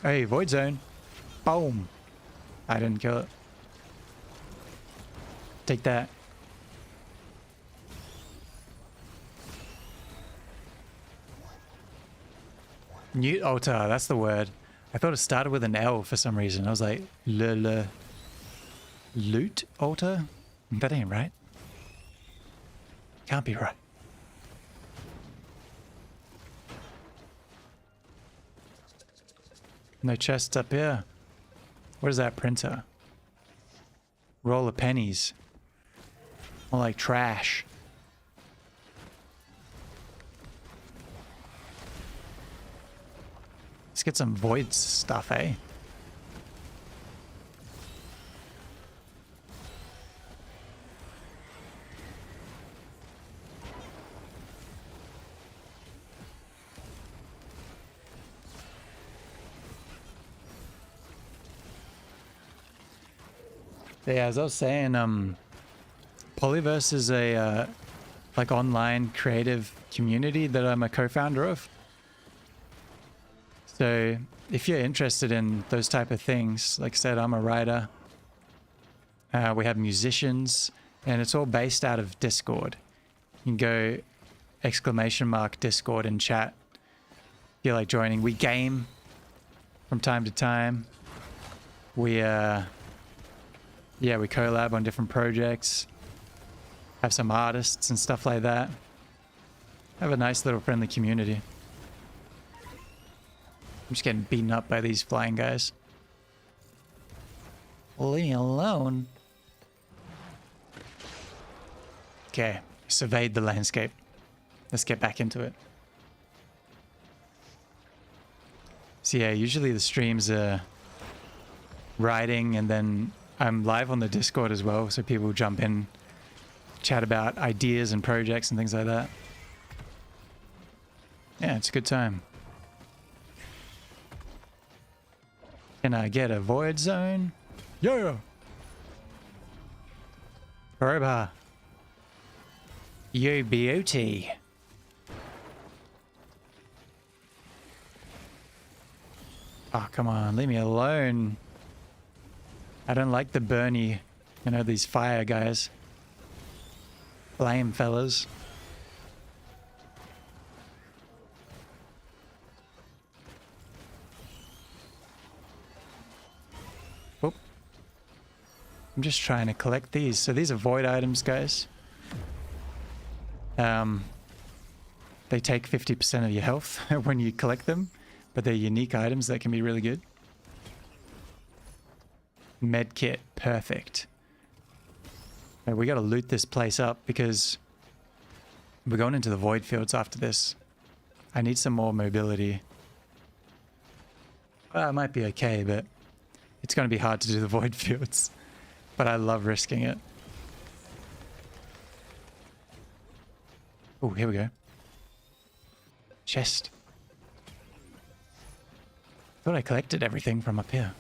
Hey, void zone. Boom. I didn't kill it. Take that. Newt altar, that's the word. I thought it started with an L for some reason. I was like, loot altar? That ain't right. Can't be right. No chests up here. What is that printer? Roll of pennies. More like trash. Let's get some void stuff, eh? Yeah, as I was saying, Pollyverse is a like online creative community that I'm a co-founder of. So if you're interested in those type of things, like I said, I'm a writer. We have musicians, and it's all based out of Discord. You can go !Discord and chat. If you're like joining, we game from time to time. We we collab on different projects. Have some artists and stuff like that. Have a nice little friendly community. I'm just getting beaten up by these flying guys. Leave me alone. Okay, surveyed the landscape. Let's get back into it. So yeah, usually the streams are writing, and then I'm live on the Discord as well, so people jump in, chat about ideas and projects and things like that. Yeah, it's a good time. Can I get a void zone? Yeah! Roba. You beauty. Oh, come on, leave me alone. I don't like the Bernie, you know, these fire guys. Flame fellas. Oop. I'm just trying to collect these. So these are void items, guys. They take 50% of your health when you collect them, but they're unique items that can be really good. Medkit, perfect. Okay, we gotta loot this place up because we're going into the void fields after this. I need some more mobility. Well, it might be okay, but it's gonna be hard to do the void fields. But I love risking it. Oh, here we go. Chest. Thought I collected everything from up here.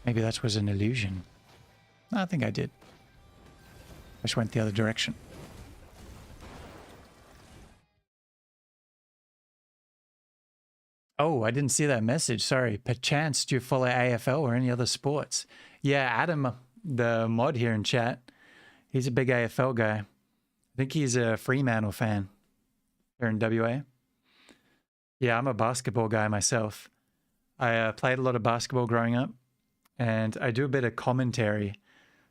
Maybe that was an illusion. No, I think I did. I just went the other direction. Oh, I didn't see that message. Sorry. Perchance, do you follow AFL or any other sports? Yeah, Adam, the mod here in chat, he's a big AFL guy. I think he's a Fremantle fan here in WA. Yeah, I'm a basketball guy myself. I played a lot of basketball growing up, and I do a bit of commentary.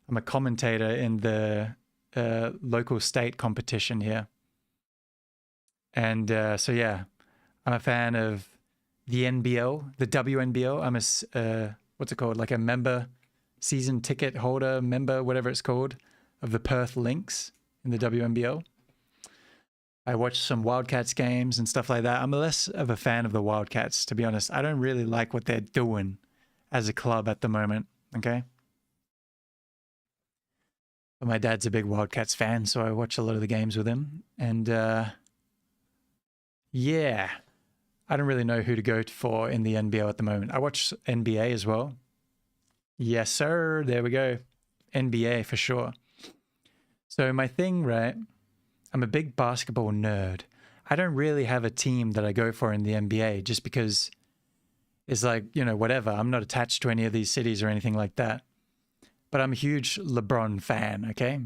I'm a commentator in the local state competition here. And so, yeah, I'm a fan of the NBL, the WNBL. I'm a, what's it called? Like a member, season ticket holder, member, whatever it's called, of the Perth Lynx in the WNBL. I watch some Wildcats games and stuff like that. I'm less of a fan of the Wildcats, to be honest. I don't really like what they're doing as a club at the moment, okay? But my dad's a big Wildcats fan, so I watch a lot of the games with him. And yeah, I don't really know who to go for in the NBL at the moment. I watch NBA as well. Yes, sir. There we go. NBA for sure. So my thing, right? I'm a big basketball nerd. I don't really have a team that I go for in the NBA just because it's like, you know, whatever. I'm not attached to any of these cities or anything like that. But I'm a huge LeBron fan, okay?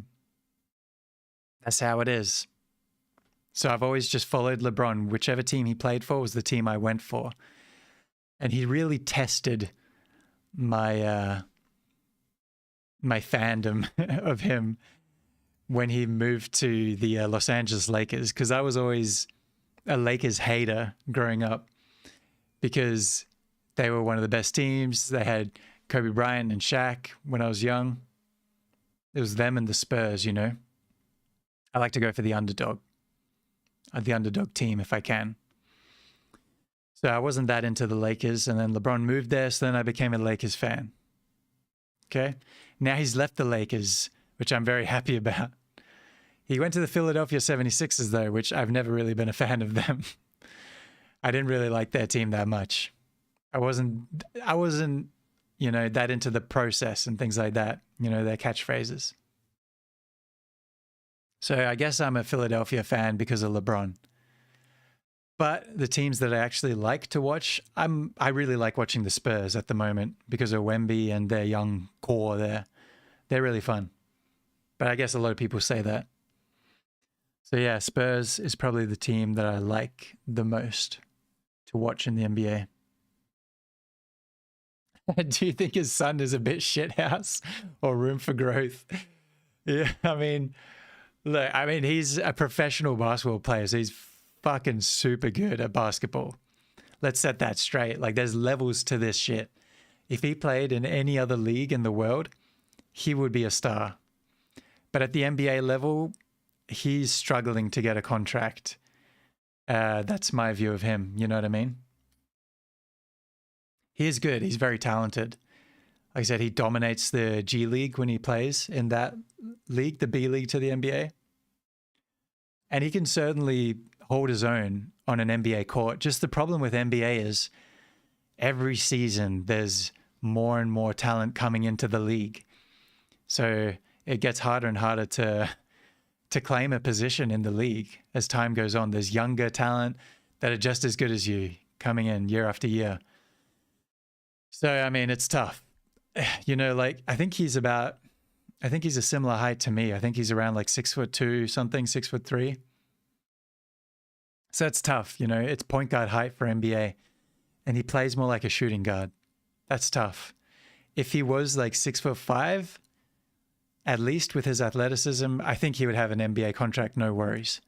That's how it is. So I've always just followed LeBron. Whichever team he played for was the team I went for. And he really tested my my fandom of him when he moved to the Los Angeles Lakers, because I was always a Lakers hater growing up because they were one of the best teams. They had Kobe Bryant and Shaq when I was young. It was them and the Spurs, you know. I like to go for the underdog team if I can. So I wasn't that into the Lakers, and then LeBron moved there, so then I became a Lakers fan. Okay? Now he's left the Lakers, which I'm very happy about. He went to the Philadelphia 76ers though, which I've never really been a fan of them. I didn't really like their team that much. I wasn't, you know, that into the process and things like that, you know, their catchphrases. So I guess I'm a Philadelphia fan because of LeBron. But the teams that I actually like to watch, I really like watching the Spurs at the moment because of Wemby and their young core there. They're really fun. But I guess a lot of people say that. So yeah, Spurs is probably the team that I like the most to watch in the NBA. Do you think his son is a bit shithouse or room for growth? Yeah, I mean, look, he's a professional basketball player, so he's fucking super good at basketball. Let's set that straight. Like, there's levels to this shit. If he played in any other league in the world, he would be a star. But at the NBA level, he's struggling to get a contract. That's my view of him. You know what I mean? He is good. He's very talented. Like I said, he dominates the G League when he plays in that league, the B League to the NBA. And he can certainly hold his own on an NBA court. Just the problem with NBA is every season there's more and more talent coming into the league. So it gets harder and harder to claim a position in the league as time goes on. There's younger talent that are just as good as you coming in year after year. So, I mean, it's tough. You know, like, I think he's a similar height to me. I think he's around like 6'2" something, 6'3". So it's tough, you know, it's point guard height for NBA. And he plays more like a shooting guard. That's tough. If he was like 6'5", at least with his athleticism, I think he would have an NBA contract, no worries.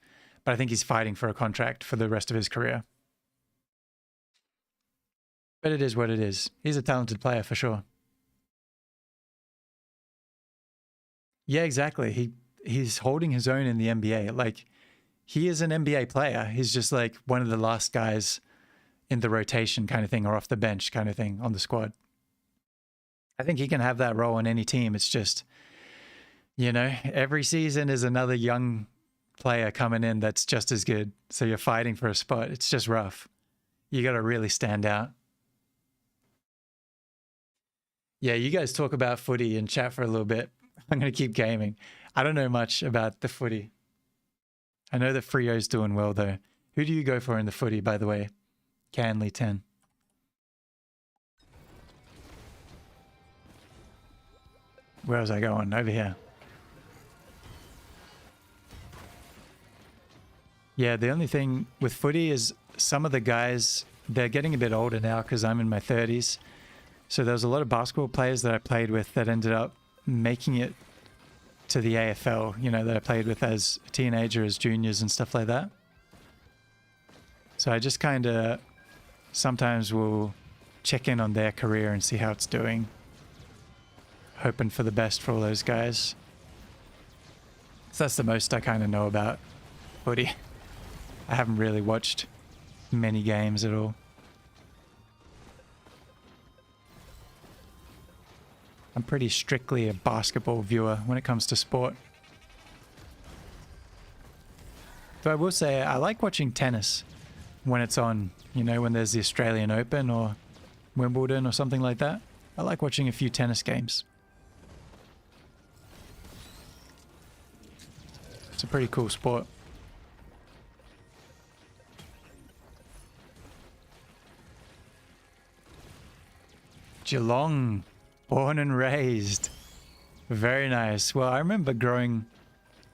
But I think he's fighting for a contract for the rest of his career. But it is what it is. He's a talented player for sure. Yeah, exactly. He's holding his own in the NBA. Like, he is an NBA player. He's just like one of the last guys in the rotation kind of thing, or off the bench kind of thing on the squad. I think he can have that role on any team. It's just, you know, every season is another young player coming in that's just as good. So you're fighting for a spot. It's just rough. You got to really stand out. Yeah, you guys talk about footy and chat for a little bit. I'm going to keep gaming. I don't know much about the footy. I know that Frio's doing well, though. Who do you go for in the footy, by the way? Canley 10. Where was I going? Over here. Yeah, the only thing with footy is some of the guys, they're getting a bit older now because I'm in my 30s. So there was a lot of basketball players that I played with that ended up making it to the AFL, you know, that I played with as a teenager, as juniors and stuff like that. So I just kind of sometimes will check in on their career and see how it's doing. Hoping for the best for all those guys. So that's the most I kind of know about footy. I haven't really watched many games at all. I'm pretty strictly a basketball viewer when it comes to sport. Though I will say I like watching tennis when it's on, you know, when there's the Australian Open or Wimbledon or something like that. I like watching a few tennis games. It's a pretty cool sport. Geelong, born and raised. Very nice. Well, I remember growing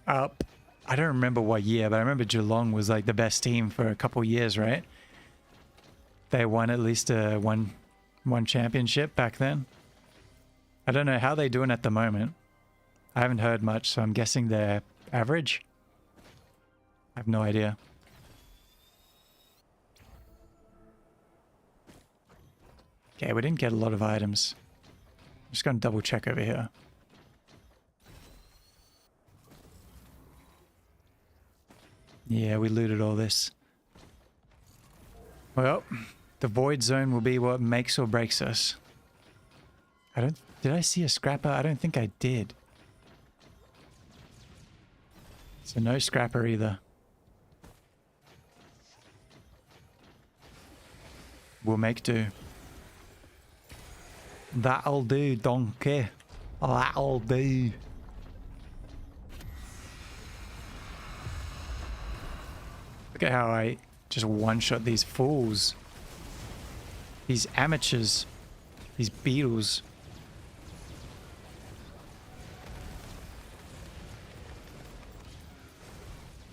up, I don't remember what year, but I remember Geelong was like the best team for a couple years, right? They won at least one championship back then. I don't know how they're doing at the moment. I haven't heard much, so I'm guessing they're average. I have no idea. Okay, we didn't get a lot of items. I'm just going to double check over here. Yeah, we looted all this. Well, the void zone will be what makes or breaks us. Did I see a scrapper? I don't think I did. So no scrapper either. We'll make do. That'll do, donkey. That'll do. Look at how I just one-shot these fools. These amateurs. These beetles.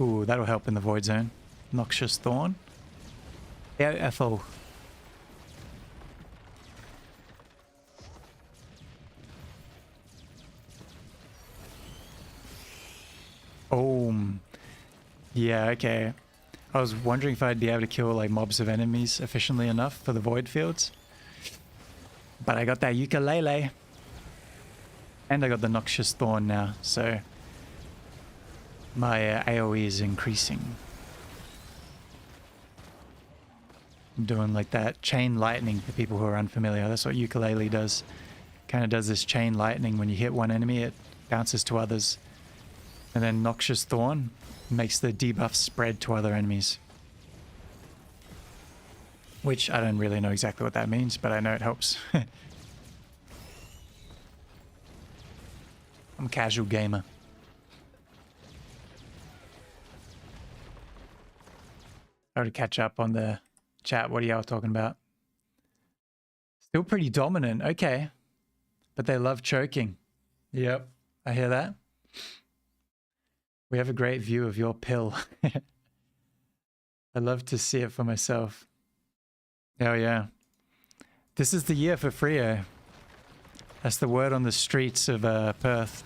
Ooh, that'll help in the void zone. Noxious Thorn. Beautiful. Yeah, okay. I was wondering if I'd be able to kill like mobs of enemies efficiently enough for the void fields. But I got that ukulele. And I got the Noxious Thorn now, so my AoE is increasing. I'm doing like that chain lightning for people who are unfamiliar. That's what ukulele does. Kind of does this chain lightning. When you hit one enemy, it bounces to others. And then Noxious Thorn makes the debuff spread to other enemies. Which I don't really know exactly what that means, but I know it helps. I'm a casual gamer. I to catch up on the chat. What are y'all talking about? Still pretty dominant. Okay. But they love choking. Yep. I hear that. We have a great view of your pill. I love to see it for myself. Oh yeah. This is the year for Freo. That's the word on the streets of Perth.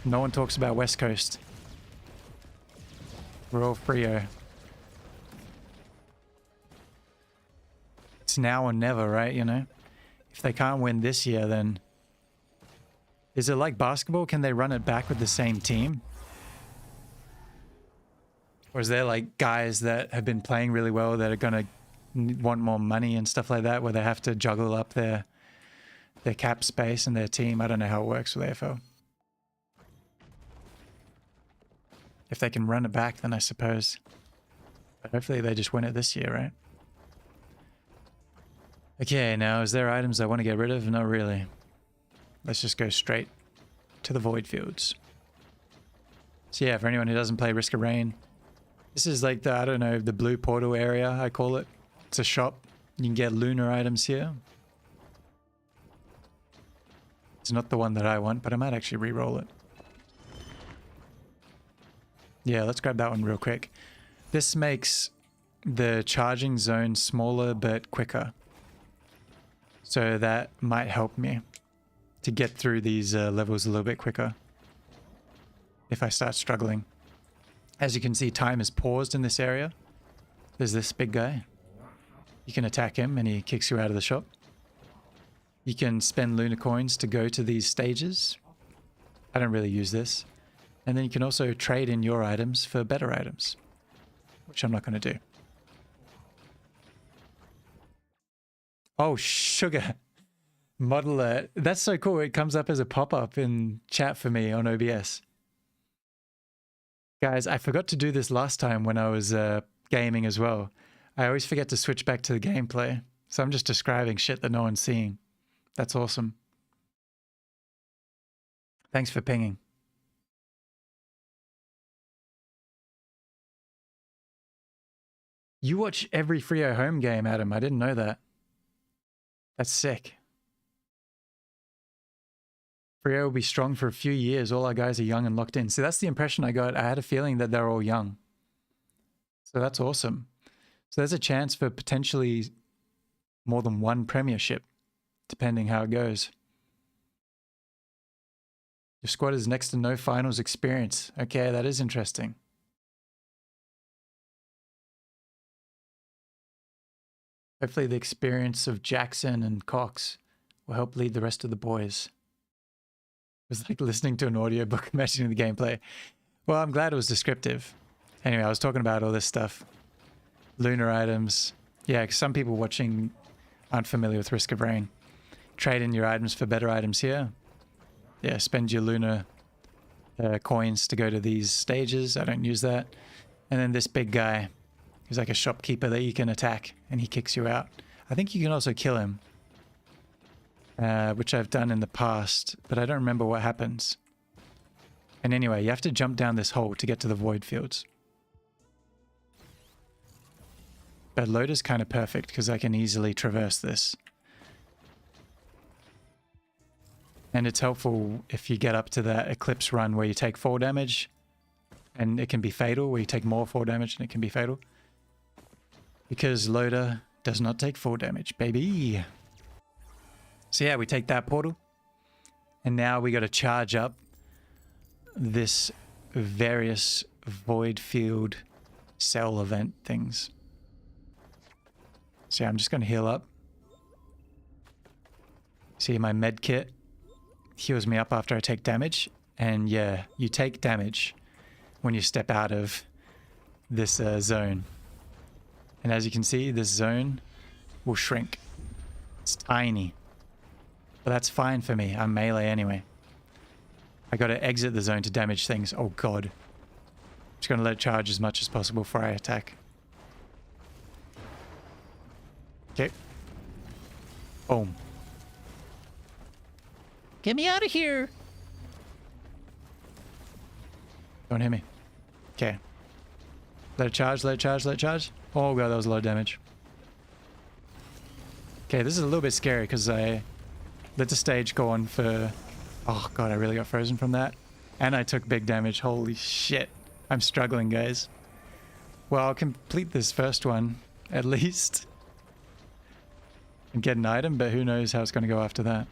No one talks about West Coast. We're all Freo. It's now or never, right? You know? If they can't win this year, then... Is it like basketball? Can they run it back with the same team? Or is there like guys that have been playing really well that are going to want more money and stuff like that, where they have to juggle up their cap space and their team? I don't know how it works with AFL. If they can run it back, then I suppose. But hopefully they just win it this year, right? Okay, now is there items I want to get rid of? Not really. Let's just go straight to the void fields. So yeah, for anyone who doesn't play Risk of Rain, this is like the, I don't know, the blue portal area, I call it. It's a shop. You can get lunar items here. It's not the one that I want, but I might actually re-roll it. Yeah, let's grab that one real quick. This makes the charging zone smaller but quicker. So that might help me to get through these levels a little bit quicker if I start struggling. As you can see, time is paused in this area. There's this big guy. You can attack him and he kicks you out of the shop. You can spend lunar coins to go to these stages. I don't really use this. And then you can also trade in your items for better items. which I'm not going to do. Oh, sugar. Modeler. That's so cool. It comes up as a pop-up in chat for me on OBS. Guys, I forgot to do this last time when I was gaming as well. I always forget to switch back to the gameplay. So I'm just describing shit that no one's seeing. That's awesome. Thanks for pinging. You watch every Frio home game, Adam. I didn't know that. That's sick. Frio will be strong for a few years. All our guys are young and locked in. So that's the impression I got. I had a feeling that they're all young. So that's awesome. So there's a chance for potentially more than one premiership, depending how it goes. Your squad is next to no finals experience. Okay, that is interesting. Hopefully the experience of Jackson and Cox will help lead the rest of the boys. It was like listening to an audiobook, imagining the gameplay. Well, I'm glad it was descriptive. Anyway, I was talking about all this stuff. Lunar items. Yeah, 'cause some people watching aren't familiar with Risk of Rain. Trade in your items for better items here. Yeah, spend your lunar coins to go to these stages. I don't use that. And then this big guy. He's like a shopkeeper that you can attack and he kicks you out. I think you can also kill him, which I've done in the past, but I don't remember what happens. And anyway, you have to jump down this hole to get to the void fields. But load is kind of perfect because I can easily traverse this. And it's helpful if you get up to that Eclipse run where you take 4 damage and it can be fatal, where you take more 4 damage and it can be fatal. Because Loader does not take 4 damage, baby. So yeah, we take that portal. And now we got to charge up this various void field cell event things. So yeah, I'm just going to heal up. See, my med kit heals me up after I take damage. And yeah, you take damage when you step out of this zone. And as you can see, this zone will shrink. It's tiny. But that's fine for me. I'm melee anyway. I got to exit the zone to damage things. Oh god. Just going to let it charge as much as possible before I attack. Okay. Boom. Get me out of here. Don't hit me. Okay. Let it charge, let it charge, let it charge. Oh god, that was a lot of damage. Okay, this is a little bit scary because I let the stage go on for... Oh god, I really got frozen from that. And I took big damage. Holy shit. I'm struggling, guys. Well, I'll complete this first one, at least. And get an item, but who knows how it's going to go after that.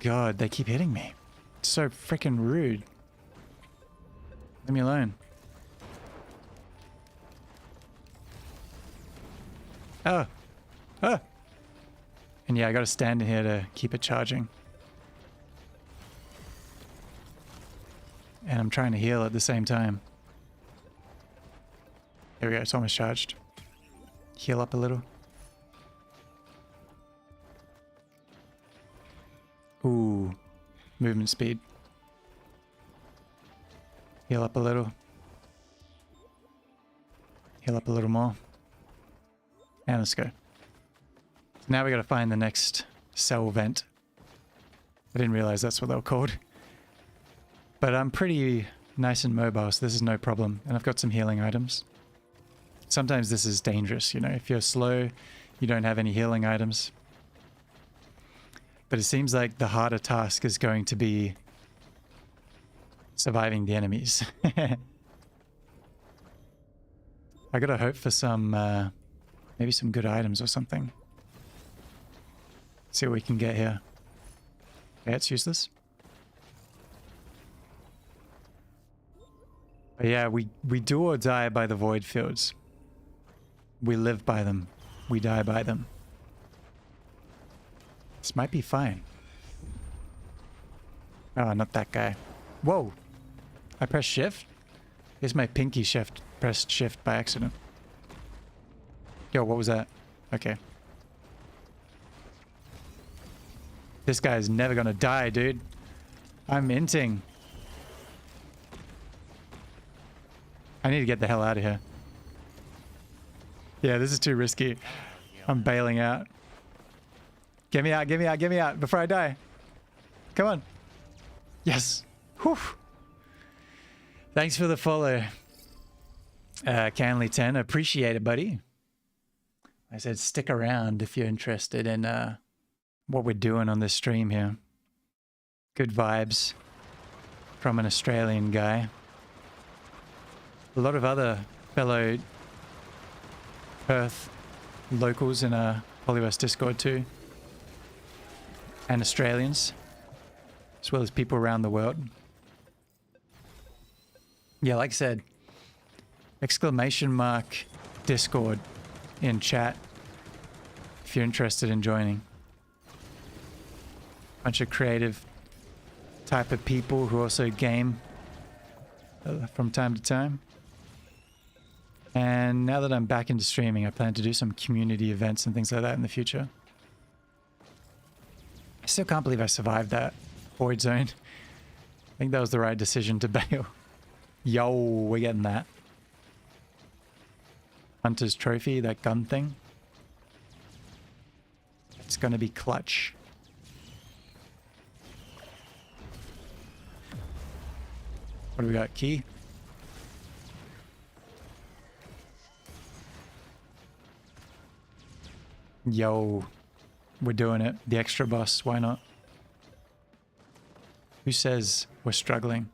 God, they keep hitting me. It's so freaking rude. Leave me alone. Oh. Oh. And yeah, I gotta stand in here to keep it charging. And I'm trying to heal at the same time. There we go, it's almost charged. Heal up a little. Ooh. Movement speed. Heal up a little. Heal up a little more. And let's go. Now we gotta find the next cell vent. I didn't realize that's what they were called. But I'm pretty nice and mobile, so this is no problem. And I've got some healing items. Sometimes this is dangerous, you know. If you're slow, you don't have any healing items. But it seems like the harder task is going to be surviving the enemies. I gotta hope for some, maybe some good items or something. See what we can get here. Okay, let's use this. But yeah, we do or die by the void fields. We live by them. We die by them. This might be fine. Oh, not that guy. Whoa. I pressed shift? I guess my pinky pressed shift by accident. Yo, what was that? Okay. This guy's never gonna die, dude. I'm minting. I need to get the hell out of here. Yeah, this is too risky. I'm bailing out. Get me out, get me out, get me out before I die. Come on. Yes. Whew. Thanks for the follow. Canley10, appreciate it, buddy. I said stick around if you're interested in what we're doing on this stream here. Good vibes from an Australian guy. A lot of other fellow Perth locals in a Pollyverse Discord too. And Australians, as well as people around the world. Yeah, like I said, exclamation mark Discord in chat if you're interested in joining. Bunch of creative type of people who also game from time to time. And now that I'm back into streaming, I plan to do some community events and things like that in the future. I still can't believe I survived that void zone. I think that was the right decision to bail. Yo, we're getting that. Hunter's trophy, that gun thing. It's gonna be clutch. What do we got? Key? Yo, we're doing it. The extra boss, why not? Who says we're struggling?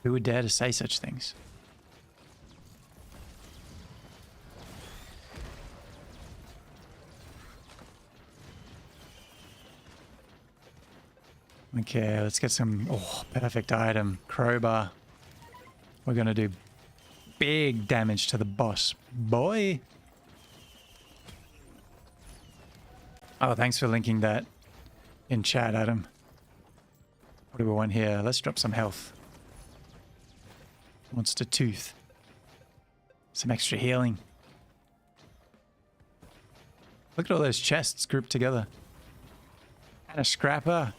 Who would dare to say such things? Okay, let's get some... Oh, perfect item. Crowbar. We're gonna do big damage to the boss. Boy! Oh, thanks for linking that in chat, Adam. What do we want here? Let's drop some health. Monster tooth. Some extra healing. Look at all those chests grouped together. And a scrapper.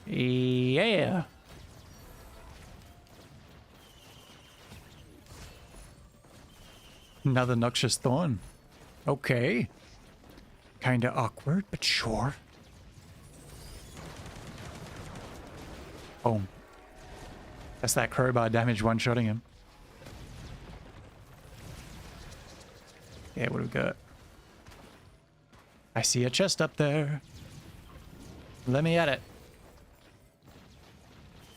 Yeah. Another noxious thorn. Okay. Kinda awkward, but sure. Boom. That's that crowbar damage one-shotting him. Yeah, what do we got? I see a chest up there. Let me at it.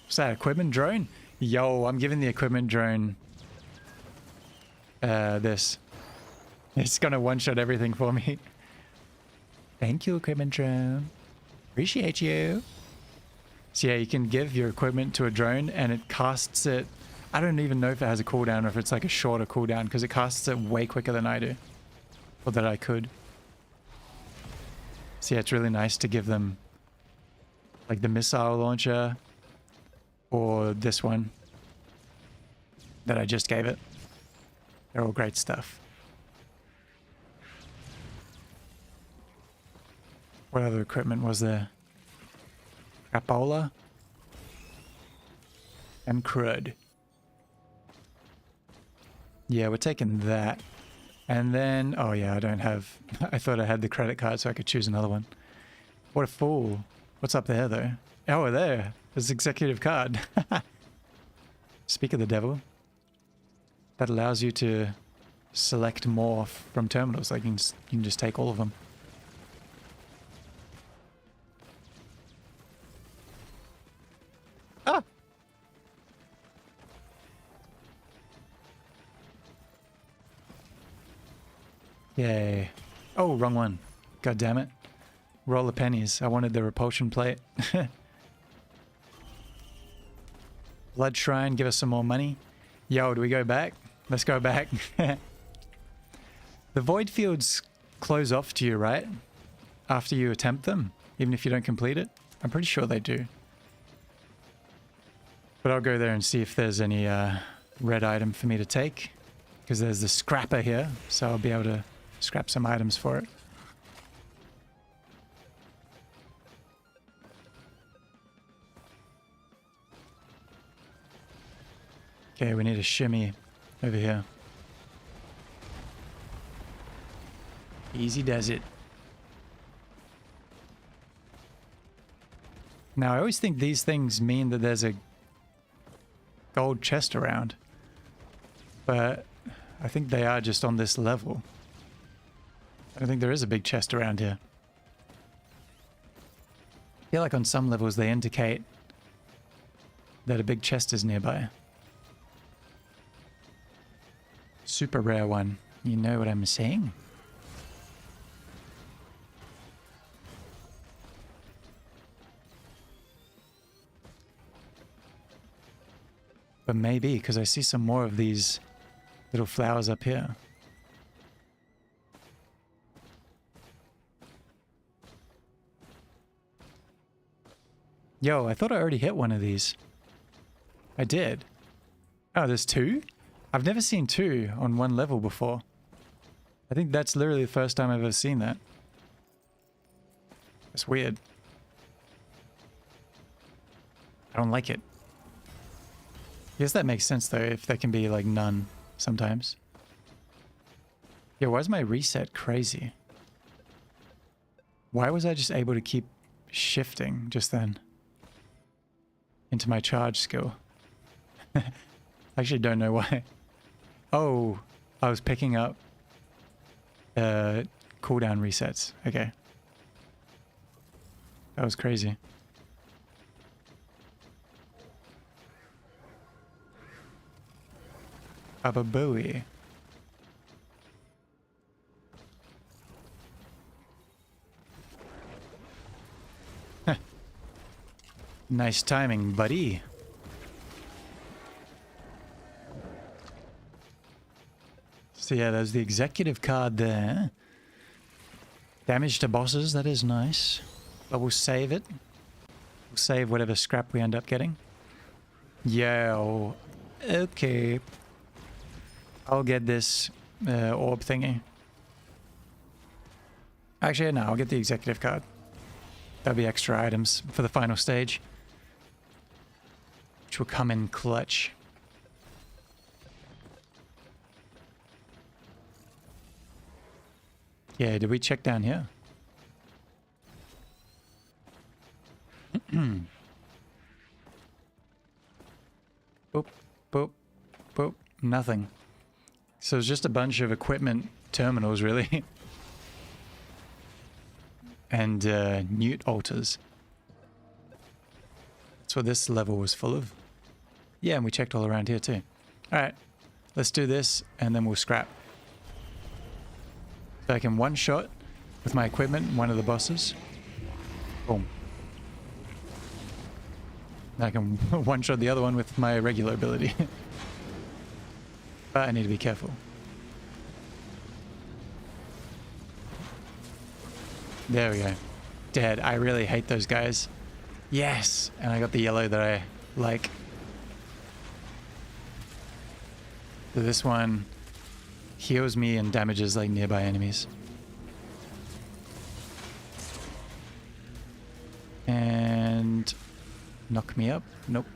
What's that, equipment drone? Yo, I'm giving the equipment drone this. It's gonna one-shot everything for me. Thank you, equipment drone. Appreciate you. So yeah, you can give your equipment to a drone and it casts it. I don't even know if it has a cooldown or if it's like a shorter cooldown because it casts it way quicker than I do. Or that I could. So yeah, it's really nice to give them like the missile launcher or this one that I just gave it. They're all great stuff. What other equipment was there? Crapola and crud. Yeah, we're taking that. And then, oh yeah, I don't have, I thought I had the credit card so I could choose another one. What a fool. What's up there though? Oh, there. There's executive card. Speak of the devil. That allows you to select more from terminals. Like you can just take all of them. Ah! Yay. Oh, wrong one. God damn it. Roll the pennies. I wanted the repulsion plate. Blood Shrine, give us some more money. Yo, do we go back? Let's go back. The void fields close off to you, right? After you attempt them, even if you don't complete it? I'm pretty sure they do. But I'll go there and see if there's any red item for me to take. Because there's the scrapper here, so I'll be able to scrap some items for it. Okay, we need a shimmy over here. Easy does it. Now, I always think these things mean that there's a gold chest around. But I think they are just on this level. I don't think there is a big chest around here. I feel like on some levels they indicate that a big chest is nearby. Super rare one. You know what I'm saying? But maybe, because I see some more of these little flowers up here. Yo, I thought I already hit one of these. I did. Oh, there's two? I've never seen two on one level before. I think that's literally the first time I've ever seen that. It's weird. I don't like it. I guess that makes sense though, if there can be like none sometimes. Yeah, why is my reset crazy? Why was I just able to keep shifting just then? Into my charge skill. I actually don't know why. Oh, I was picking up cooldown resets. Okay. That was crazy. Baba Booey. Nice timing, buddy. So yeah, there's the executive card there. Damage to bosses, that is nice. But we'll save it. We'll save whatever scrap we end up getting. Yeah, okay. I'll get this orb thingy. Actually, no, I'll get the executive card. That'll be extra items for the final stage. Which will come in clutch. Yeah, did we check down here? Boop, boop, boop. Nothing. So it's just a bunch of equipment terminals, really. And newt altars. That's what this level was full of. Yeah, and we checked all around here too. Alright, let's do this and then we'll scrap. So I can one-shot with my equipment one of the bosses. Boom. I can one-shot the other one with my regular ability. But I need to be careful. There we go. Dead. I really hate those guys. Yes! And I got the yellow that I like. So this one heals me and damages like nearby enemies. And knock me up? Nope.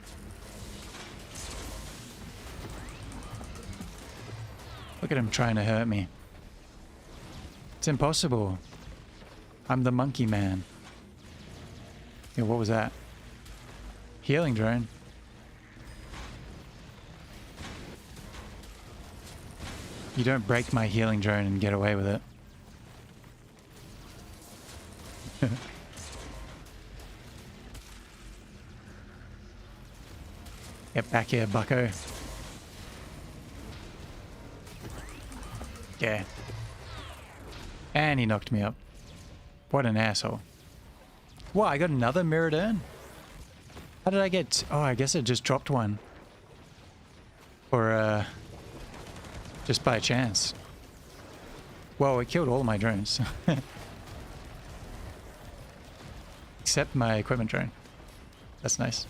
Look at him trying to hurt me. It's impossible. I'm the monkey man. Yeah, what was that? Healing drone. You don't break my healing drone and get away with it. Get back here, bucko. Yeah. And he knocked me up. What an asshole. What, I got another mirrored urn? How did I get... Oh, I guess it just dropped one. Or, just by chance. Whoa, it killed all my drones. Except my equipment drone. That's nice.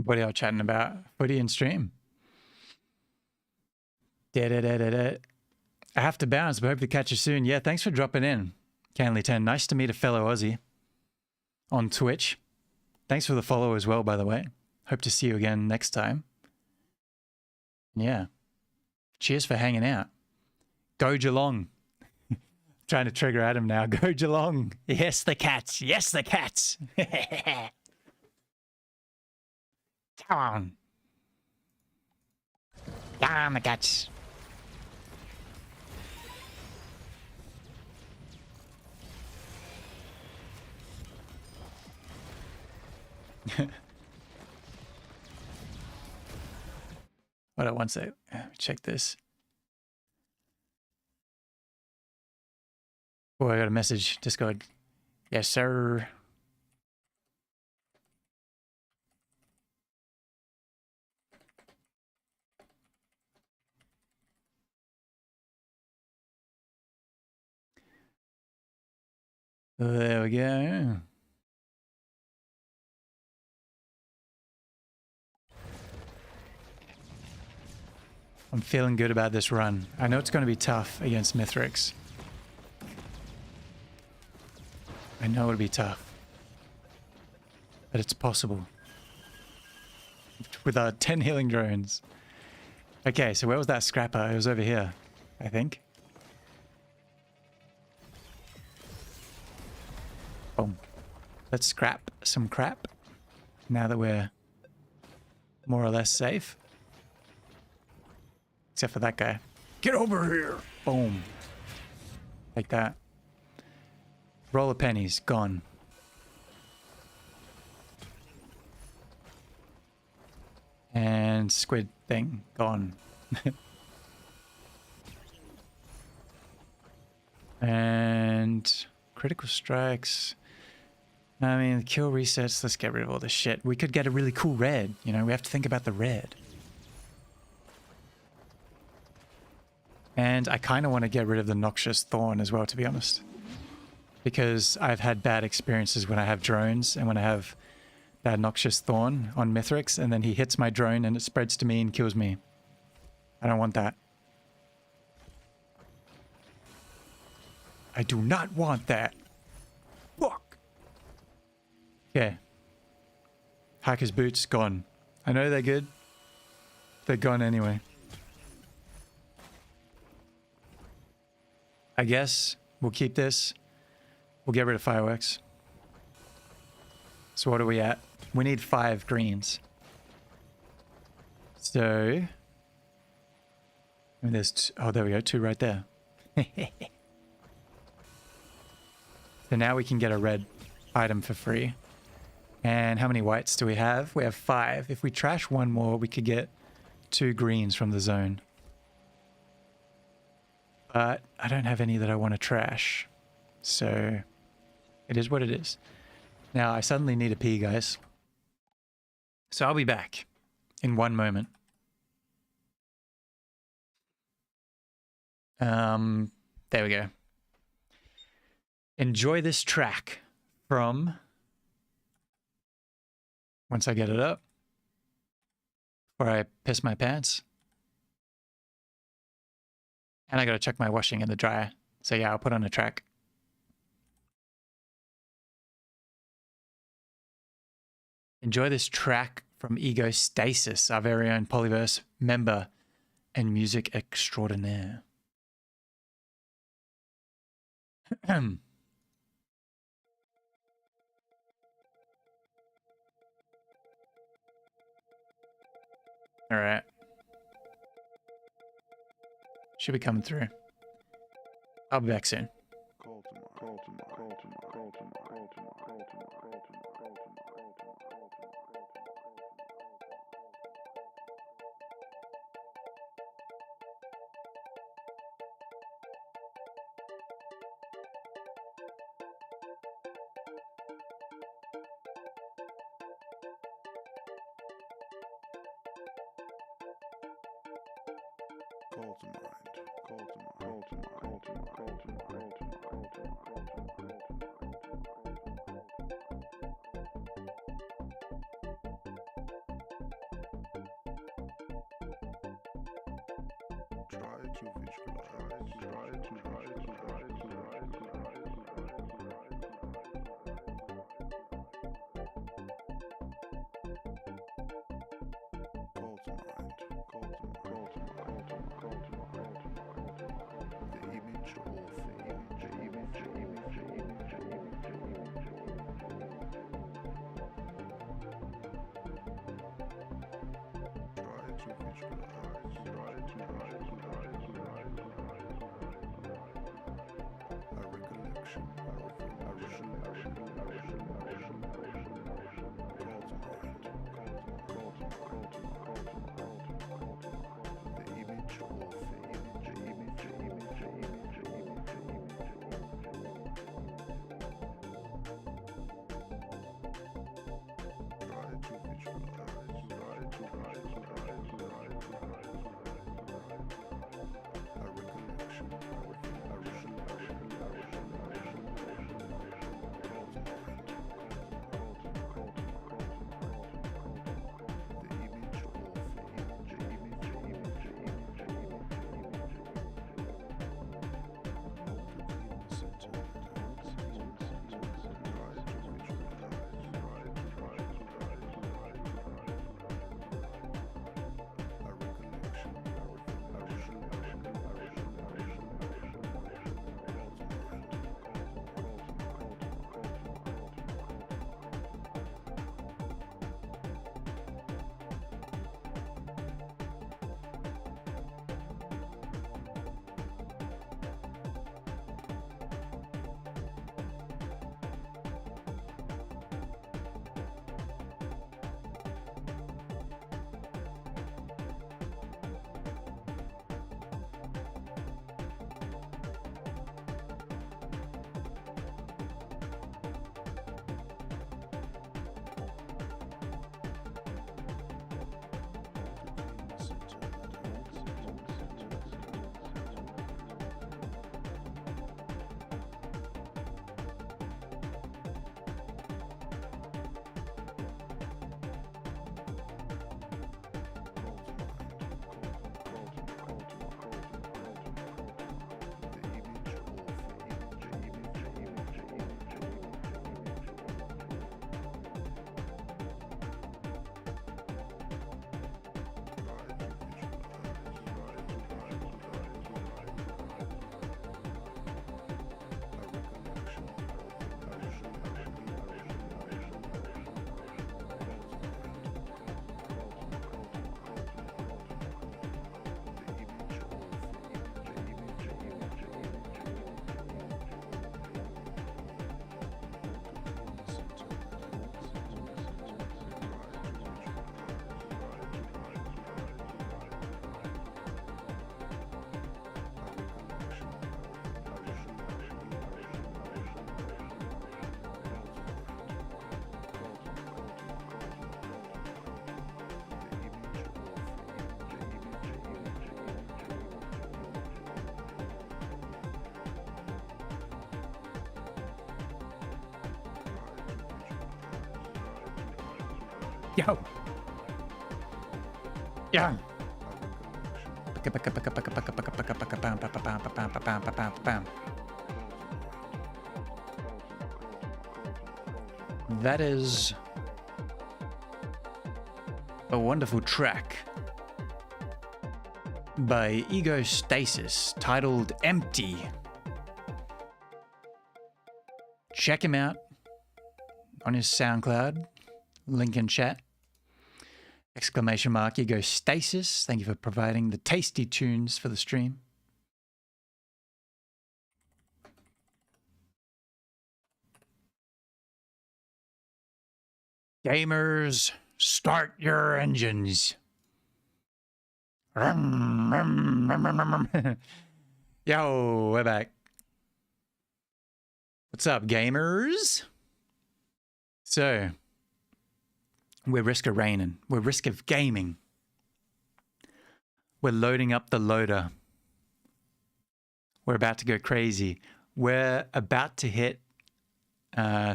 What are y'all chatting about? Footy and stream? Da-da-da-da-da. I have to bounce, but hope to catch you soon. Yeah, thanks for dropping in, Canley10. Nice to meet a fellow Aussie on Twitch. Thanks for the follow as well, by the way. Hope to see you again next time. Yeah. Cheers for hanging out. Go Geelong. Trying to trigger Adam now. Go Geelong. Yes, the cats. Yes, the cats. Come on. Come on, the cats. Hold on one sec. Check this. Oh, I got a message. Discord. Yes, sir. There we go. I'm feeling good about this run. I know it's going to be tough against Mithrix. I know it'll be tough. But it's possible. With our 10 healing drones. Okay, so where was that scrapper? It was over here, I think. Boom. Let's scrap some crap. Now that we're more or less safe. Except for that guy. Get over here! Boom. Like that. Roll of pennies, gone. And squid thing, gone. And critical strikes. I mean, kill resets, let's get rid of all this shit. We could get a really cool red, you know, we have to think about the red. And I kind of want to get rid of the noxious thorn as well, to be honest. Because I've had bad experiences when I have drones and when I have that noxious thorn on Mithrix, and then he hits my drone and it spreads to me and kills me. I don't want that. I do not want that. Fuck. Okay. Hiker's boots, gone. I know they're good. They're gone anyway. I guess we'll keep this. We'll get rid of fireworks. So what are we at? We need 5 greens. So... I mean, there's... Oh, there we go. 2 right there. So now we can get a red item for free. And how many whites do we have? We have 5. If we trash 1 more, we could get 2 greens from the zone. But I don't have any that I want to trash. So it is what it is. Now I suddenly need a pee, guys. So I'll be back in 1 moment. There we go. Enjoy this track from... Once I get it up. Before I piss my pants. And I gotta check my washing in the dryer. So yeah, I'll put on a track. Enjoy this track from Ego Stasis, our very own Pollyverse member and music extraordinaire. All right. Should be coming through. I'll be back soon. Yo. Yeah. That is a wonderful track by Ego Stasis titled Empty. Check him out on his SoundCloud, link in chat. Exclamation mark Ego Stasis. Thank you for providing the tasty tunes for the stream. Gamers, start your engines. Yo, we're back. What's up, gamers? So, we're Risk of Raining. We're Risk of Gaming. We're loading up the loader. We're about to go crazy. We're about to hit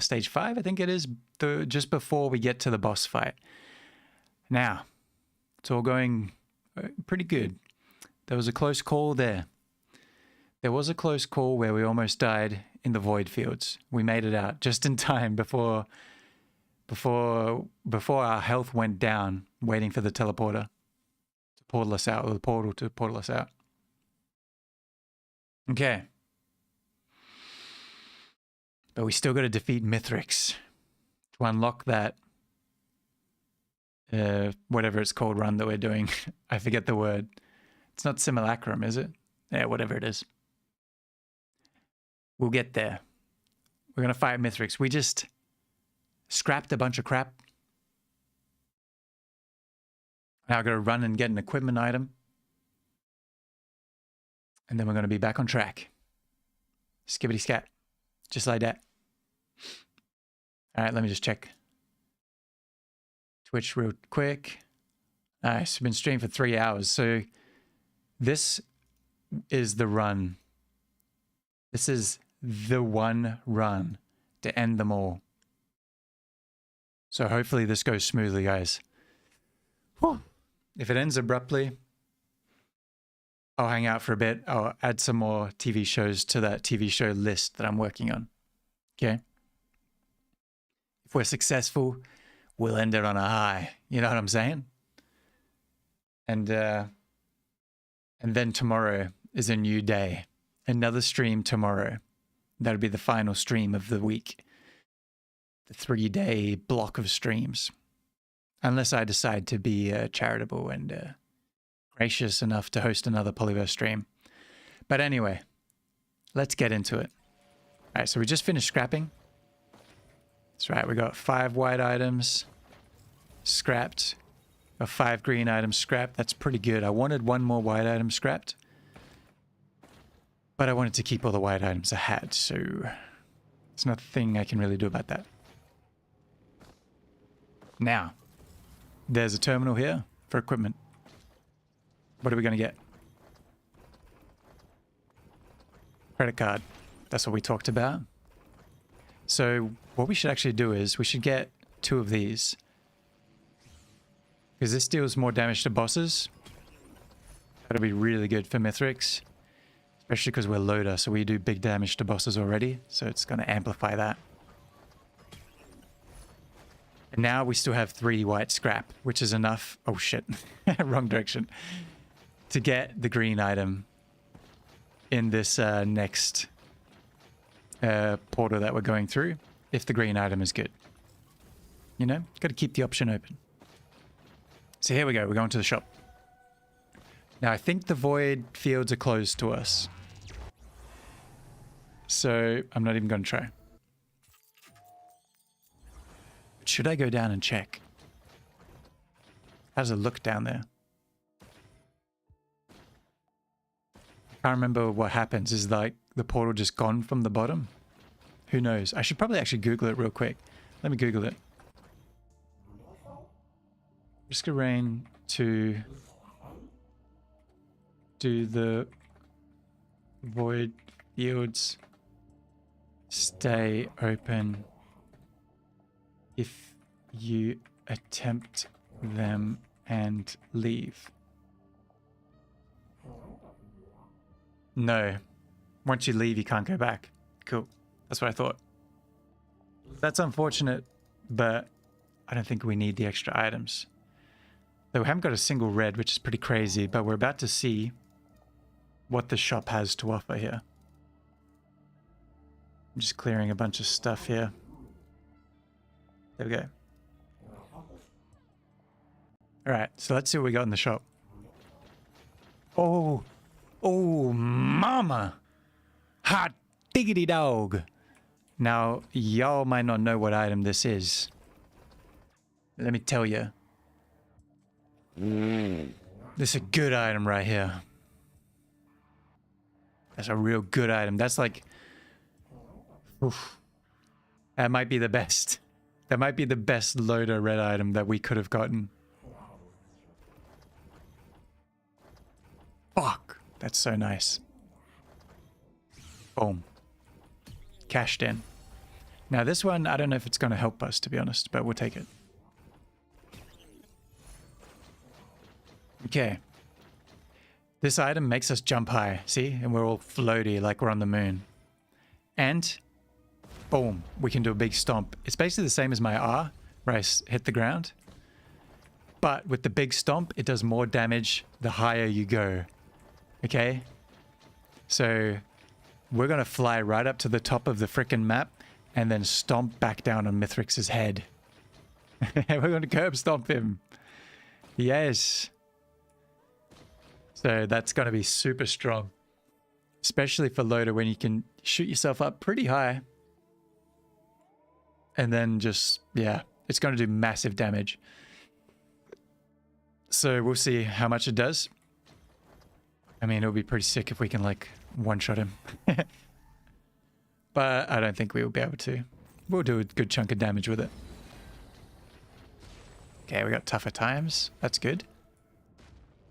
stage 5, I think it is, just before we get to the boss fight. Now, it's all going pretty good. There was a close call there. There was a close call where we almost died in the void fields. We made it out just in time before our health went down, waiting for the teleporter to portal us out, or the portal to portal us out. Okay. But we still got to defeat Mithrix to unlock that, whatever it's called run that we're doing. I forget the word. It's not simulacrum, is it? Yeah, whatever it is. We'll get there. We're going to fight Mithrix. We just scrapped a bunch of crap. Now I've got to run and get an equipment item. And then we're going to be back on track. Skibbity scat. Just like that. All right, let me just check Twitch real quick. Nice. I've been streaming for 3 hours. So this is the run. This is the one run to end them all. So hopefully this goes smoothly, guys. Whew. If it ends abruptly, I'll hang out for a bit. I'll add some more TV shows to that TV show list that I'm working on. Okay? If we're successful, we'll end it on a high. You know what I'm saying? And then tomorrow is a new day. Another stream tomorrow. That'll be the final stream of the week. The 3-day block of streams. Unless I decide to be charitable and gracious enough to host another Pollyverse stream. But anyway, let's get into it. All right, so we just finished scrapping. That's right, we got 5 white items scrapped. Got 5 green items scrapped. That's pretty good. I wanted 1 more white item scrapped. But I wanted to keep all the white items I had, so there's nothing I can really do about that. Now, there's a terminal here for equipment. What are we going to get? Credit card. That's what we talked about. So what we should actually do is we should get 2 of these. Because this deals more damage to bosses. That'll be really good for Mithrix. Especially because we're loader, so we do big damage to bosses already. So it's going to amplify that. And now we still have 3 white scrap, which is enough. Oh shit, wrong direction. To get the green item in this next portal that we're going through, if the green item is good. You know, got to keep the option open. So here we go, we're going to the shop. Now I think the void fields are closed to us. So I'm not even going to try. Should I go down and check? How does it look down there? I can't remember what happens. Is like the portal just gone from the bottom? Who knows? I should probably actually Google it real quick. Let me Google it. Risk of rain to do the void fields stay open if you attempt them and leave? No. Once you leave, you can't go back. Cool. That's what I thought. That's unfortunate, but I don't think we need the extra items. Though we haven't got a single red, which is pretty crazy, but we're about to see what the shop has to offer here. I'm just clearing a bunch of stuff here. There we go. Alright, so let's see what we got in the shop. Oh, mama! Hot diggity dog! Now, y'all might not know what item this is. Let me tell you. This is a good item right here. That's a real good item. That's like... Oof. That might be the best. That might be the best loader red item that we could have gotten. Fuck. That's so nice. Boom. Cashed in. Now this one, I don't know if it's going to help us, to be honest, but we'll take it. Okay. This item makes us jump high, see? And we're all floaty like we're on the moon. And boom, we can do a big stomp. It's basically the same as my R, where I hit the ground. But with the big stomp, it does more damage the higher you go. Okay? So we're going to fly right up to the top of the frickin' map and then stomp back down on Mithrix's head. We're going to curb stomp him. Yes. So that's going to be super strong. Especially for loader when you can shoot yourself up pretty high. And then just, yeah, it's going to do massive damage. So we'll see how much it does. I mean, it'll be pretty sick if we can, like, one-shot him. But I don't think we will be able to. We'll do a good chunk of damage with it. Okay, we got tougher times. That's good.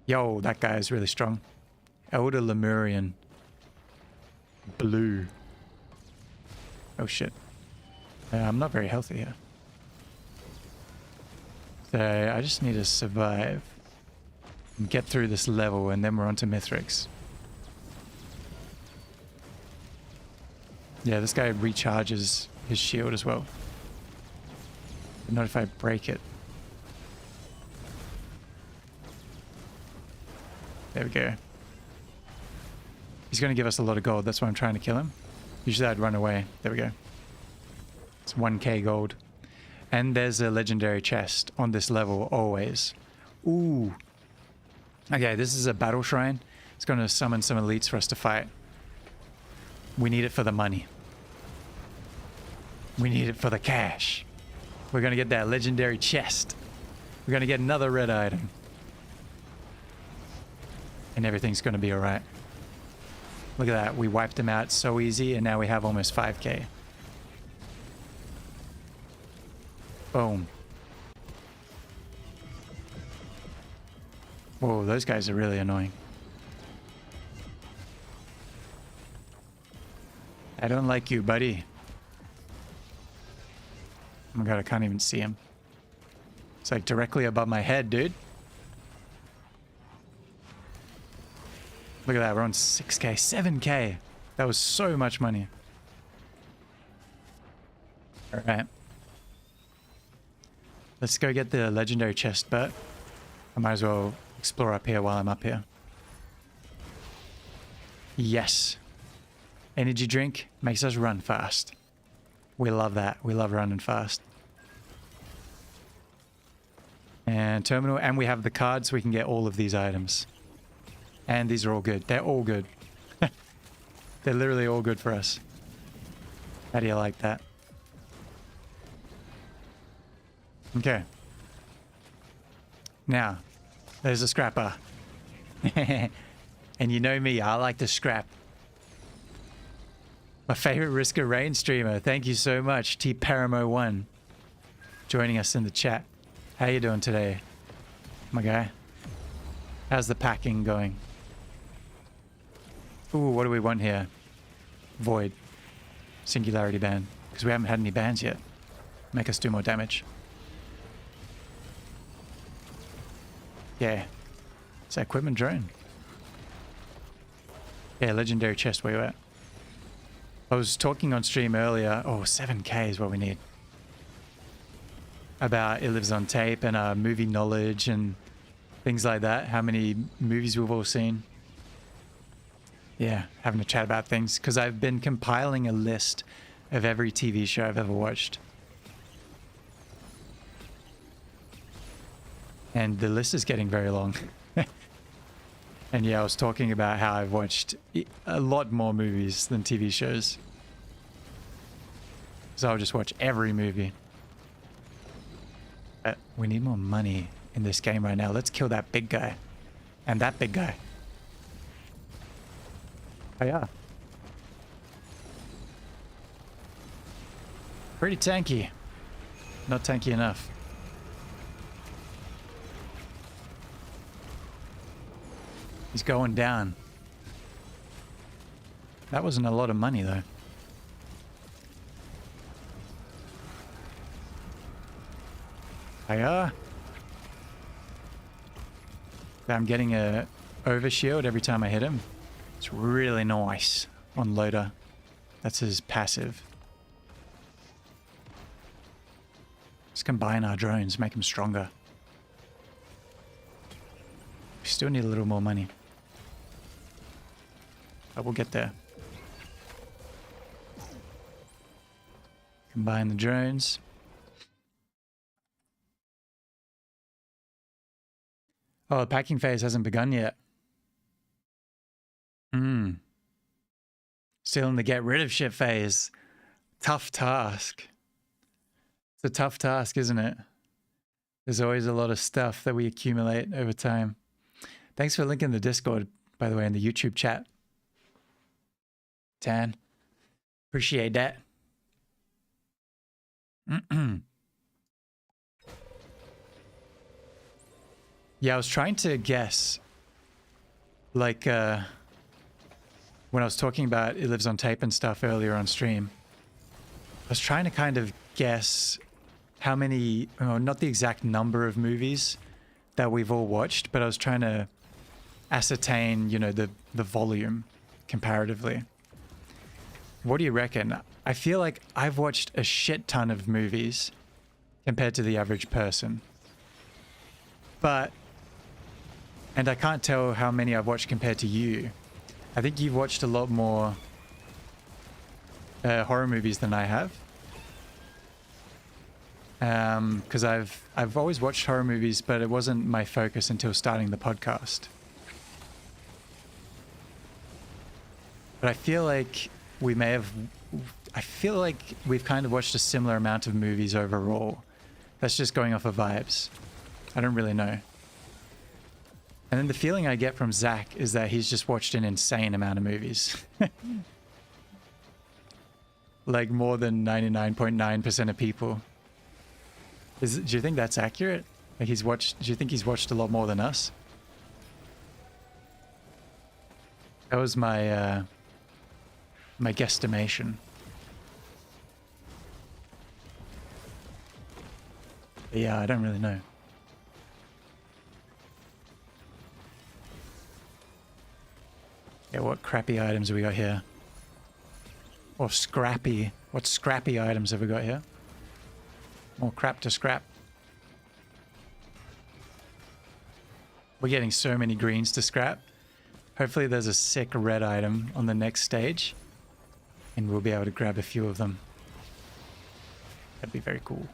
Yo, that guy is really strong. Elder Lemurian. Blue. Oh, shit. I'm not very healthy here. So I just need to survive and get through this level, and then we're on to Mithrix. Yeah, this guy recharges his shield as well. But not if I break it. There we go. He's going to give us a lot of gold. That's why I'm trying to kill him. Usually I'd run away. There we go. It's 1k gold. And there's a legendary chest on this level always. Ooh. Okay, this is a battle shrine. It's going to summon some elites for us to fight. We need it for the money. We need it for the cash. We're going to get that legendary chest. We're going to get another red item. And everything's going to be alright. Look at that. We wiped him out so easy, and now we have almost 5k. Boom. Whoa, those guys are really annoying. I don't like you, buddy. Oh my god, I can't even see him. It's like directly above my head, dude. Look at that, we're on 6k, 7k. That was so much money. Alright. Let's go get the legendary chest, but I might as well explore up here while I'm up here. Yes. Energy drink makes us run fast. We love that. We love running fast. And terminal, and we have the card so we can get all of these items. And these are all good. They're all good. They're literally all good for us. How do you like that? Okay. Now, there's a scrapper. And you know me, I like to scrap. My favorite Risk of Rain streamer. Thank you so much, T Paramo1, joining us in the chat. How you doing today, my guy? How's the packing going? Ooh, what do we want here? Void. Singularity ban. Because we haven't had any bans yet. Make us do more damage. Yeah. It's an equipment drone. Yeah, legendary chest, where you at? I was talking on stream earlier. Oh, 7k is what we need. About It Lives on Tape and movie knowledge and things like that. How many movies we've all seen. Yeah, having a chat about things. Because I've been compiling a list of every TV show I've ever watched. And the list is getting very long. And yeah, I was talking about how I've watched a lot more movies than TV shows. So I'll just watch every movie. But we need more money in this game right now. Let's kill that big guy. And that big guy. Oh yeah. Pretty tanky. Not tanky enough. He's going down. That wasn't a lot of money though. Hiya. I'm getting a overshield every time I hit him. It's really nice on Loader. That's his passive. Let's combine our drones, make them stronger. We still need a little more money. But we'll get there. Combine the drones. Oh, the packing phase hasn't begun yet. Still in the get rid of shit phase. Tough task. It's a tough task, isn't it? There's always a lot of stuff that we accumulate over time. Thanks for linking the Discord, by the way, in the YouTube chat. Tan. Appreciate that. Yeah, I was trying to guess, like, when I was talking about It Lives on Tape and stuff earlier on stream, I was trying to kind of guess how many, not the exact number of movies that we've all watched, but I was trying to ascertain, you know, the volume comparatively. What do you reckon? I feel like I've watched a shit ton of movies compared to the average person. And I can't tell how many I've watched compared to you. I think you've watched a lot more horror movies than I have. Because I've always watched horror movies, but it wasn't my focus until starting the podcast. But I feel like we've kind of watched a similar amount of movies overall. That's just going off of vibes. I don't really know. And then the feeling I get from Zach is that he's just watched an insane amount of movies. Like more than 99.9% of people. Do you think that's accurate? Like do you think he's watched a lot more than us? That was my my guesstimation. But yeah, I don't really know. Yeah, what crappy items have we got here? Or scrappy. What scrappy items have we got here? More crap to scrap. We're getting so many greens to scrap. Hopefully there's a sick red item on the next stage. And we'll be able to grab a few of them. That'd be very cool.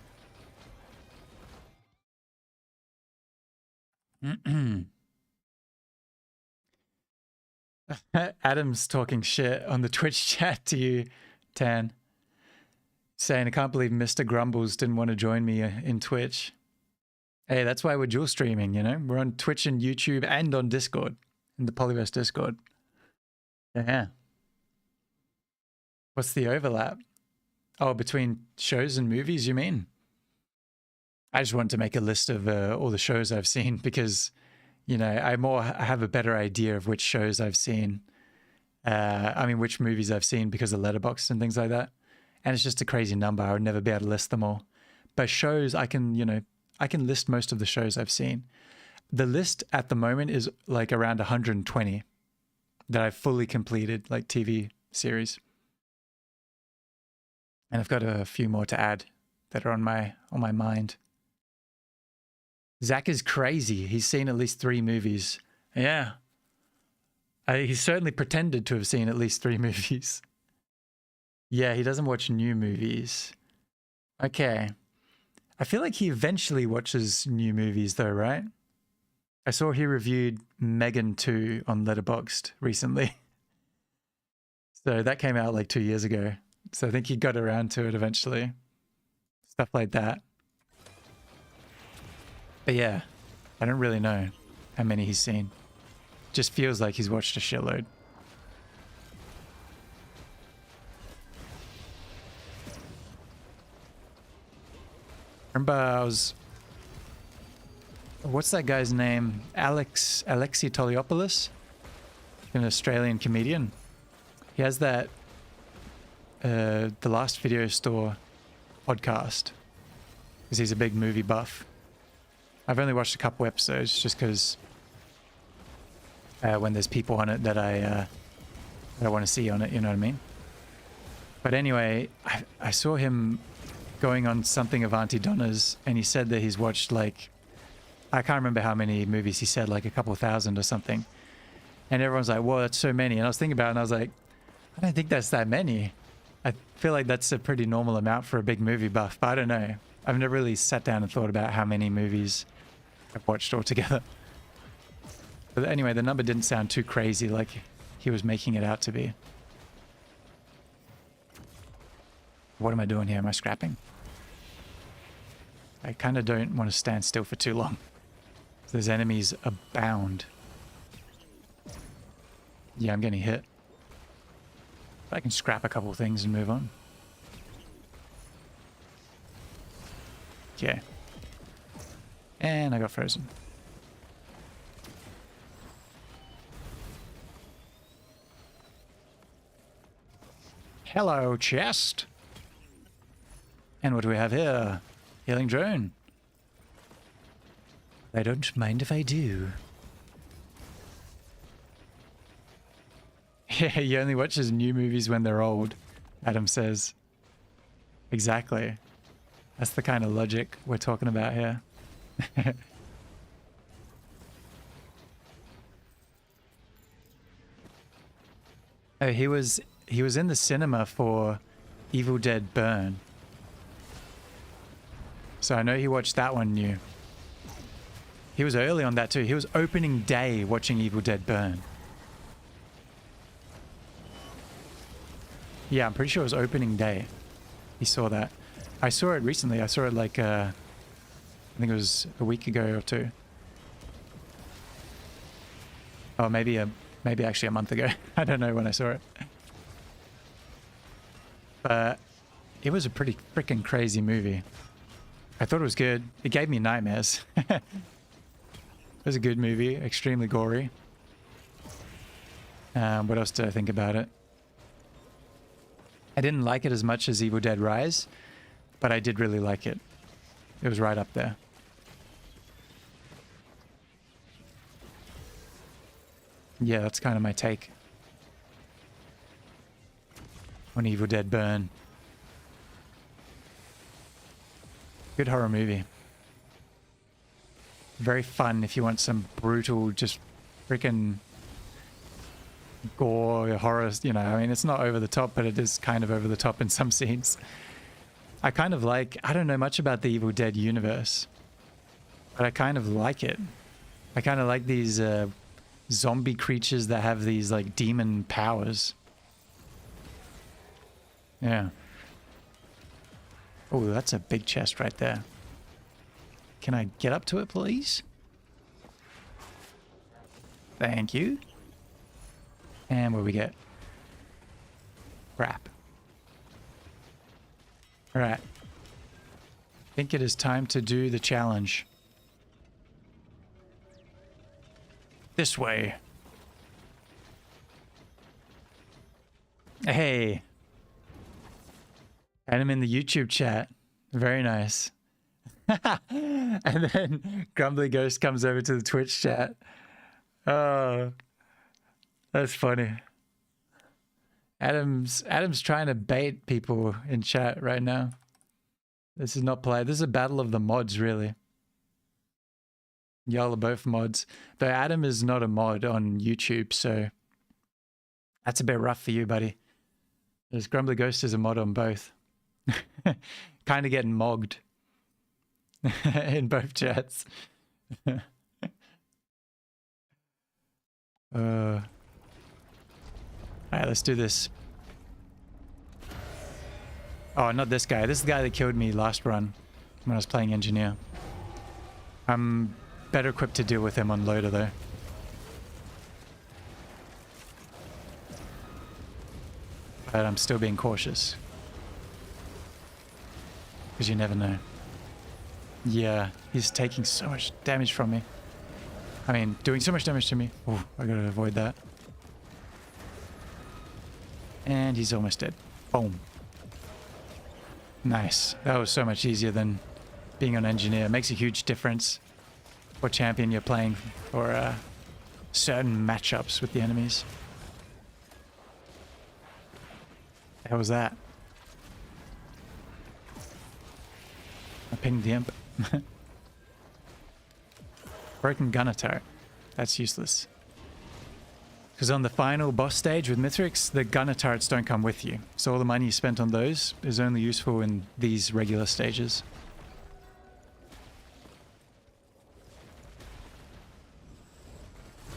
Adam's talking shit on the Twitch chat to you, Tan. Saying, I can't believe Mr. Grumbles didn't want to join me in Twitch. Hey, that's why we're dual streaming, you know? We're on Twitch and YouTube and on Discord. In the Pollyverse Discord. Yeah. What's the overlap? Oh, between shows and movies, you mean? I just wanted to make a list of all the shows I've seen because, you know, I have a better idea of which shows I've seen. Which movies I've seen because of Letterboxd and things like that. And it's just a crazy number. I would never be able to list them all. But shows, I can list most of the shows I've seen. The list at the moment is like around 120 that I've fully completed, like TV series. And I've got a few more to add that are on my mind. Zach is crazy. He's seen at least 3 movies. Yeah. He certainly pretended to have seen at least 3 movies. Yeah, he doesn't watch new movies. Okay. I feel like he eventually watches new movies though, right? I saw he reviewed Megan 2 on Letterboxd recently. So that came out like 2 years ago. So I think he got around to it eventually. Stuff like that. But yeah, I don't really know how many he's seen. Just feels like he's watched a shitload. Remember what's that guy's name? Alexi Toliopoulos? An Australian comedian. He has that The Last Video Store podcast. Because he's a big movie buff. I've only watched a couple episodes just because when there's people on it that I want to see on it, you know what I mean? But anyway, I saw him going on something of Auntie Donna's, and he said that he's watched like, I can't remember how many movies he said, like a couple thousand or something. And everyone's like, whoa, that's so many. And I was thinking about it and I was like, I don't think that's that many. I feel like that's a pretty normal amount for a big movie buff, but I don't know. I've never really sat down and thought about how many movies I've watched altogether. But anyway, the number didn't sound too crazy like he was making it out to be. What am I doing here? Am I scrapping? I kind of don't want to stand still for too long. There's enemies abound. Yeah, I'm getting hit. I can scrap a couple things and move on. Okay. And I got frozen. Hello, chest. And what do we have here? Healing drone. I don't mind if I do. Yeah, he only watches new movies when they're old, Adam says. Exactly. That's the kind of logic we're talking about here. Oh, he was in the cinema for Evil Dead Burn. So I know he watched that one new. He was early on that too. He was opening day watching Evil Dead Burn. Yeah, I'm pretty sure it was opening day. He saw that. I saw it recently. I saw it like, I think it was a week ago or two. Oh, maybe actually a month ago. I don't know when I saw it. But it was a pretty freaking crazy movie. I thought it was good. It gave me nightmares. It was a good movie. Extremely gory. What else did I think about it? I didn't like it as much as Evil Dead Rise, but I did really like it. It was right up there. Yeah, that's kind of my take on Evil Dead Burn. Good horror movie. Very fun if you want some brutal, just freaking gore, horror, you know. I mean, it's not over the top, but it is kind of over the top in some scenes. I kind of like, I don't know much about the Evil Dead universe, but I kind of like it. I kind of like these zombie creatures that have these like demon powers. Yeah. Oh, that's a big chest right there. Can I get up to it, please? Thank you. And what do we get? Crap. Alright. I think it is time to do the challenge. This way. Hey. And I'm in the YouTube chat. Very nice. And then Grumbly Ghost comes over to the Twitch chat. Oh, that's funny. Adam's trying to bait people in chat right now. This is not play. This is a battle of the mods, really. Y'all are both mods. Though Adam is not a mod on YouTube, so that's a bit rough for you, buddy. There's Grumbly Ghost is a mod on both. Kind of getting mogged in both chats. Alright, let's do this. Oh, not this guy. This is the guy that killed me last run when I was playing engineer. I'm better equipped to deal with him on loader though. But I'm still being cautious. Because you never know. Yeah, he's taking so much damage from me. I mean, doing so much damage to me. Oh, I gotta avoid that. And he's almost dead. Boom. Nice. That was so much easier than being on engineer. It makes a huge difference what champion you're playing or certain matchups with the enemies. The hell was that? I pinged the imp. Broken gunner turret. That's useless. Because on the final boss stage with Mithrix, the gunner turrets don't come with you. So all the money you spent on those is only useful in these regular stages.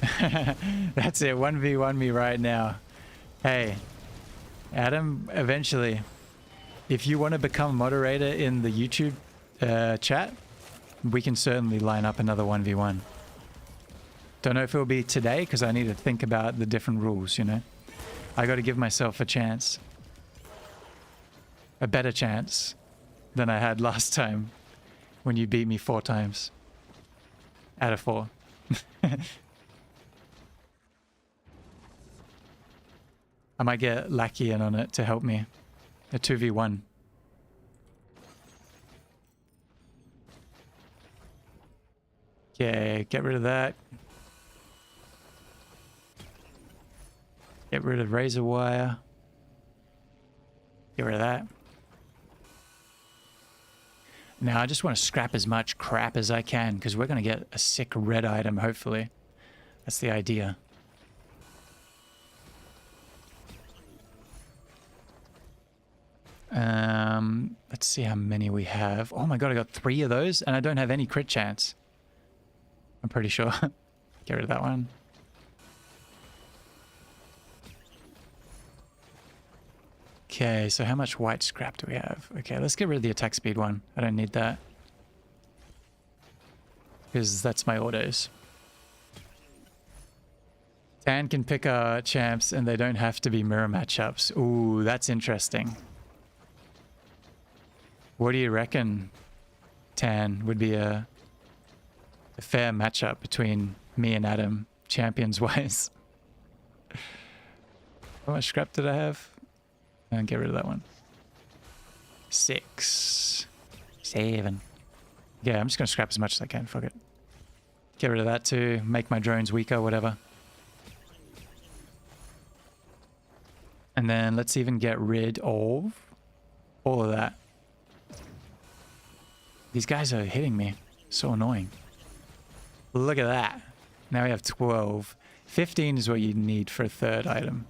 That's it. 1v1 me right now. Hey, Adam, eventually, if you want to become moderator in the YouTube chat, we can certainly line up another 1v1. Don't know if it'll be today because I need to think about the different rules, you know. I got to give myself a chance. A better chance than I had last time when you beat me 4 times out of 4. I might get Lackey in on it to help me. A 2v1. Okay, get rid of that. Get rid of razor wire. Get rid of that. Now I just want to scrap as much crap as I can because we're going to get a sick red item, hopefully. That's the idea. Let's see how many we have. Oh my god, I got 3 of those and I don't have any crit chance. I'm pretty sure. Get rid of that one. Okay, so how much white scrap do we have? Okay, let's get rid of the attack speed one. I don't need that. Because that's my autos. Tan can pick our champs and they don't have to be mirror matchups. Ooh, that's interesting. What do you reckon, Tan, would be a fair matchup between me and Adam, champions-wise? How much scrap did I have? And get rid of that one. 6. 7. Yeah, I'm just going to scrap as much as I can. Fuck it. Get rid of that too. Make my drones weaker, whatever. And then let's even get rid of all of that. These guys are hitting me. So annoying. Look at that. Now we have 12. 15 is what you need for a 3rd item.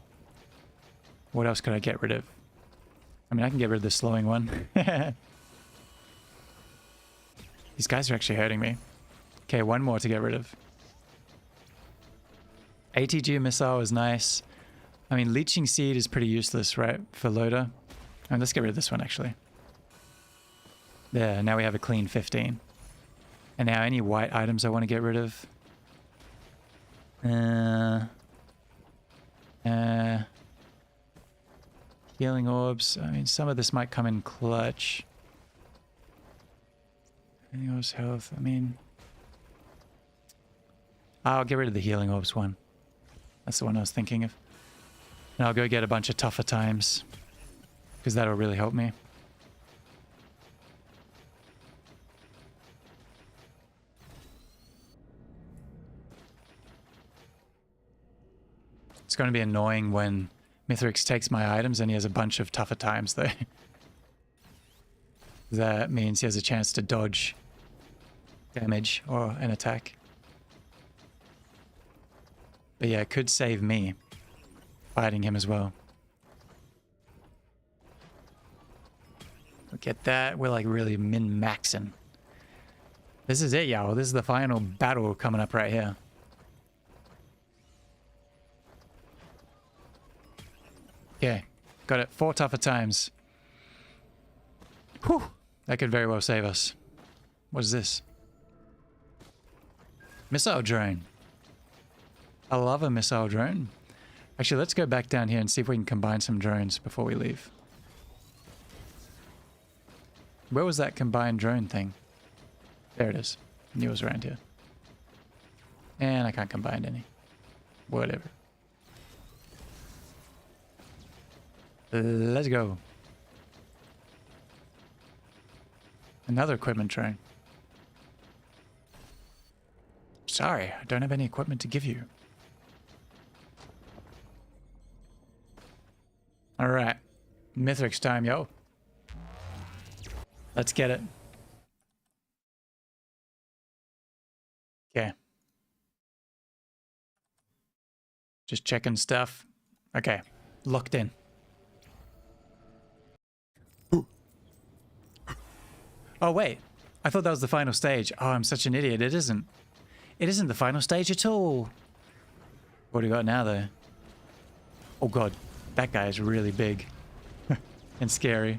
What else could I get rid of? I mean, I can get rid of the slowing one. These guys are actually hurting me. Okay, 1 more to get rid of. ATG missile is nice. I mean, leeching seed is pretty useless, right? For loader. And let's get rid of this one, actually. There, now we have a clean 15. And now any white items I want to get rid of. Healing orbs. I mean, some of this might come in clutch. Healing orbs, health. I mean, I'll get rid of the healing orbs one. That's the one I was thinking of. And I'll go get a bunch of tougher times. Because that'll really help me. It's going to be annoying when Mithrix takes my items and he has a bunch of tougher times though. That means he has a chance to dodge damage or an attack. But yeah, it could save me fighting him as well. Look at that. We're like really min-maxing. This is it, y'all. This is the final battle coming up right here. Okay, got it. 4 tougher times. Whew, that could very well save us. What is this? Missile drone. I love a missile drone. Actually, let's go back down here and see if we can combine some drones before we leave. Where was that combined drone thing? There it is. Knew it was around here. And I can't combine any. Whatever. Let's go. Another equipment train. Sorry, I don't have any equipment to give you. All right. Mithrix time, yo. Let's get it. Okay. Just checking stuff. Okay. Locked in. Oh, wait. I thought that was the final stage. Oh, I'm such an idiot. It isn't. It isn't the final stage at all. What do we got now, though? Oh, God. That guy is really big. And scary.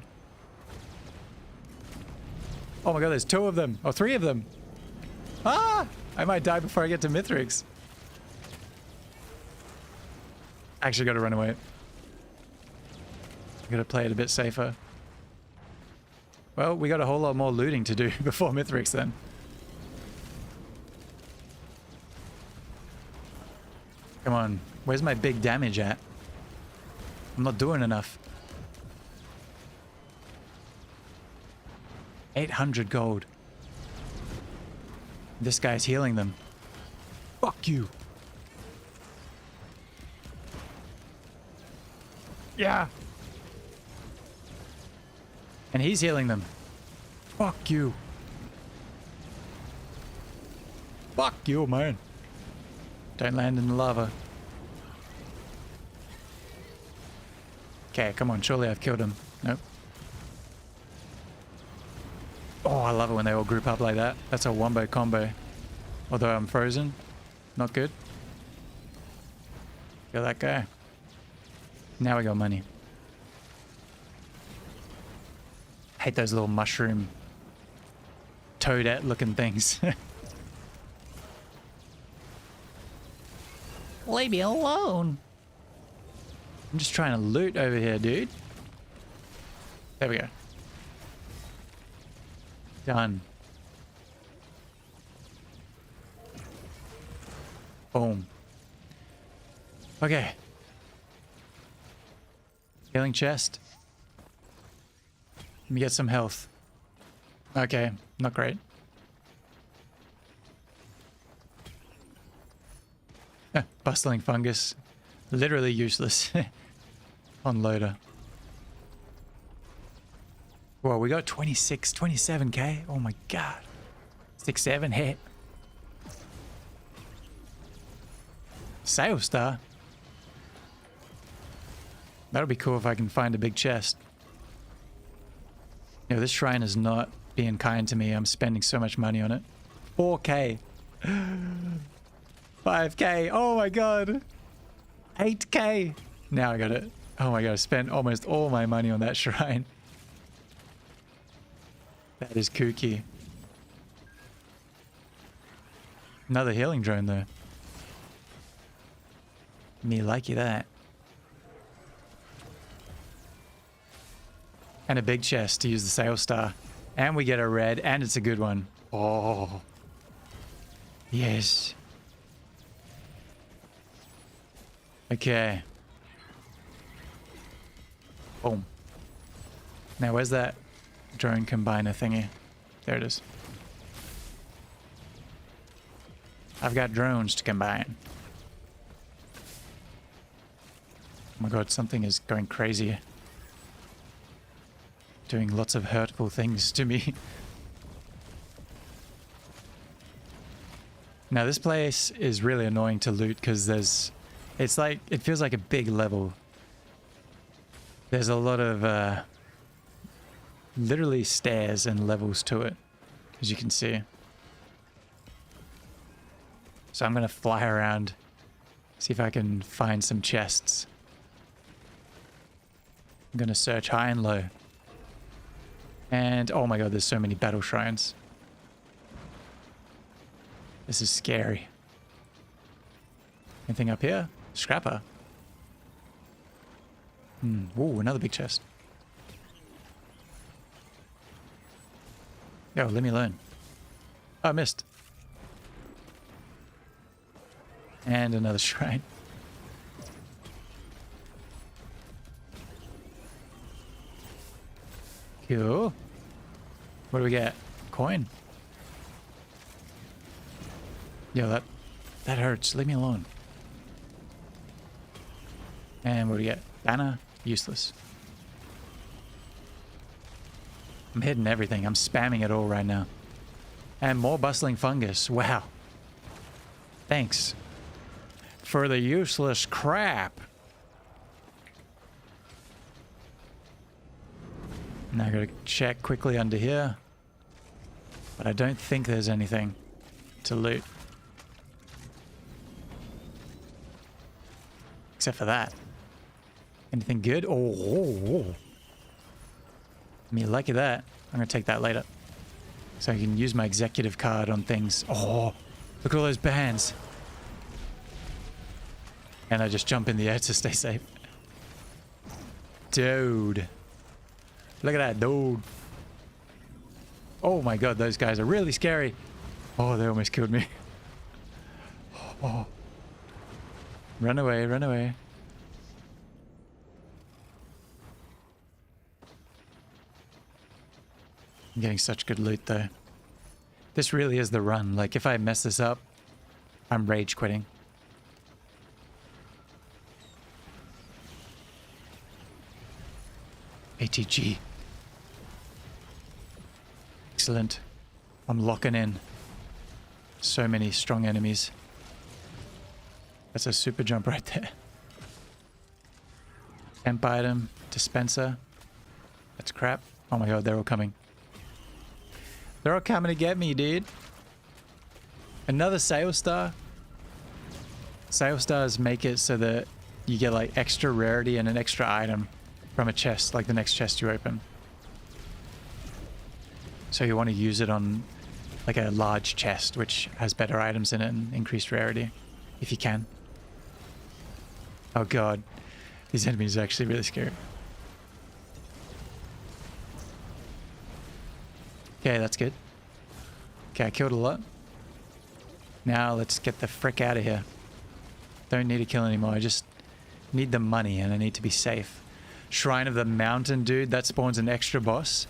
Oh, my God. There's 2 of them. Or 3 of them. Ah! I might die before I get to Mithrix. Actually, gotta run away. I gotta play it a bit safer. Well, we got a whole lot more looting to do before Mithrix then. Come on. Where's my big damage at? I'm not doing enough. 800 gold. This guy's healing them. Fuck you. Yeah. And he's healing them. Fuck you. Fuck you, man. Don't land in the lava. Okay, come on. Surely I've killed him. Nope. Oh, I love it when they all group up like that. That's a wombo combo. Although I'm frozen. Not good. Kill that guy. Now we got money. Hate those little mushroom toadette looking things. Leave me alone. I'm just trying to loot over here, dude. There we go. Done. Boom. Okay. Healing chest. Let me get some health. Okay, not great. Bustling fungus. Literally useless. On loader. Whoa, we got 26, 27k. Oh my god. 6, 7 hit. Sale star. That'll be cool if I can find a big chest. You know, this shrine is not being kind to me. I'm spending so much money on it. 4k. 5k. Oh my god. 8k. Now I got it. Oh my god, I spent almost all my money on that shrine. That is kooky. Another healing drone though. Me like you that. And a big chest to use the sale star. And we get a red, and it's a good one. Oh. Yes. Okay. Boom. Now where's that drone combiner thingy? There it is. I've got drones to combine. Oh my god, something is going crazy. Doing lots of hurtful things to me. Now this place is really annoying to loot because it's like, it feels like a big level. There's a lot of literally stairs and levels to it, as you can see. So I'm gonna fly around, see if I can find some chests. I'm gonna search high and low. And oh my god, there's so many battle shrines. This is scary. Anything up here? Scrapper. Ooh, another big chest. Yo, let me learn. Oh, I missed. And another shrine. Cool. What do we get? Coin. Yo, that hurts. Leave me alone. And what do we get? Banner. Useless. I'm hitting everything. I'm spamming it all right now. And more bustling fungus. Wow. Thanks. For the useless crap. Now I gotta check quickly under here. But I don't think there's anything to loot. Except for that. Anything good? Oh. Me lucky that. I'm gonna take that later. So I can use my executive card on things. Oh, look at all those bands. And I just jump in the air to stay safe. Dude. Look at that, dude. Oh my god, those guys are really scary. Oh, they almost killed me. Oh. Run away, run away. I'm getting such good loot though. This really is the run. Like if I mess this up, I'm rage quitting. ATG. Excellent. I'm locking in. So many strong enemies. That's a super jump right there. Temp item, dispenser. That's crap. Oh my god, they're all coming. They're all coming to get me, dude. Another sales star. Sales stars make it so that you get like extra rarity and an extra item from a chest, like the next chest you open. So you want to use it on like a large chest, which has better items in it and increased rarity, if you can. Oh god, these enemies are actually really scary. Okay, that's good. Okay, I killed a lot. Now let's get the frick out of here. Don't need to kill anymore. I just need the money and I need to be safe. Shrine of the Mountain, dude. That spawns an extra boss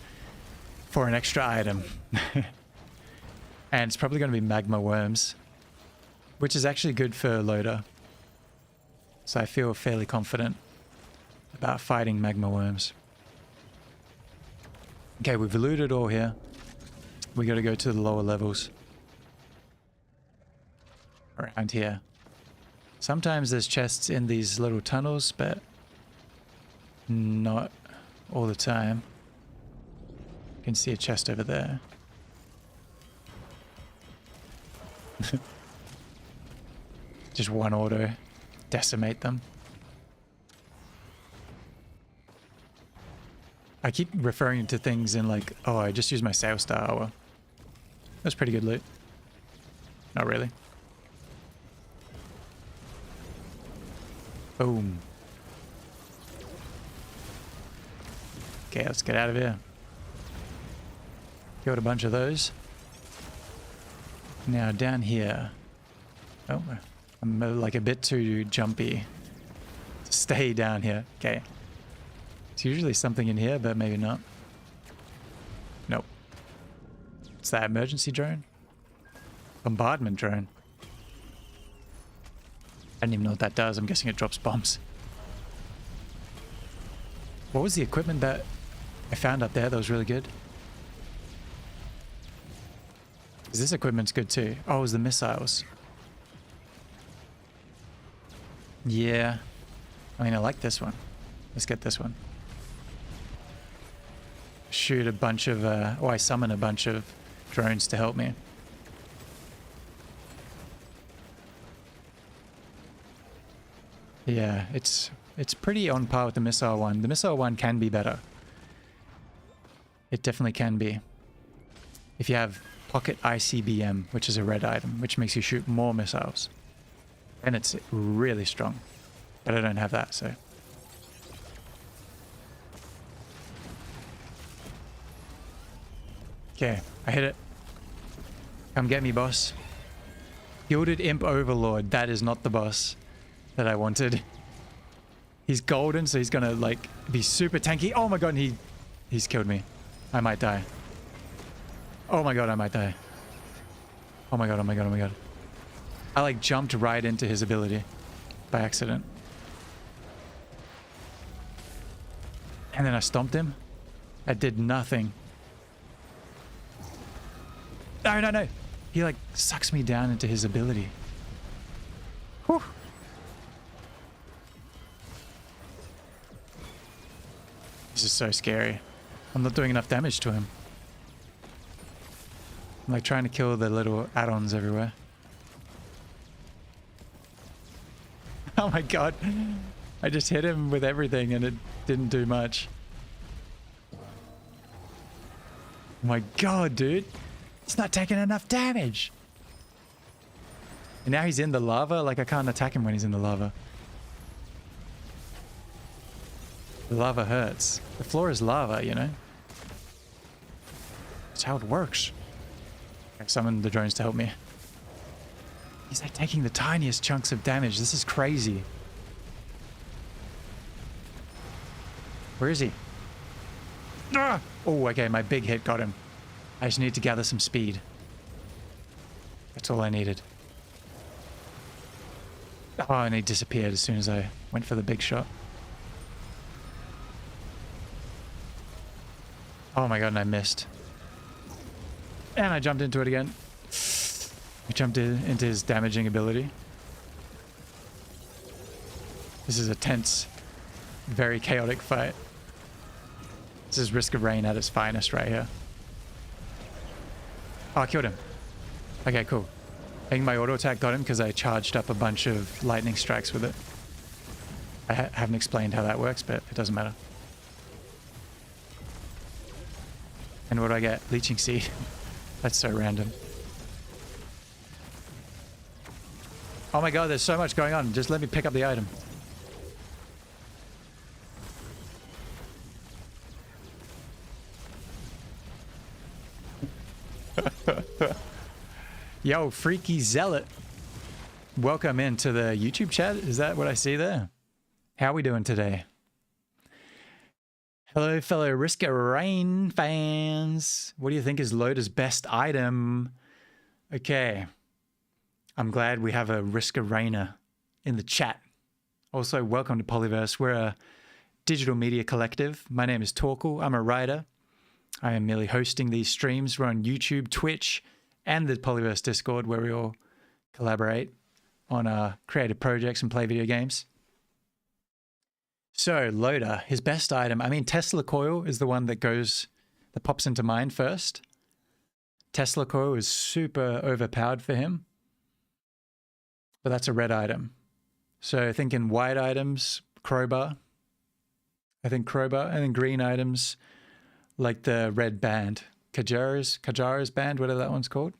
for an extra item. And it's probably going to be magma worms, which is actually good for loader. So I feel fairly confident about fighting magma worms. Okay, we've looted all here. We got to go to the lower levels. Around here. Sometimes there's chests in these little tunnels, but not all the time. You can see a chest over there. Just one auto. Decimate them. I keep referring to things in like, oh, I just used my sales star. Oh, well. That's pretty good loot. Not really. Boom. Okay, let's get out of here. Killed a bunch of those. Now down here. Oh, I'm like a bit too jumpy to stay down here. Okay. There's usually something in here, but maybe not. Nope. It's that emergency drone? Bombardment drone. I don't even know what that does. I'm guessing it drops bombs. What was the equipment that I found up there that was really good? Because this equipment's good too. Oh, it was the missiles. Yeah. I mean, I like this one. Let's get this one. Shoot a bunch of, or I summon a bunch of drones to help me. Yeah, it's pretty on par with the missile one. The missile one can be better. It definitely can be. If you have Pocket ICBM, which is a red item, which makes you shoot more missiles. And it's really strong. But I don't have that, so. Okay, I hit it. Come get me, boss. Gilded Imp Overlord. That is not the boss that I wanted. He's golden, so he's gonna like be super tanky. Oh my god, and he's killed me. I might die. Oh my god, I might die. Oh my god, oh my god, oh my god. I like jumped right into his ability by accident. And then I stomped him. That did nothing. No, no, no. He like sucks me down into his ability. Whew. This is so scary. I'm not doing enough damage to him. I'm like trying to kill the little add-ons everywhere. Oh my god. I just hit him with everything and it didn't do much. Oh my god, dude. It's not taking enough damage. And now he's in the lava. Like I can't attack him when he's in the lava. The lava hurts. The floor is lava, you know? That's how it works. I summoned the drones to help me. He's like taking the tiniest chunks of damage. This is crazy. Where is he? Ah! Oh, okay, my big hit got him. I just need to gather some speed. That's all I needed. Oh, and he disappeared as soon as I went for the big shot. Oh my god, and I missed. And I jumped into it again. I jumped into his damaging ability. This is a tense, very chaotic fight. This is Risk of Rain at its finest right here. Oh, I killed him. Okay, cool. I think my auto attack got him because I charged up a bunch of lightning strikes with it. I haven't explained how that works, but it doesn't matter. And what do I get? Leeching Seed. That's so random. Oh my god, there's so much going on. Just let me pick up the item. Yo, Freaky Zealot. Welcome into the YouTube chat. Is that what I see there? How are we doing today? Hello, fellow Risk of Rain fans. What do you think is Loda's best item? Okay. I'm glad we have a Risk of Rainer in the chat. Also, welcome to Pollyverse. We're a digital media collective. My name is Torkel. I'm a writer. I am merely hosting these streams. We're on YouTube, Twitch, and the Pollyverse Discord, where we all collaborate on creative projects and play video games. So, Loda, his best item. I mean, Tesla Coil is the one that pops into mind first. Tesla Coil is super overpowered for him. But that's a red item. So, thinking white items, Crowbar. I think Crowbar. And then green items, like the red band. Kajara's band, whatever that one's called.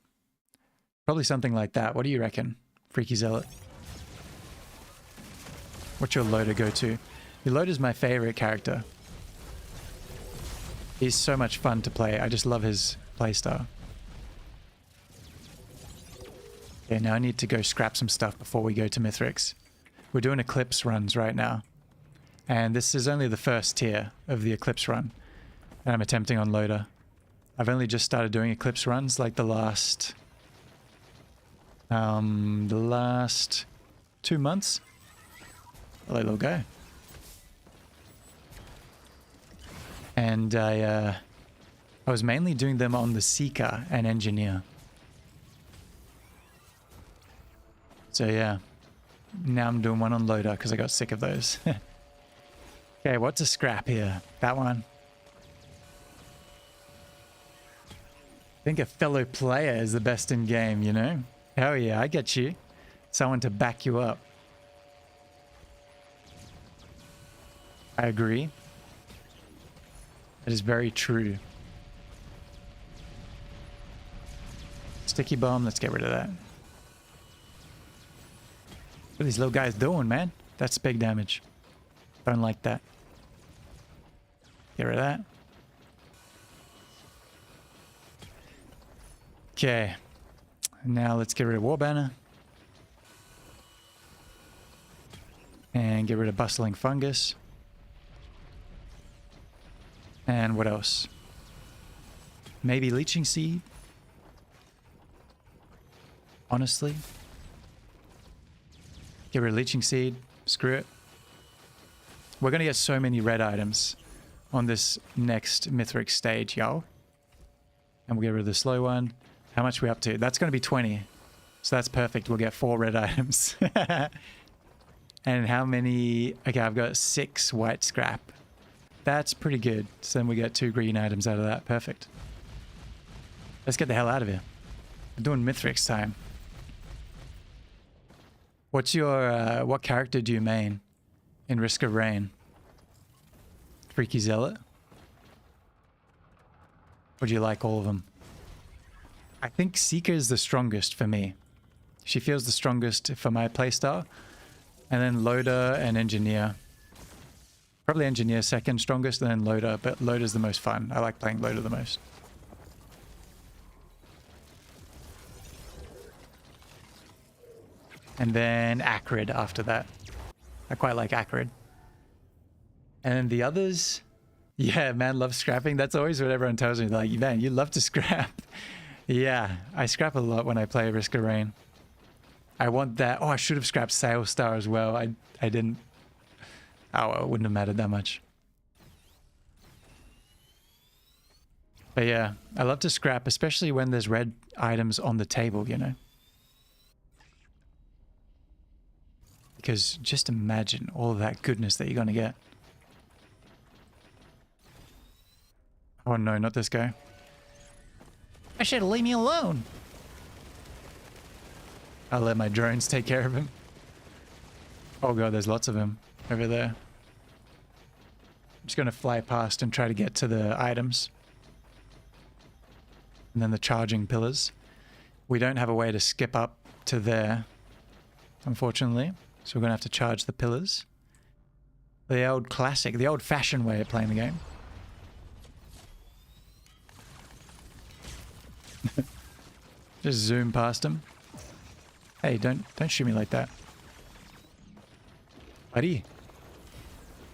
Probably something like that. What do you reckon, Freaky Zealot? What's your Loda go-to? Your Loda's my favorite character. He's so much fun to play. I just love his playstyle. Okay, now I need to go scrap some stuff before we go to Mithrix. We're doing Eclipse runs right now. And this is only the first tier of the Eclipse run. And I'm attempting on Loda. I've only just started doing Eclipse runs like the last 2 months. I'll let it go. And I was mainly doing them on the Seeker and Engineer. So yeah, now I'm doing one on Loda because I got sick of those. Okay, what's a scrap here? That one. I think a fellow player is the best in game, you know? Hell yeah, I get you. Someone to back you up. I agree. That is very true. Sticky bomb, let's get rid of that. What are these little guys doing, man? That's big damage. Don't like that. Get rid of that. Okay. Now let's get rid of War Banner. And get rid of Bustling Fungus. And what else? Maybe Leeching Seed? Honestly. Get rid of Leeching Seed. Screw it. We're going to get so many red items on this next Mithril stage, y'all. And we'll get rid of the slow one. How much are we up to? That's going to be 20. So that's perfect. We'll get 4 red items. And how many? Okay, I've got 6 white scrap. That's pretty good. So then we get 2 green items out of that. Perfect. Let's get the hell out of here. We're doing Mithrix time. What's your, what character do you main in Risk of Rain? Freaky Zealot? Or do you like all of them? I think Seeker is the strongest for me. She feels the strongest for my playstyle. And then Loader and Engineer. Probably Engineer second strongest, and then Loader, but Loader's the most fun. I like playing Loader the most. And then Acrid after that. I quite like Acrid. And then the others... Yeah, man loves scrapping. That's always what everyone tells me. They're like, man, you love to scrap. Yeah, I scrap a lot when I play Risk of Rain. I want that... Oh, I should have scrapped Sail Star as well. I didn't... Oh, well, it wouldn't have mattered that much. But yeah, I love to scrap, especially when there's red items on the table, you know? Because just imagine all of that goodness that you're going to get. Oh no, not this guy. I should leave me alone. I'll let my drones take care of him. Oh god, there's lots of him over there. I'm just going to fly past and try to get to the items. And then the charging pillars. We don't have a way to skip up to there, unfortunately. So we're going to have to charge the pillars. The old classic, the old-fashioned way of playing the game. Just zoom past him. Hey, don't shoot me like that. Buddy.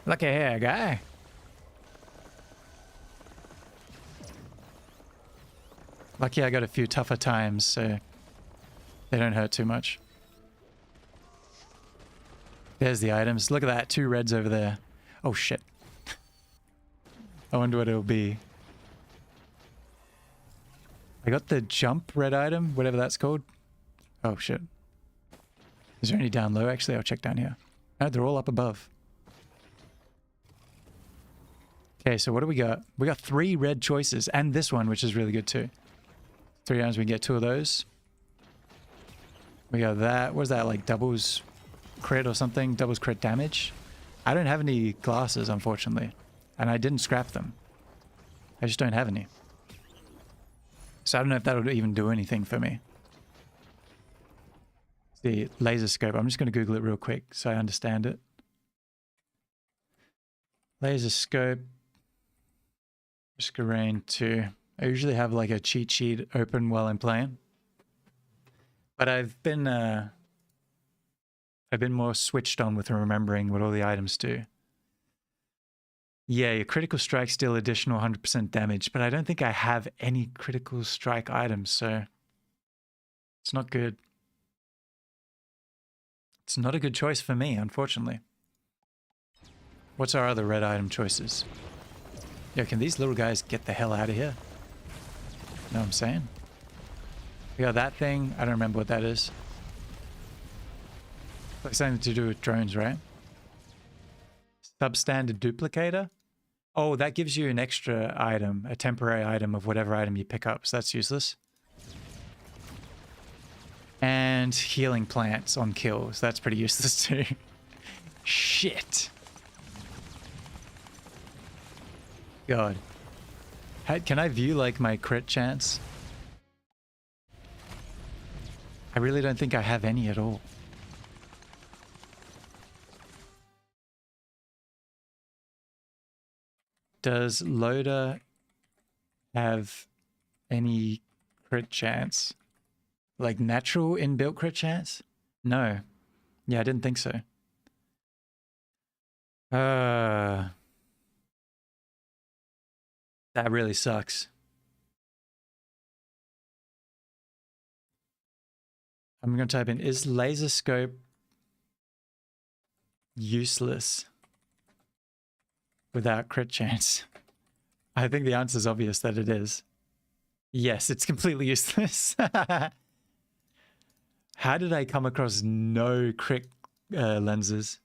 Look at here, guy. Lucky I got a few tougher times, so they don't hurt too much. There's the items. Look at that, 2 reds over there. Oh shit. I wonder what it'll be. I got the jump red item, whatever that's called. Oh shit. Is there any down low? Actually, I'll check down here. No, they're all up above. Okay, so what do we got? We got 3 red choices, and this one, which is really good too. 3 items, we can get 2 of those. We got that. What is that, like doubles crit or something? Doubles crit damage? I don't have any glasses, unfortunately. And I didn't scrap them. I just don't have any. So I don't know if that would even do anything for me. The laser scope. I'm just going to Google it real quick so I understand it. Laser scope. Risk of Rain 2. I usually have like a cheat sheet open while I'm playing. But I've been more switched on with remembering what all the items do. Yeah, your critical strikes deal additional 100% damage, but I don't think I have any critical strike items, so it's not good. It's not a good choice for me, unfortunately. What's our other red item choices? Yo, can these little guys get the hell out of here? Know what I'm saying? We got that thing. I don't remember what that is. Like something to do with drones, right? Substandard duplicator? Oh, that gives you an extra item, a temporary item of whatever item you pick up, so that's useless. And healing plants on kills, that's pretty useless too. Shit. God. Can I view like my crit chance? I really don't think I have any at all. Does Loader have any crit chance? Like natural inbuilt crit chance? No. Yeah, I didn't think so. That really sucks. I'm going to type in, is laser scope useless? without crit chance? I think the answer is obvious that it is. Yes, it's completely useless. How did I come across no crit lenses?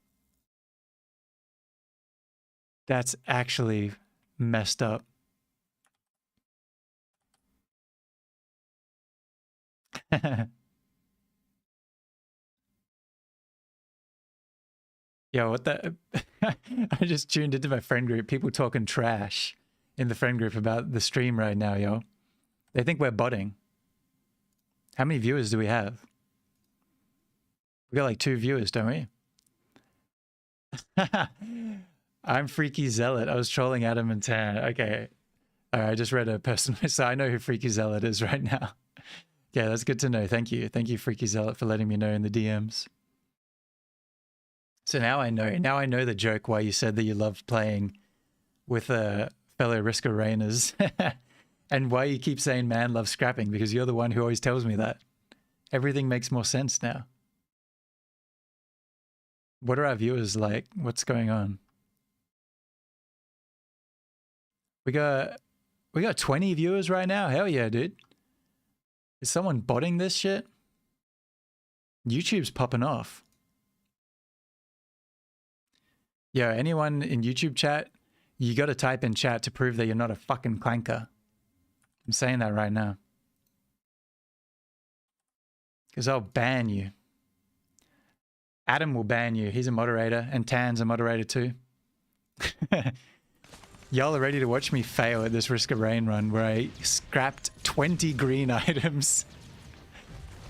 That's actually messed up. Yo, what the? I just tuned into my friend group. People talking trash in the friend group about the stream right now, yo. They think we're botting. How many viewers do we have? We got like 2 viewers, don't we? I'm Freaky Zealot. I was trolling Adam and Tan. Okay. All right, I just read a personal, so I know who Freaky Zealot is right now. Yeah, that's good to know. Thank you. Thank you, Freaky Zealot, for letting me know in the DMs. So now I know. Now I know the joke why you said that you loved playing with fellow Risk of Rainers. And why you keep saying man loves scrapping, because you're the one who always tells me that. Everything makes more sense now. What are our viewers like? What's going on? We got 20 viewers right now. Hell yeah, dude. Is someone botting this shit? YouTube's popping off. Yo, anyone in YouTube chat, you got to type in chat to prove that you're not a fucking clanker. I'm saying that right now. Because I'll ban you. Adam will ban you. He's a moderator, and Tan's a moderator too. Y'all are ready to watch me fail at this Risk of Rain run where I scrapped 20 green items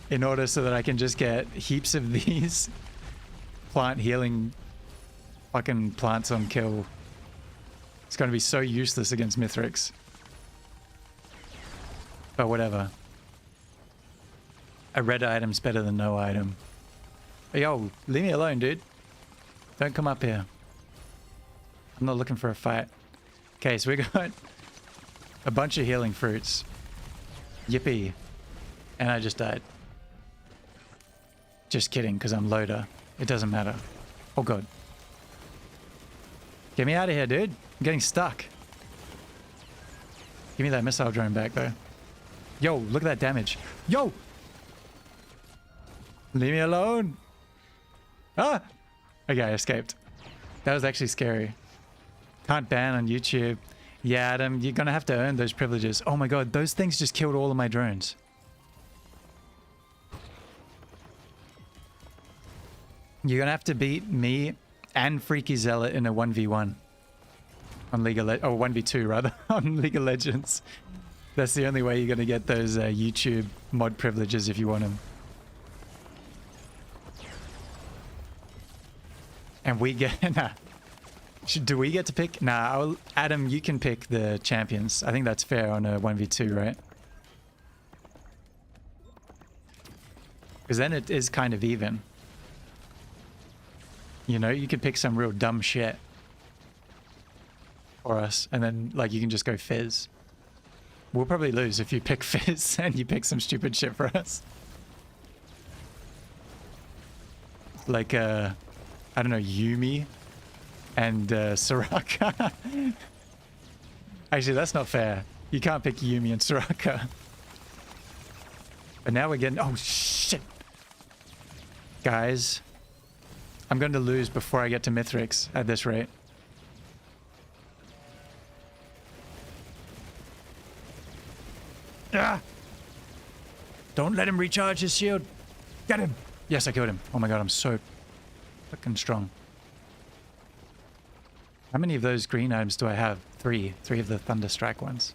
in order so that I can just get heaps of these plant healing fucking plants on kill. It's going to be so useless against Mithrix. But whatever. A red item's better than no item. Yo, leave me alone, dude. Don't come up here. I'm not looking for a fight. Okay, so we got a bunch of healing fruits. Yippee. And I just died. Just kidding, because I'm loader. It doesn't matter. Oh god. Get me out of here, dude. I'm getting stuck. Give me that missile drone back, though. Yo, look at that damage. Yo! Leave me alone. Ah! Okay, I escaped. That was actually scary. Can't ban on YouTube. Yeah, Adam, you're gonna have to earn those privileges. Oh my god, those things just killed all of my drones. You're gonna have to beat me and Freaky Zealot in a 1v1 on League of Legends, or 1v2 rather, on League of Legends. That's the only way you're gonna get those YouTube mod privileges if you want them. And we get, nah. Do we get to pick? Nah, Adam, you can pick the champions. I think that's fair on a 1v2, right? Because then it is kind of even. You know, you could pick some real dumb shit for us, and then, like, you can just go Fizz. We'll probably lose if you pick Fizz and you pick some stupid shit for us. Like, I don't know, Yumi and Soraka. Actually, that's not fair. You can't pick Yumi and Soraka. But now we're getting... Oh, shit. Guys, I'm going to lose before I get to Mithrix at this rate. Ah! Don't let him recharge his shield. Get him. Yes, I killed him. Oh my god, I'm so fucking strong. How many of those green items do I have? 3. 3 of the Thunderstrike ones.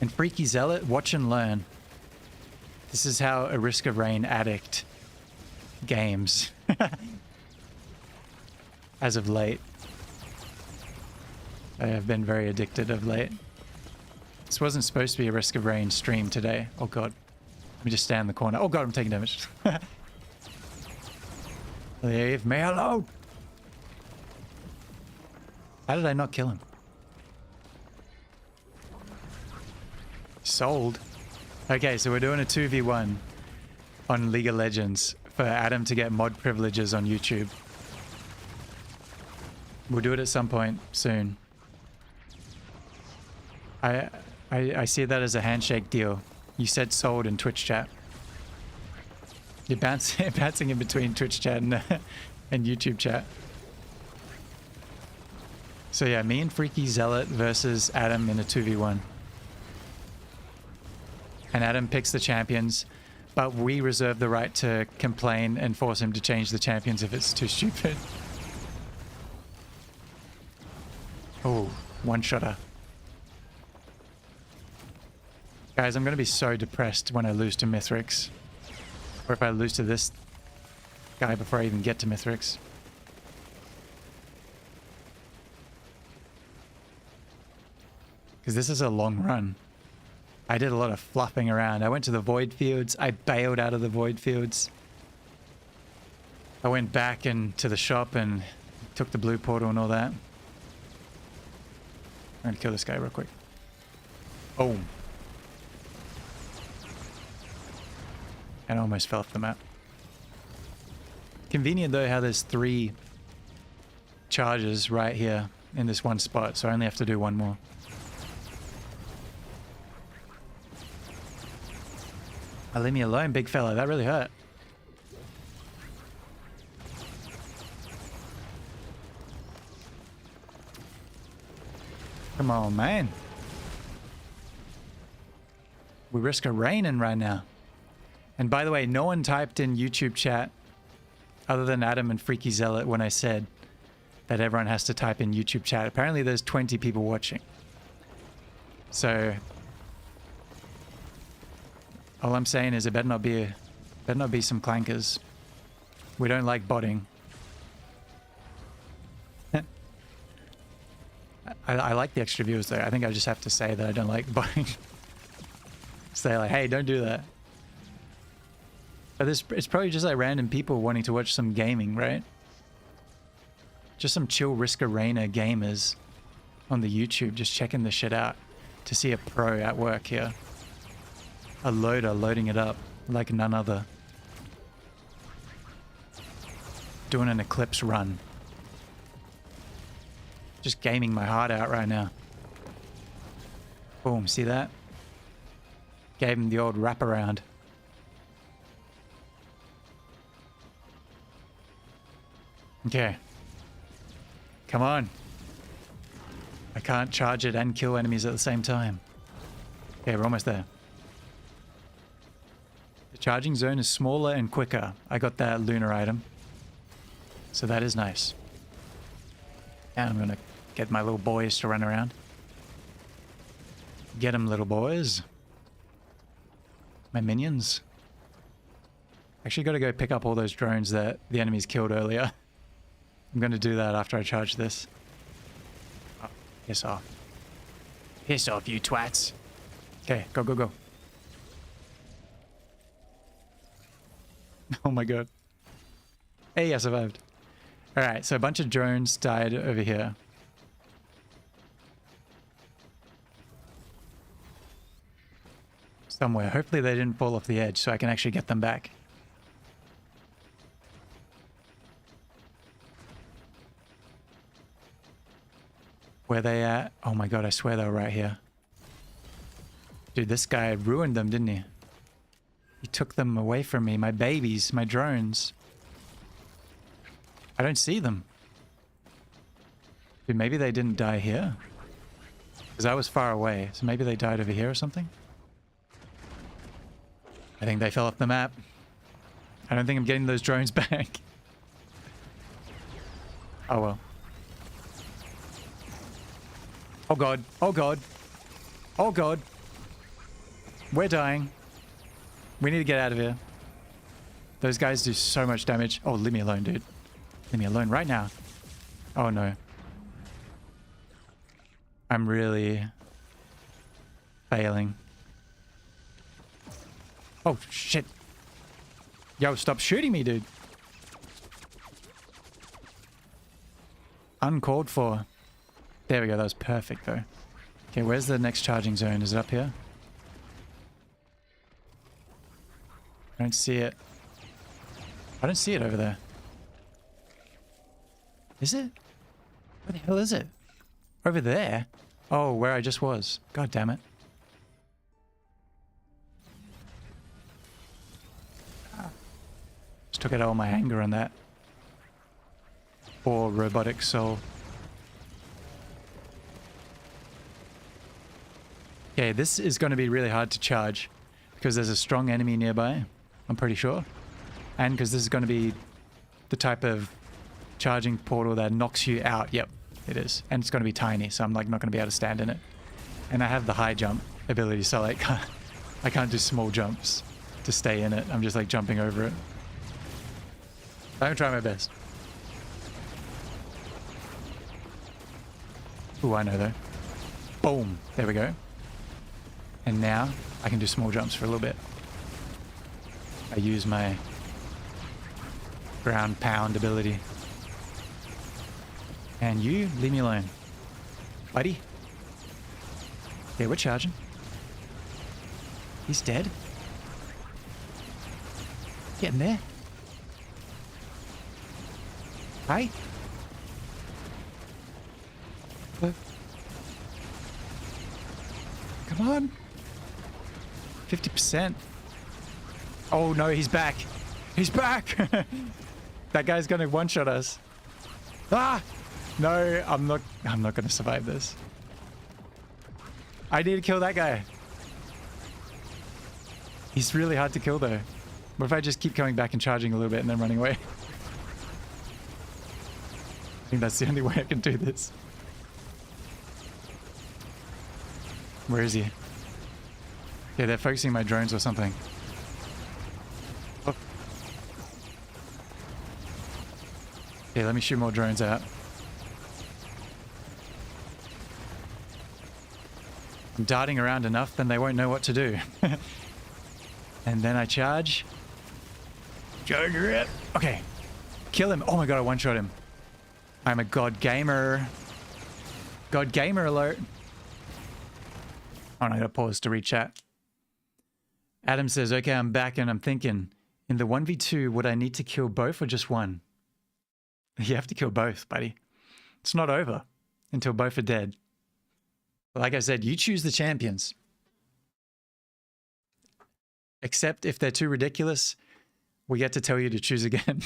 And Freaky Zealot, watch and learn. This is how a Risk of Rain addict games. As of late. I have been very addicted of late. This wasn't supposed to be a Risk of Rain stream today. Oh god. Let me just stand in the corner. Oh god, I'm taking damage. Leave me alone! How did I not kill him? Sold. Okay, so we're doing a 2v1 on League of Legends for Adam to get mod privileges on YouTube. We'll do it at some point soon. I see that as a handshake deal. You said sold in Twitch chat. You're bouncing in between Twitch chat and, and YouTube chat. So yeah, me and Freaky Zealot versus Adam in a 2v1. And Adam picks the champions, but we reserve the right to complain and force him to change the champions if it's too stupid. Oh, one-shotter. Guys, I'm going to be so depressed when I lose to Mithrix. Or if I lose to this guy before I even get to Mithrix. Because this is a long run. I did a lot of fluffing around. I went to the void fields. I bailed out of the void fields. I went back into the shop and took the blue portal and all that. I'm going to kill this guy real quick. Boom. And I almost fell off the map. Convenient though how there's 3 charges right here in this one spot, so I only have to do one more. Oh, leave me alone, big fella. That really hurt. Come on, man. We risk a raining right now. And by the way, no one typed in YouTube chat other than Adam and Freaky Zealot when I said that everyone has to type in YouTube chat. Apparently there's 20 people watching. So all I'm saying is it better not be some clankers. We don't like botting. I like the extra viewers though. I think I just have to say that I don't like botting. Say like, hey, don't do that. But it's probably just like random people wanting to watch some gaming, right? Just some chill Risk Arena gamers on the YouTube, just checking the shit out to see a pro at work here. A loader loading it up like none other. Doing an Eclipse run. Just gaming my heart out right now. Boom, see that? Gave him the old wraparound. Okay. Come on. I can't charge it and kill enemies at the same time. Okay, we're almost there. The charging zone is smaller and quicker. I got that lunar item. So that is nice. And I'm gonna get my little boys to run around. Get them, little boys. My minions. Actually gotta go pick up all those drones that the enemies killed earlier. I'm gonna do that after I charge this. Oh, piss off. Piss off, you twats. Okay, go, go, go. Oh my god. Hey, I survived. Alright, so a bunch of drones died over here. Somewhere. Hopefully they didn't fall off the edge so I can actually get them back. Where they at? Oh my god, I swear they were right here. Dude, this guy ruined them, didn't he? He took them away from me. My babies, my drones. I don't see them. Dude, maybe they didn't die here? Because I was far away, so maybe they died over here or something? I think they fell off the map. I don't think I'm getting those drones back. Oh well. Oh god. Oh god. Oh god. We're dying. We need to get out of here. Those guys do so much damage. Oh, leave me alone, dude. Leave me alone right now. Oh no. I'm really failing. Oh shit. Yo, stop shooting me, dude. Uncalled for. There we go, that was perfect though. Okay, where's the next charging zone? Is it up here? I don't see it. I don't see it over there. Is it? Where the hell is it? Over there? Oh, where I just was. God damn it. Just took out all my anger on that. Poor robotic soul. Okay, this is going to be really hard to charge because there's a strong enemy nearby, I'm pretty sure. And because this is going to be the type of charging portal that knocks you out. Yep, it is. And it's going to be tiny, so I'm like not going to be able to stand in it. And I have the high jump ability, so like I can't do small jumps to stay in it. I'm just like jumping over it. I'm going to try my best. Ooh, I know though. Boom. There we go. And now I can do small jumps for a little bit. I use my ground pound ability. And you, leave me alone. Buddy. Okay, we're charging. He's dead. Getting there. Hi. What? Come on. 50%. Oh no, he's back. He's back. That guy's gonna one-shot us. Ah! No, I'm not gonna survive this. I need to kill that guy. He's really hard to kill though. What if I just keep coming back and charging a little bit and then running away? I think that's the only way I can do this. Where is he? Yeah, they're focusing my drones or something. Oh. Okay, let me shoot more drones out. I'm darting around enough, then they won't know what to do. And then I charge. Charge it. Okay. Kill him. Oh my god, I one-shot him. I'm a god gamer. God gamer alert. Oh, no, I gotta pause to read chat. Adam says, okay, I'm back and I'm thinking, in the 1v2, would I need to kill both or just one? You have to kill both, buddy. It's not over until both are dead. Like I said, you choose the champions. Except if they're too ridiculous, we get to tell you to choose again.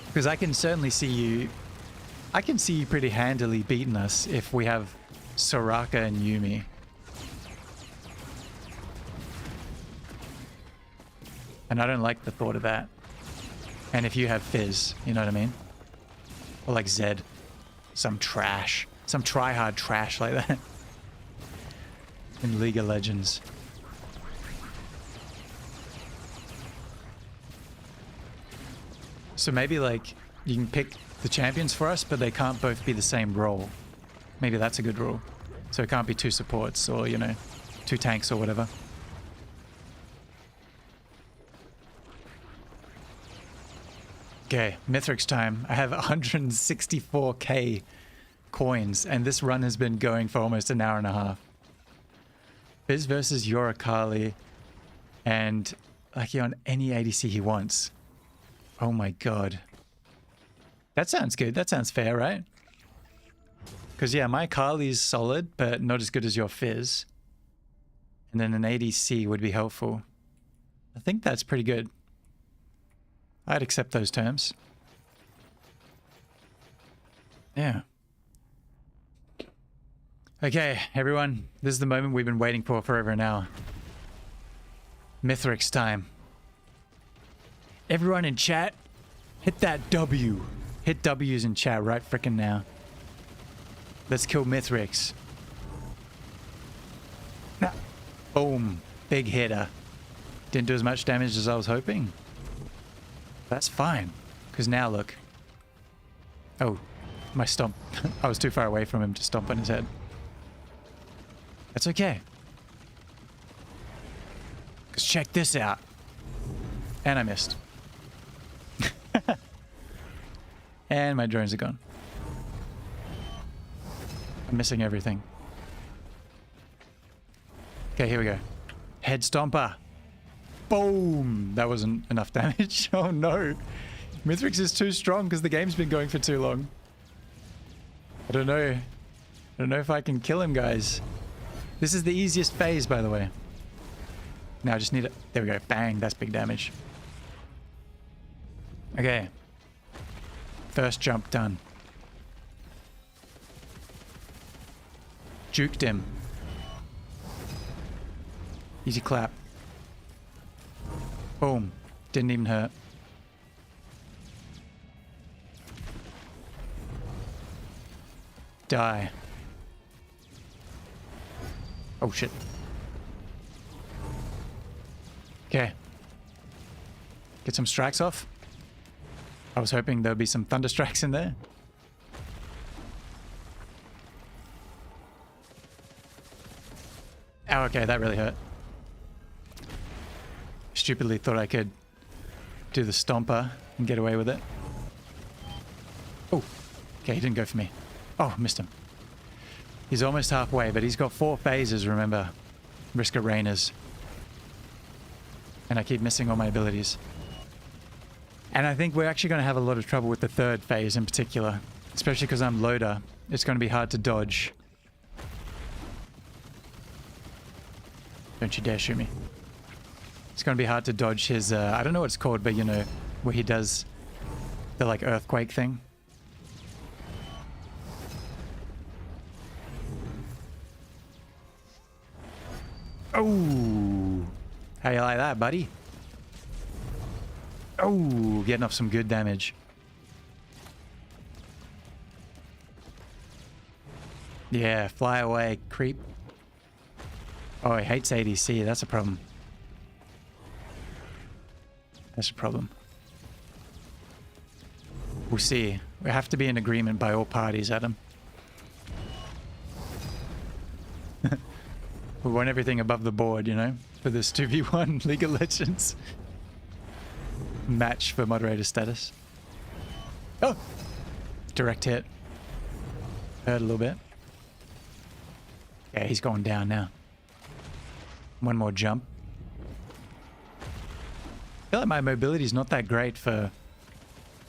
Because I can certainly see you... I can see you pretty handily beating us if we have Soraka and Yumi. And I don't like the thought of that. And if you have Fizz, you know what I mean? Or like Zed. Some trash. Some try-hard trash like that. In League of Legends. So maybe like you can pick the champions for us, but they can't both be the same role. Maybe that's a good rule. So it can't be two supports or, you know, two tanks or whatever. Okay, Mithrix time. I have 164k coins, and this run has been going for almost an hour and a half. Fizz versus Yorakali, and like he on any ADC he wants. Oh my god. That sounds good. That sounds fair, right? Because yeah, my Kali's solid, but not as good as your Fizz. And then an ADC would be helpful. I think that's pretty good. I'd accept those terms. Yeah. Okay, everyone. This is the moment we've been waiting for over an hour. Mithrix time. Everyone in chat, hit that W. Hit W's in chat right frickin' now. Let's kill Mithrix. Boom. Big hitter. Didn't do as much damage as I was hoping. That's fine. Because now look. Oh, my stomp. I was too far away from him to stomp on his head. That's okay. Because check this out. And I missed. And my drones are gone. I'm missing everything. Okay, here we go. Head stomper. Boom! That wasn't enough damage. Oh no. Mithrix is too strong because the game's been going for too long. I don't know. I don't know if I can kill him, guys. This is the easiest phase, by the way. Now I just need it. There we go. Bang. That's big damage. Okay. First jump done. Juked him. Easy clap. Boom. Didn't even hurt. Die. Oh shit. Okay. Get some strikes off. I was hoping there'd be some thunder strikes in there. Oh, okay, that really hurt. Stupidly thought I could do the stomper and get away with it. Oh, okay, he didn't go for me. Oh, missed him. He's almost halfway, but he's got 4 phases, remember. Risk Arenas. And I keep missing all my abilities. And I think we're actually going to have a lot of trouble with the 3rd phase in particular. Especially because I'm loader. It's going to be hard to dodge. Don't you dare shoot me. It's going to be hard to dodge his, I don't know what it's called, but you know, where he does the like earthquake thing. Oh, how you like that, buddy? Oh, getting off some good damage. Yeah, fly away, creep. Oh, he hates ADC. That's a problem. That's a problem. We'll see. We have to be in agreement by all parties, Adam. We want everything above the board, you know, for this 2v1 League of Legends match for moderator status. Oh! Direct hit. Hurt a little bit. Yeah, he's going down now. One more jump. I feel like my mobility is not that great for...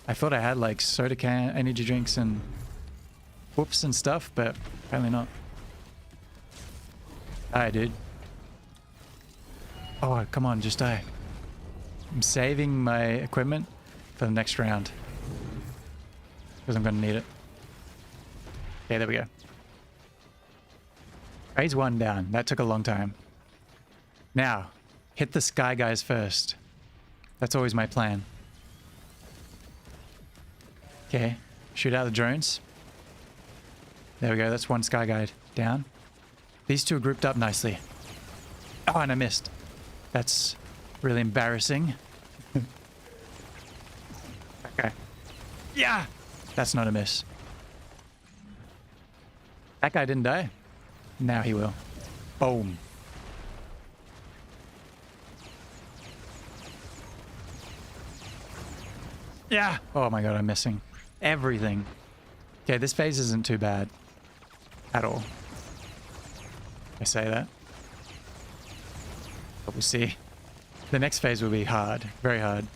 I thought I had like soda can, energy drinks and whoops and stuff, but apparently not. Die, dude. Oh, come on, just die. I'm saving my equipment for the next round. Because I'm going to need it. Okay, there we go. Phase 1 down. That took a long time. Now, hit the sky guys first. That's always my plan. Okay, shoot out the drones. There we go, that's one sky guide down. These two are grouped up nicely. Oh, and I missed. That's really embarrassing. Okay. Yeah! That's not a miss. That guy didn't die. Now he will. Boom. Yeah! Oh my god, I'm missing everything. Okay, this phase isn't too bad. At all. I say that. But we'll see. The next phase will be hard. Very hard.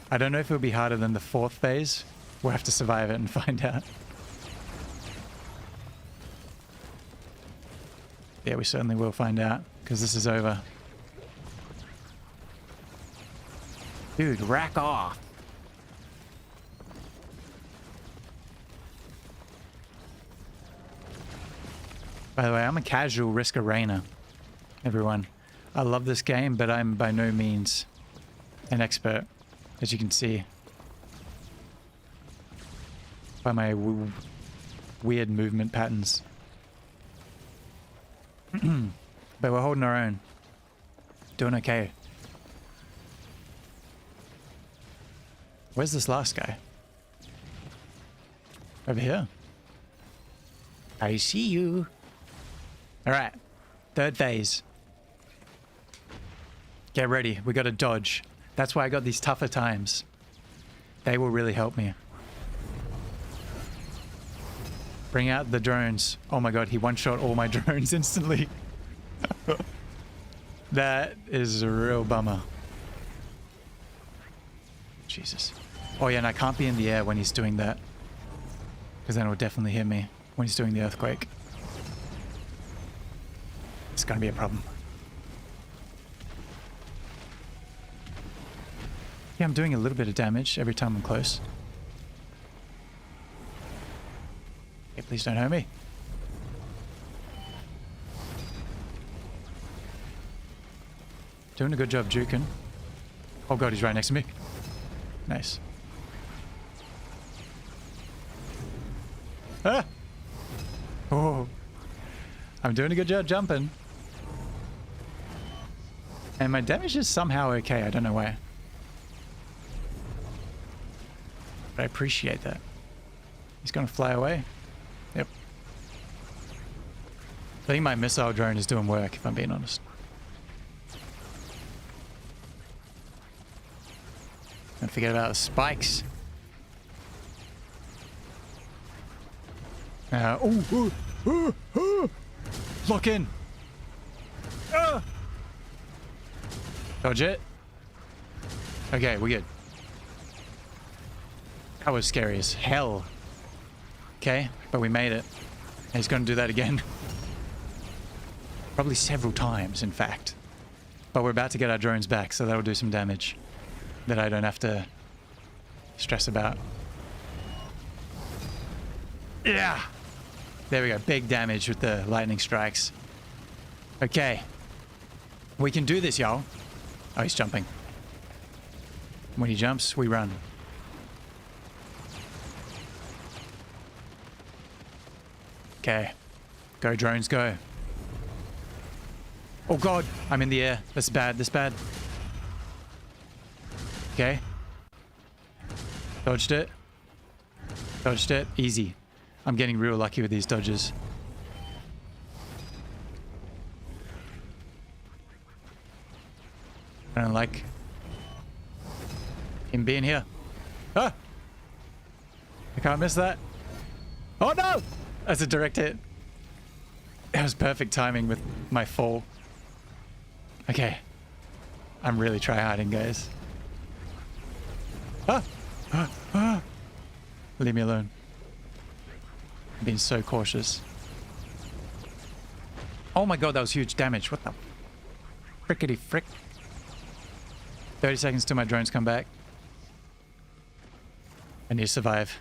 I don't know if it'll be harder than the 4th phase. We'll have to survive it and find out. Yeah, we certainly will find out. Because this is over. Dude, rack off. By the way, I'm a casual Risk Arena, everyone. I love this game, but I'm by no means an expert, as you can see. By my weird movement patterns. But we're holding our own. Doing okay. Where's this last guy? Over here. I see you. Alright, 3rd phase. Get ready, we gotta dodge. That's why I got these tougher times. They will really help me. Bring out the drones. Oh my god, he one-shot all my drones instantly. That is a real bummer. Jesus. Oh yeah, and I can't be in the air when he's doing that. Because then it'll definitely hit me when he's doing the earthquake. It's gonna be a problem. Yeah, I'm doing a little bit of damage every time I'm close. Okay, please don't hurt me. Doing a good job juking. Oh god, he's right next to me. Nice. Ah! Oh. I'm doing a good job jumping. And my damage is somehow okay, I don't know why. But I appreciate that. He's gonna fly away. Yep. I think my missile drone is doing work, if I'm being honest. Don't forget about the spikes. Lock in. Dodge it. Okay, we're good. That was scary as hell. Okay, but we made it. And he's going to do that again. Probably several times, in fact. But we're about to get our drones back, so that'll do some damage that I don't have to stress about. Yeah! There we go. Big damage with the lightning strikes. Okay. We can do this, y'all. Oh, he's jumping. When he jumps, we run. Okay. Go, drones, go. Oh god, I'm in the air. That's bad, that's bad. Okay. Dodged it. Dodged it. Easy. I'm getting real lucky with these dodges. I don't like him being here. Ah! I can't miss that. Oh no! That's a direct hit. That was perfect timing with my fall. Okay. I'm really tryharding, guys. Ah! Ah! Ah! Leave me alone. I'm being so cautious. Oh my god, that was huge damage. What the frickety frick? 30 seconds till my drones come back. I need to survive.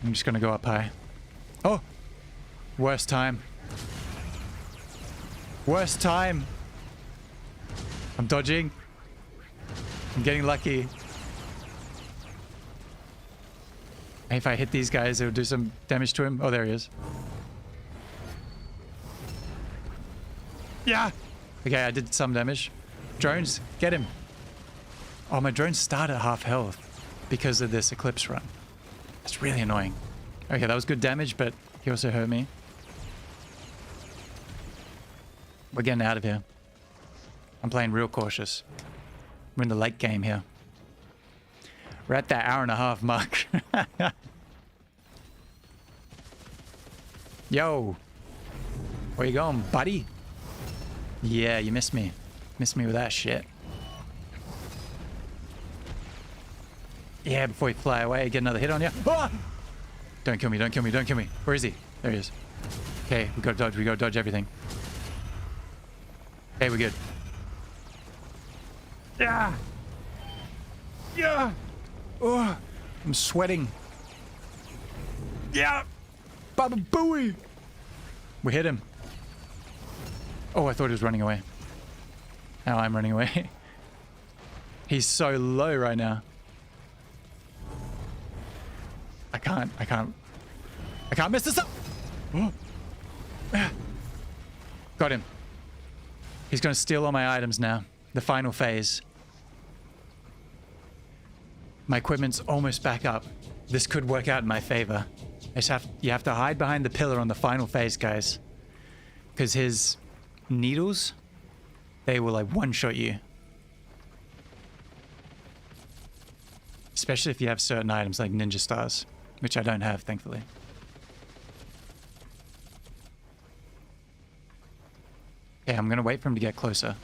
I'm just gonna go up high. Oh! Worst time. Worst time! I'm dodging. I'm getting lucky. If I hit these guys, it'll do some damage to him. Oh, there he is. Yeah! Okay, I did some damage. Drones, get him. Oh, my drones start at half health because of this Eclipse run. That's really annoying. Okay, that was good damage, but he also hurt me. We're getting out of here. I'm playing real cautious. We're in the late game here. We're at that hour-and-a-half mark. Yo. Where you going, buddy? Yeah, you missed me. Missed me with that shit. Yeah, before you fly away, get another hit on you. Ah! Don't kill me, don't kill me, don't kill me. Where is he? There he is. Okay, we gotta dodge everything. Okay, we're good. Yeah! Yeah! Oh, I'm sweating. Yeah! Baba Booey! We hit him. Oh, I thought he was running away. Now I'm running away. He's so low right now. I can't mess this up! Oh. Got him. He's gonna steal all my items now. The final phase. My equipment's almost back up. This could work out in my favor. You have to hide behind the pillar on the final phase, guys. Because his needles, they will like one-shot you. Especially if you have certain items like ninja stars, which I don't have, thankfully. Okay, I'm gonna wait for him to get closer.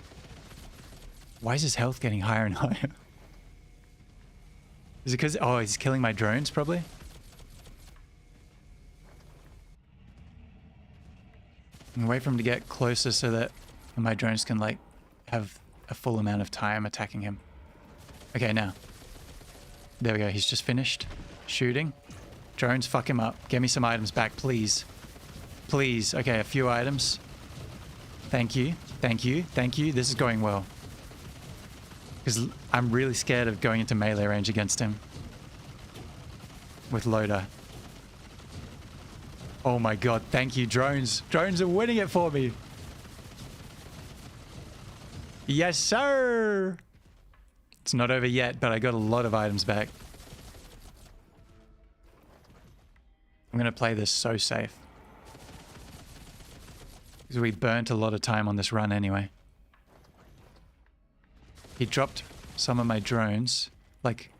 Why is his health getting higher and higher? Is it because... Oh, he's killing my drones, probably? I'm gonna wait for him to get closer so that my drones can, like, have a full amount of time attacking him. Okay, now. There we go. He's just finished shooting. Drones, fuck him up. Get me some items back, please. Please. Okay, a few items. Thank you. Thank you. Thank you. This is going well. Because I'm really scared of going into melee range against him. With loader. Oh my god. Thank you, drones. Drones are winning it for me. Yes, sir. It's not over yet, but I got a lot of items back. I'm going to play this so safe. Because we burnt a lot of time on this run anyway. He dropped some of my drones. Like,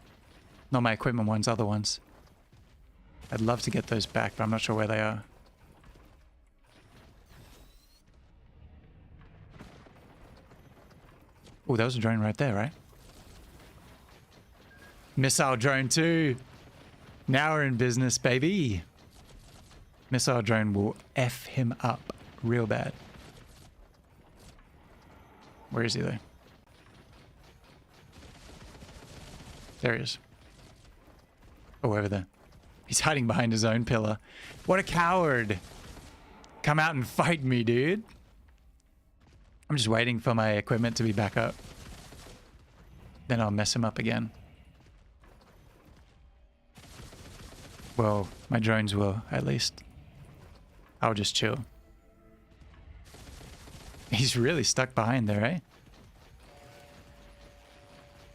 not my equipment ones, other ones. I'd love to get those back, but I'm not sure where they are. Oh, that was a drone right there, right? Missile drone 2. Now we're in business, baby. Missile drone will F him up real bad. Where is he though? There he is. Oh, over there. He's hiding behind his own pillar. What a coward. Come out and fight me, dude. I'm just waiting for my equipment to be back up. Then I'll mess him up again. Well, my drones will, at least. I'll just chill. He's really stuck behind there, eh?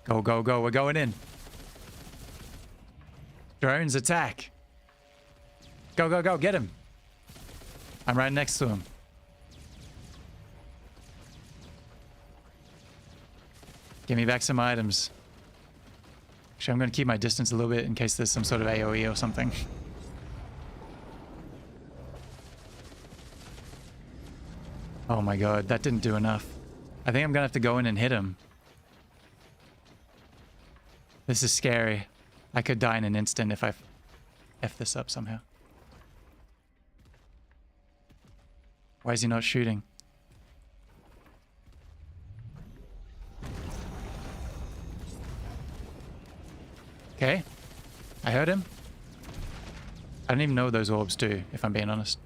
Go, go, go. We're going in. Drones, attack. Go, go, go. Get him. I'm right next to him. Give me back some items. Actually, I'm going to keep my distance a little bit in case there's some sort of AoE or something. Oh my god, that didn't do enough. I think I'm going to have to go in and hit him. This is scary. I could die in an instant if I F this up somehow. Why is he not shooting? Okay. I heard him. I don't even know what those orbs do, if I'm being honest.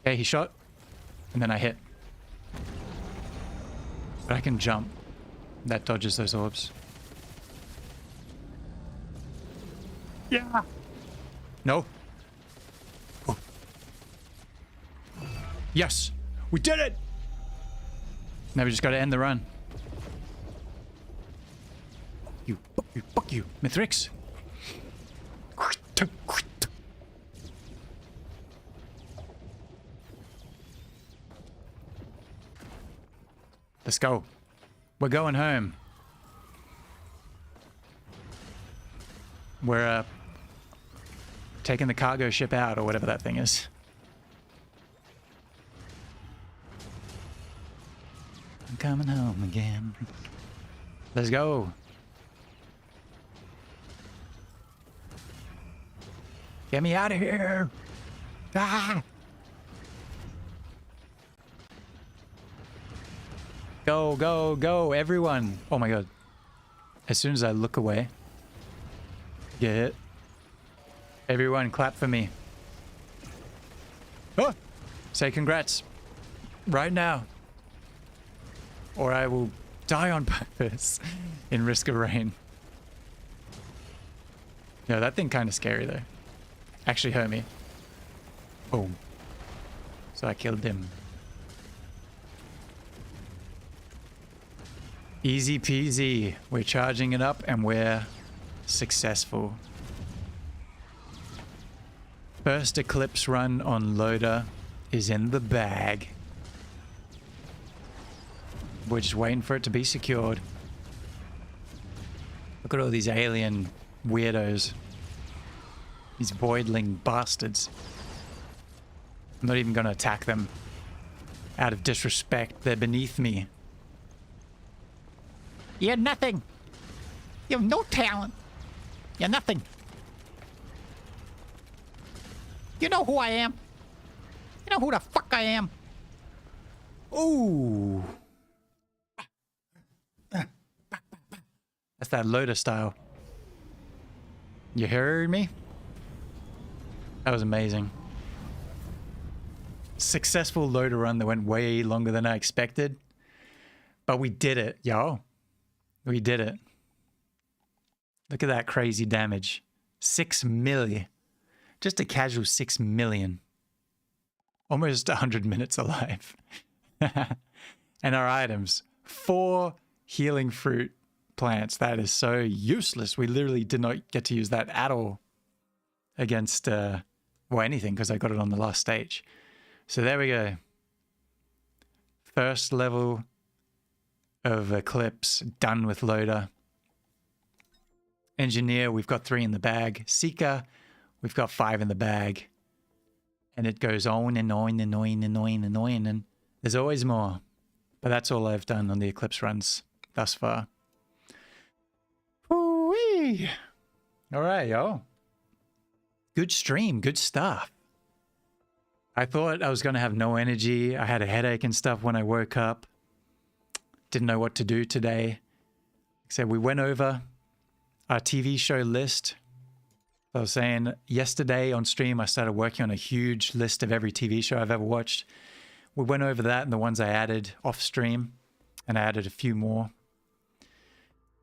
Okay, he shot. And then I hit. But I can jump. That dodges those orbs. Yeah! No. Oh. Yes! We did it! Now we just gotta end the run. Fuck you, Mithrix. Let's go. We're going home. We're taking the cargo ship out or whatever that thing is. I'm coming home again. Let's go. Get me out of here! Ah! Go, go, go, everyone! Oh my god. As soon as I look away, get hit. Everyone clap for me. Oh! Say congrats. Right now. Or I will die on purpose in risk of rain. Yeah, that thing kind of scary though. Actually hurt me. Boom. So I killed him. Easy peasy. We're charging it up and we're successful. First Eclipse run on loader is in the bag. We're just waiting for it to be secured. Look at all these alien weirdos. These voidling bastards. I'm not even going to attack them. Out of disrespect, they're beneath me. You're nothing. You have no talent. You're nothing. You know who I am. You know who the fuck I am. Ooh. That's that loader style. You heard me? That was amazing. Successful loader run that went way longer than I expected. But we did it, yo. We did it. Look at that crazy damage. 6 million. Just a casual 6 million. Almost 100 minutes alive. And our items. 4 healing fruit plants. That is so useless. We literally did not get to use that at all against, well, anything, because I got it on the last stage. So there we go. First level of Eclipse done with loader. Engineer, we've got 3 in the bag. Seeker, we've got 5 in the bag. And it goes on and on and on and on and on. And there's always more. But that's all I've done on the Eclipse runs thus far. Woo-wee. All right, yo. Good stream, good stuff. I thought I was going to have no energy. I had a headache and stuff when I woke up. Didn't know what to do today. Except we went over our TV show list. I was saying yesterday on stream, I started working on a huge list of every TV show I've ever watched. We went over that and the ones I added off stream, and I added a few more.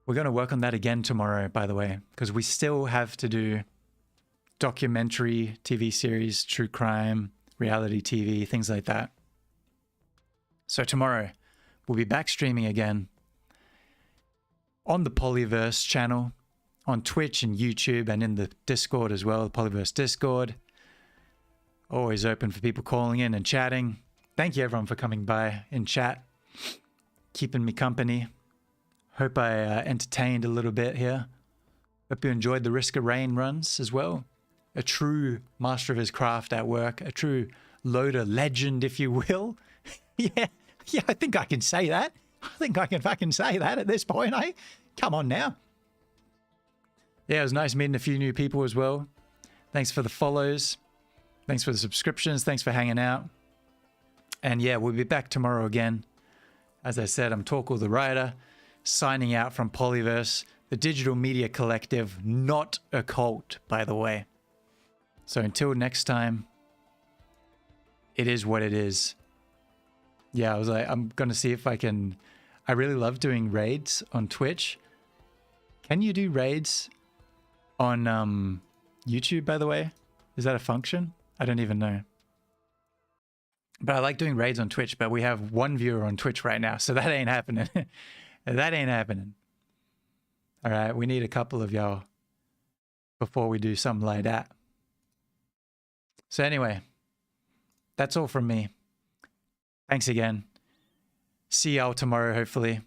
We're going to work on that again tomorrow, by the way, because we still have to do documentary TV series, true crime, reality TV, things like that. So tomorrow, we'll be back streaming again on the Pollyverse channel, on Twitch and YouTube, and in the Discord as well, the Pollyverse Discord. Always open for people calling in and chatting. Thank you everyone for coming by in chat, keeping me company. Hope I entertained a little bit here. Hope you enjoyed the Risk of Rain runs as well. A true master of his craft at work, a true loader legend, if you will. Yeah, I think I can say that. I think I can fucking say that at this point, eh? Come on now. Yeah, it was nice meeting a few new people as well. Thanks for the follows. Thanks for the subscriptions. Thanks for hanging out. And yeah, we'll be back tomorrow again. As I said, I'm Torkel the Writer, signing out from Pollyverse, the digital media collective, not a cult, by the way. So until next time, it is what it is. Yeah, I was like, I'm going to see if I can... I really love doing raids on Twitch. Can you do raids on YouTube, by the way? Is that a function? I don't even know. But I like doing raids on Twitch, but we have 1 viewer on Twitch right now, so that ain't happening. That ain't happening. All right, we need a couple of y'all before we do something like that. So anyway, that's all from me. Thanks again. See y'all tomorrow, hopefully.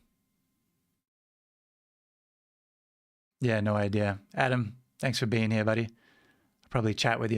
Yeah, no idea. Adam, thanks for being here, buddy. I'll probably chat with you